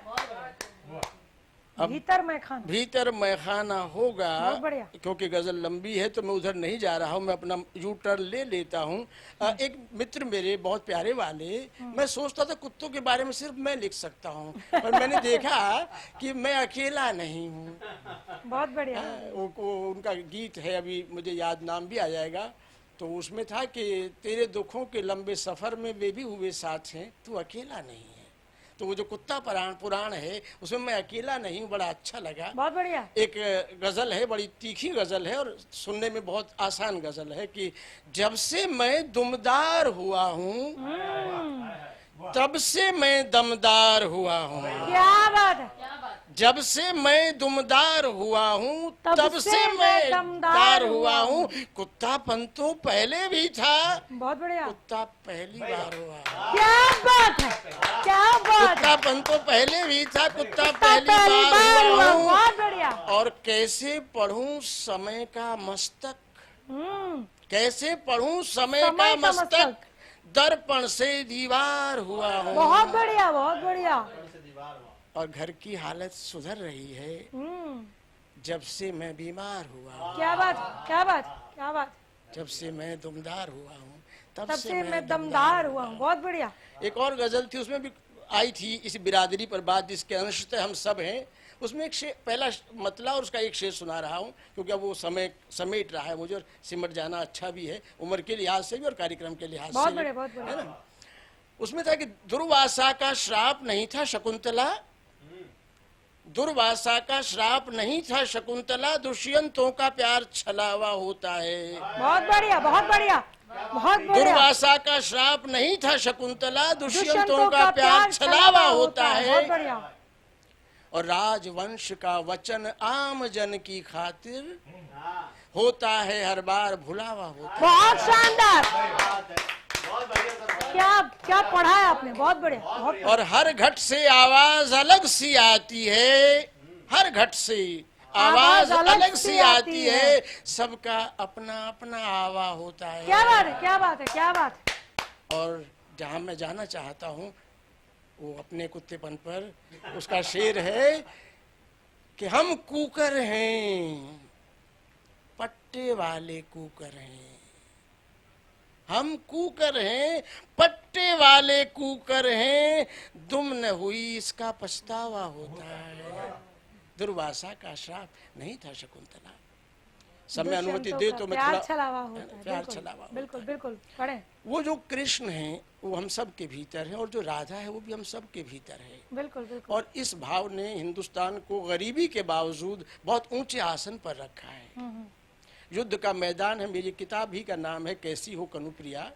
Speaker 3: भीतर मैखाना,
Speaker 1: भीतर मैखाना होगा।
Speaker 3: बहुत बढ़िया।
Speaker 1: क्योंकि गजल लंबी है तो मैं उधर नहीं जा रहा हूँ, मैं अपना यू टर्न ले लेता हूँ। एक मित्र मेरे बहुत प्यारे वाले, मैं सोचता था कुत्तों के बारे में सिर्फ मैं लिख सकता हूँ, पर मैंने देखा कि मैं अकेला नहीं हूँ।
Speaker 3: बहुत बढ़िया।
Speaker 1: उनका गीत है, अभी मुझे याद नाम भी आ जाएगा, तो उसमें था कि तेरे दुखों के लंबे सफर में वे भी हुए साथ हैं, तू अकेला नहीं है। तो वो जो कुत्ता पुराण है उसमें मैं अकेला नहीं हूँ, बड़ा अच्छा लगा।
Speaker 3: बहुत बढ़िया।
Speaker 1: एक गजल है, बड़ी तीखी गजल है और सुनने में बहुत आसान गजल है कि जब से मैं दुमदार हुआ हूँ तब से मैं दमदार हुआ हूँ।
Speaker 3: क्या बात है।
Speaker 1: जब से मैं दुमदार हुआ हूँ तब से मैं दमदार हुआ हूँ। कुत्तापन तो पहले भी था,
Speaker 3: बहुत बढ़िया।
Speaker 1: कुत्ता पहली बार हुआ।
Speaker 3: क्या बात है, क्या बात है।
Speaker 1: कुत्तापन तो पहले भी था, कुत्ता पहली बार हुआ हूँ।
Speaker 3: बहुत बढ़िया।
Speaker 1: और कैसे पढ़ूं समय का मस्तक, कैसे पढ़ूं समय का मस्तक, दर्पण से दीवार हुआ हूँ।
Speaker 3: बहुत बढ़िया, बहुत बढ़िया।
Speaker 1: और घर की हालत सुधर रही है जब से मैं बीमार हुआ हूँ।
Speaker 3: क्या बात, क्या बात, क्या बात।
Speaker 1: जब से मैं दुमदार हुआ हूँ
Speaker 3: तब से मैं दमदार हुआ हूँ। बहुत बढ़िया।
Speaker 1: एक और गजल थी, उसमें भी आई थी इस बिरादरी पर बात, जिसके अंशतः हम सब हैं। उसमें एक शेर, पहला मतला और उसका एक शेर सुना रहा हूँ, क्योंकि अब वो समय समेट रहा है मुझे, और सिमट जाना अच्छा भी है, उम्र के लिहाज से भी और कार्यक्रम के लिहाज से भी,
Speaker 3: बहुत बढ़िया।
Speaker 1: है ना। उसमें था कि दुर्वासा का श्राप नहीं था शकुंतला, दुर्वासा का श्राप नहीं था शकुंतला, दुष्यंतों का प्यार छलावा होता है।
Speaker 3: बहुत बढ़िया, बहुत बढ़िया। बहुत बढ़िया।
Speaker 1: दुर्वासा का श्राप नहीं था शकुंतला, दुष्यंतों का प्यार छलावा होता है।
Speaker 3: बहुत बढ़िया।
Speaker 1: और राजवंश का वचन आम जन की खातिर होता है, हर बार भुलावा होता है।
Speaker 3: बहुत शानदार, क्या क्या पढ़ा है आपने, बहुत बढ़िया, बहुत।
Speaker 1: और हर घट से आवाज अलग सी आती है, हर घट से आवाज अलग सी आती है, सबका अपना अपना आवा होता है।
Speaker 3: क्या बात है, क्या बात है, क्या बात है।
Speaker 1: और जहां मैं जाना चाहता हूँ वो अपने कुत्तेपन पर, उसका शेर है कि हम कुकर हैं, पट्टे वाले कुकर हैं, हम कुकर हैं, पट्टे वाले कुकर हैं, दुम न हुई इसका पछतावा होता है। दुर्वासा का श्राप नहीं था शकुंतला। समय अनुमति दे तो मैं
Speaker 3: प्यार
Speaker 1: थोड़ा
Speaker 3: छलावा होता है।
Speaker 1: प्यार छलावा होता
Speaker 3: बिल्कुल बिल्कुल पढ़े।
Speaker 1: वो जो कृष्ण हैं वो हम सब के भीतर है, और जो राधा है वो भी हम सब के भीतर है।
Speaker 3: बिल्कुल बिल्कुल।
Speaker 1: और इस भाव ने हिंदुस्तान को गरीबी के बावजूद बहुत ऊंचे आसन पर रखा है। युद्ध का मैदान है, मेरी किताब ही का नाम है कैसी हो कनुप्रिया।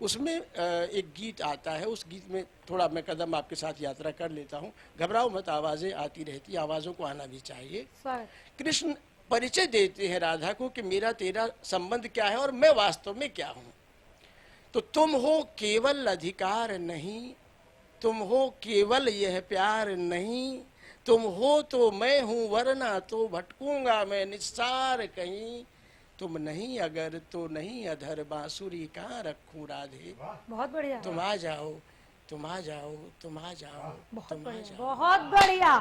Speaker 1: उसमें एक गीत आता है, उस गीत में थोड़ा मैं कदम आपके साथ यात्रा कर लेता हूँ। घबराओ मत, आवाज़ें आती रहती, आवाज़ों को आना भी चाहिए। कृष्ण परिचय देते हैं राधा को कि मेरा तेरा संबंध क्या है और मैं वास्तव में क्या हूँ। तो तुम हो केवल अधिकार नहीं, तुम हो केवल यह प्यार नहीं, तुम हो तो मैं हूँ वरना तो भटकूंगा मैं निस्सार कहीं, तुम नहीं अगर तो नहीं अधर बांसुरी कहाँ रखूं राधे।
Speaker 3: बहुत बढ़िया।
Speaker 1: तुम आ जाओ, तुम आ जाओ, तुम आ जाओ, तुम आ जाओ।
Speaker 3: बहुत बढ़िया।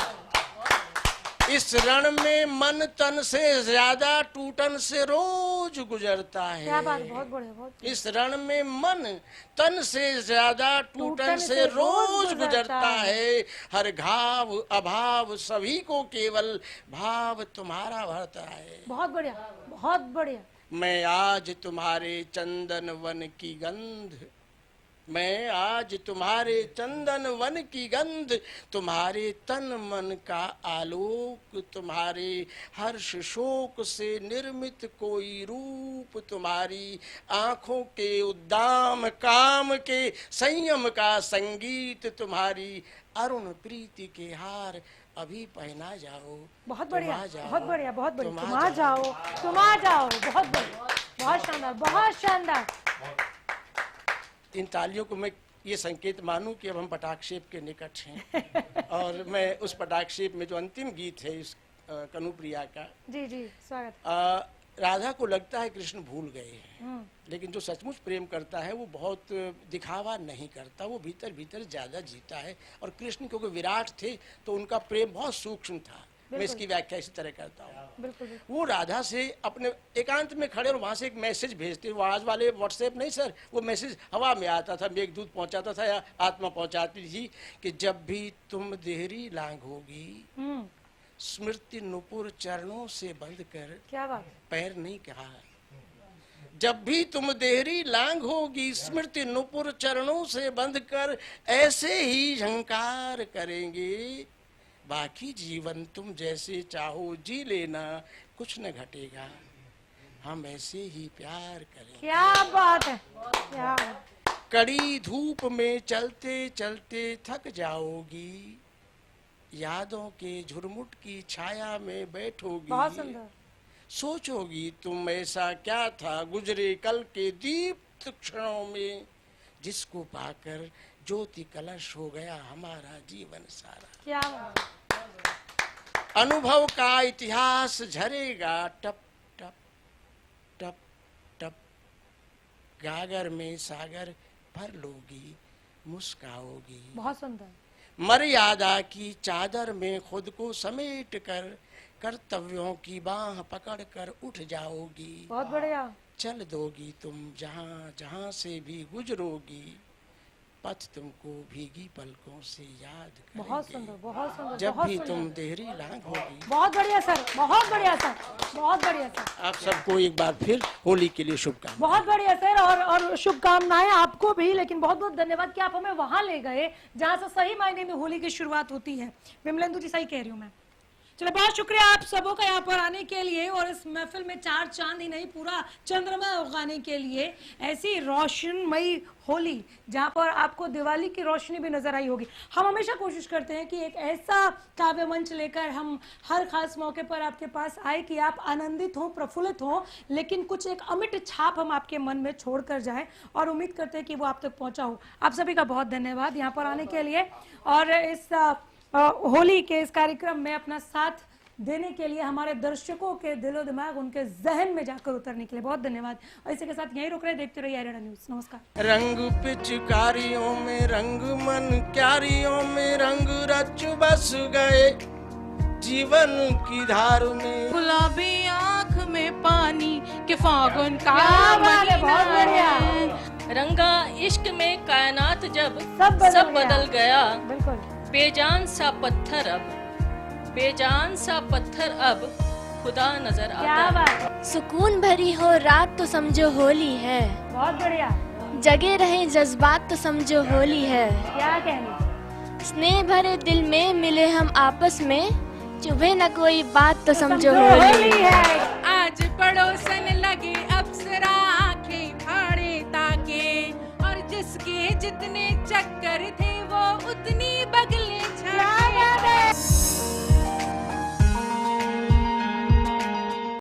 Speaker 1: इस रण में मन तन से ज्यादा टूटन से रोज गुजरता है।
Speaker 3: क्या बात, बहुत बढ़िया, बहुत।
Speaker 1: इस रण में मन तन से ज्यादा टूटन से रोज गुजरता है। हर घाव अभाव सभी को केवल भाव तुम्हारा भरता है।
Speaker 3: बहुत बढ़िया, बहुत बढ़िया।
Speaker 1: मैं आज तुम्हारे चंदन वन की गंध, मैं आज तुम्हारे चंदन वन की गंध, तुम्हारे तन मन का आलोक, तुम्हारे हर्ष शोक से निर्मित कोई रूप, तुम्हारी आंखों के उद्दाम काम के संयम का संगीत, तुम्हारी अरुण प्रीति के हार अभी पहना जाओ।
Speaker 3: बहुत बढ़िया, बहुत बढ़िया, बहुत बढ़िया।
Speaker 1: तुम
Speaker 3: तुम आ जाओ, तुम आ जाओ। बहुत बढ़िया, बहुत शानदार, बहुत शानदार।
Speaker 1: इन तालियों को मैं ये संकेत मानूं कि अब हम पटाक्षेप के निकट हैं। और मैं उस पटाक्षेप में जो अंतिम गीत है इस कनुप्रिया का,
Speaker 3: जी जी, स्वागत।
Speaker 1: राधा को लगता है कृष्ण भूल गए हैं, लेकिन जो सचमुच प्रेम करता है वो बहुत दिखावा नहीं करता, वो भीतर भीतर ज्यादा जीता है। और कृष्ण क्योंकि विराट थे तो उनका प्रेम बहुत सूक्ष्म था। मैं इसकी व्याख्या इसी तरह करता हूँ। वो राधा से अपने एकांत में खड़े और वहां से एक मैसेज भेजते, वो आज वाले व्हाट्सएप नहीं सर, वो मैसेज हवा में आता था, मेघदूत पहुंचाता था या आत्मा पहुंचाती थी कि जब भी तुम देहरी लांघोगी स्मृति नुपुर चरणों से बंध कर,
Speaker 3: क्या बात,
Speaker 1: पैर नहीं कहा, जब भी तुम देहरी लांग होगी स्मृति नुपुर चरणों से बंध कर ऐसे ही झंकार करेंगे, बाकी जीवन तुम जैसे चाहो जी लेना, कुछ न घटेगा, हम ऐसे ही प्यार करेंगे।
Speaker 3: क्या बात है, क्या
Speaker 1: कड़ी धूप में चलते चलते थक जाओगी, यादों के झुरमुट की छाया में बैठोगी,
Speaker 3: बहुत सुंदर,
Speaker 1: सोचोगी तुम ऐसा क्या था गुजरे कल के दीप्त क्षणों में, जिसको पाकर ज्योति कलश हो गया हमारा जीवन सारा।
Speaker 3: क्या
Speaker 1: अनुभव का इतिहास झरेगा टप टप टप टप, गागर में सागर भर लोगी, मुस्काओगी,
Speaker 3: बहुत सुंदर,
Speaker 1: मर्यादा की चादर में खुद को समेट कर कर्तव्यों की बाह पकड़ कर उठ जाओगी,
Speaker 3: बहुत बढ़िया,
Speaker 1: चल दोगी तुम जहाँ जहाँ से भी गुजरोगी, पथ तुमको भीगी पलकों से याद करेंगे,
Speaker 3: बहुत सुंदर, बहुत सुंदर,
Speaker 1: जब
Speaker 3: बहुत
Speaker 1: भी
Speaker 3: सुंदर।
Speaker 1: तुम देहरी लांग होगी।
Speaker 3: बहुत बढ़िया सर, बहुत बढ़िया सर, बहुत बढ़िया सर।
Speaker 1: आप सबको एक बार फिर होली के लिए शुभकामनाएं।
Speaker 3: बहुत बढ़िया सर, और शुभकामनाएं आपको भी, लेकिन बहुत बहुत धन्यवाद कि आप हमें वहां ले गए जहां से सही मायने में होली की शुरुआत होती है। विमलेंदु जी, सही कह रही हूँ मैं? चलो बहुत शुक्रिया आप सबों का यहाँ पर आने के लिए और इस महफिल में चार चांद ही नहीं पूरा चंद्रमा उगाने के लिए। ऐसी रोशनमयी होली जहाँ पर आपको दिवाली की रोशनी भी नजर आई होगी। हम हमेशा कोशिश करते हैं कि एक ऐसा काव्य मंच लेकर हम हर खास मौके पर आपके पास आए कि आप आनंदित हों, प्रफुल्लित हों, लेकिन कुछ एक अमिट छाप हम आपके मन में छोड़ कर जाएं और उम्मीद करते हैं कि वो आप तक पहुंचा हो। आप सभी का बहुत धन्यवाद यहाँ पर आने के लिए और इस होली के इस कार्यक्रम में अपना साथ देने के लिए, हमारे दर्शकों के दिलो दिमाग उनके जहन में जाकर उतरने के लिए बहुत धन्यवाद। और इसी के साथ यहीं रुक रहे, देखते रहिए एरेना न्यूज़। नमस्कार।
Speaker 1: रंग पिचकारियों में रंग, मन क्यारियों में रंग, रच बस गए जीवन की धार में।
Speaker 2: गुलाबी आंख में पानी के फागुन का
Speaker 3: बहुत बढ़िया।
Speaker 4: रंगा इश्क में कायनात जब
Speaker 3: सब
Speaker 4: बदल गया,
Speaker 3: बिल्कुल
Speaker 4: बेजान सा पत्थर अब, बेजान सा पत्थर अब खुदा नजर आता
Speaker 3: क्या
Speaker 4: है।
Speaker 3: बात,
Speaker 5: सुकून भरी हो रात तो समझो होली है,
Speaker 3: बहुत बढ़िया।
Speaker 5: जगे रहे जज्बात तो समझो होली है,
Speaker 3: क्या कहने,
Speaker 5: स्नेह भरे दिल में मिले हम आपस में, चुभे न कोई बात तो समझो होली
Speaker 3: है।
Speaker 2: आज पड़ोसन लगे अप्सरा आंखें फाड़े ताके, और जिसके जितने चक्कर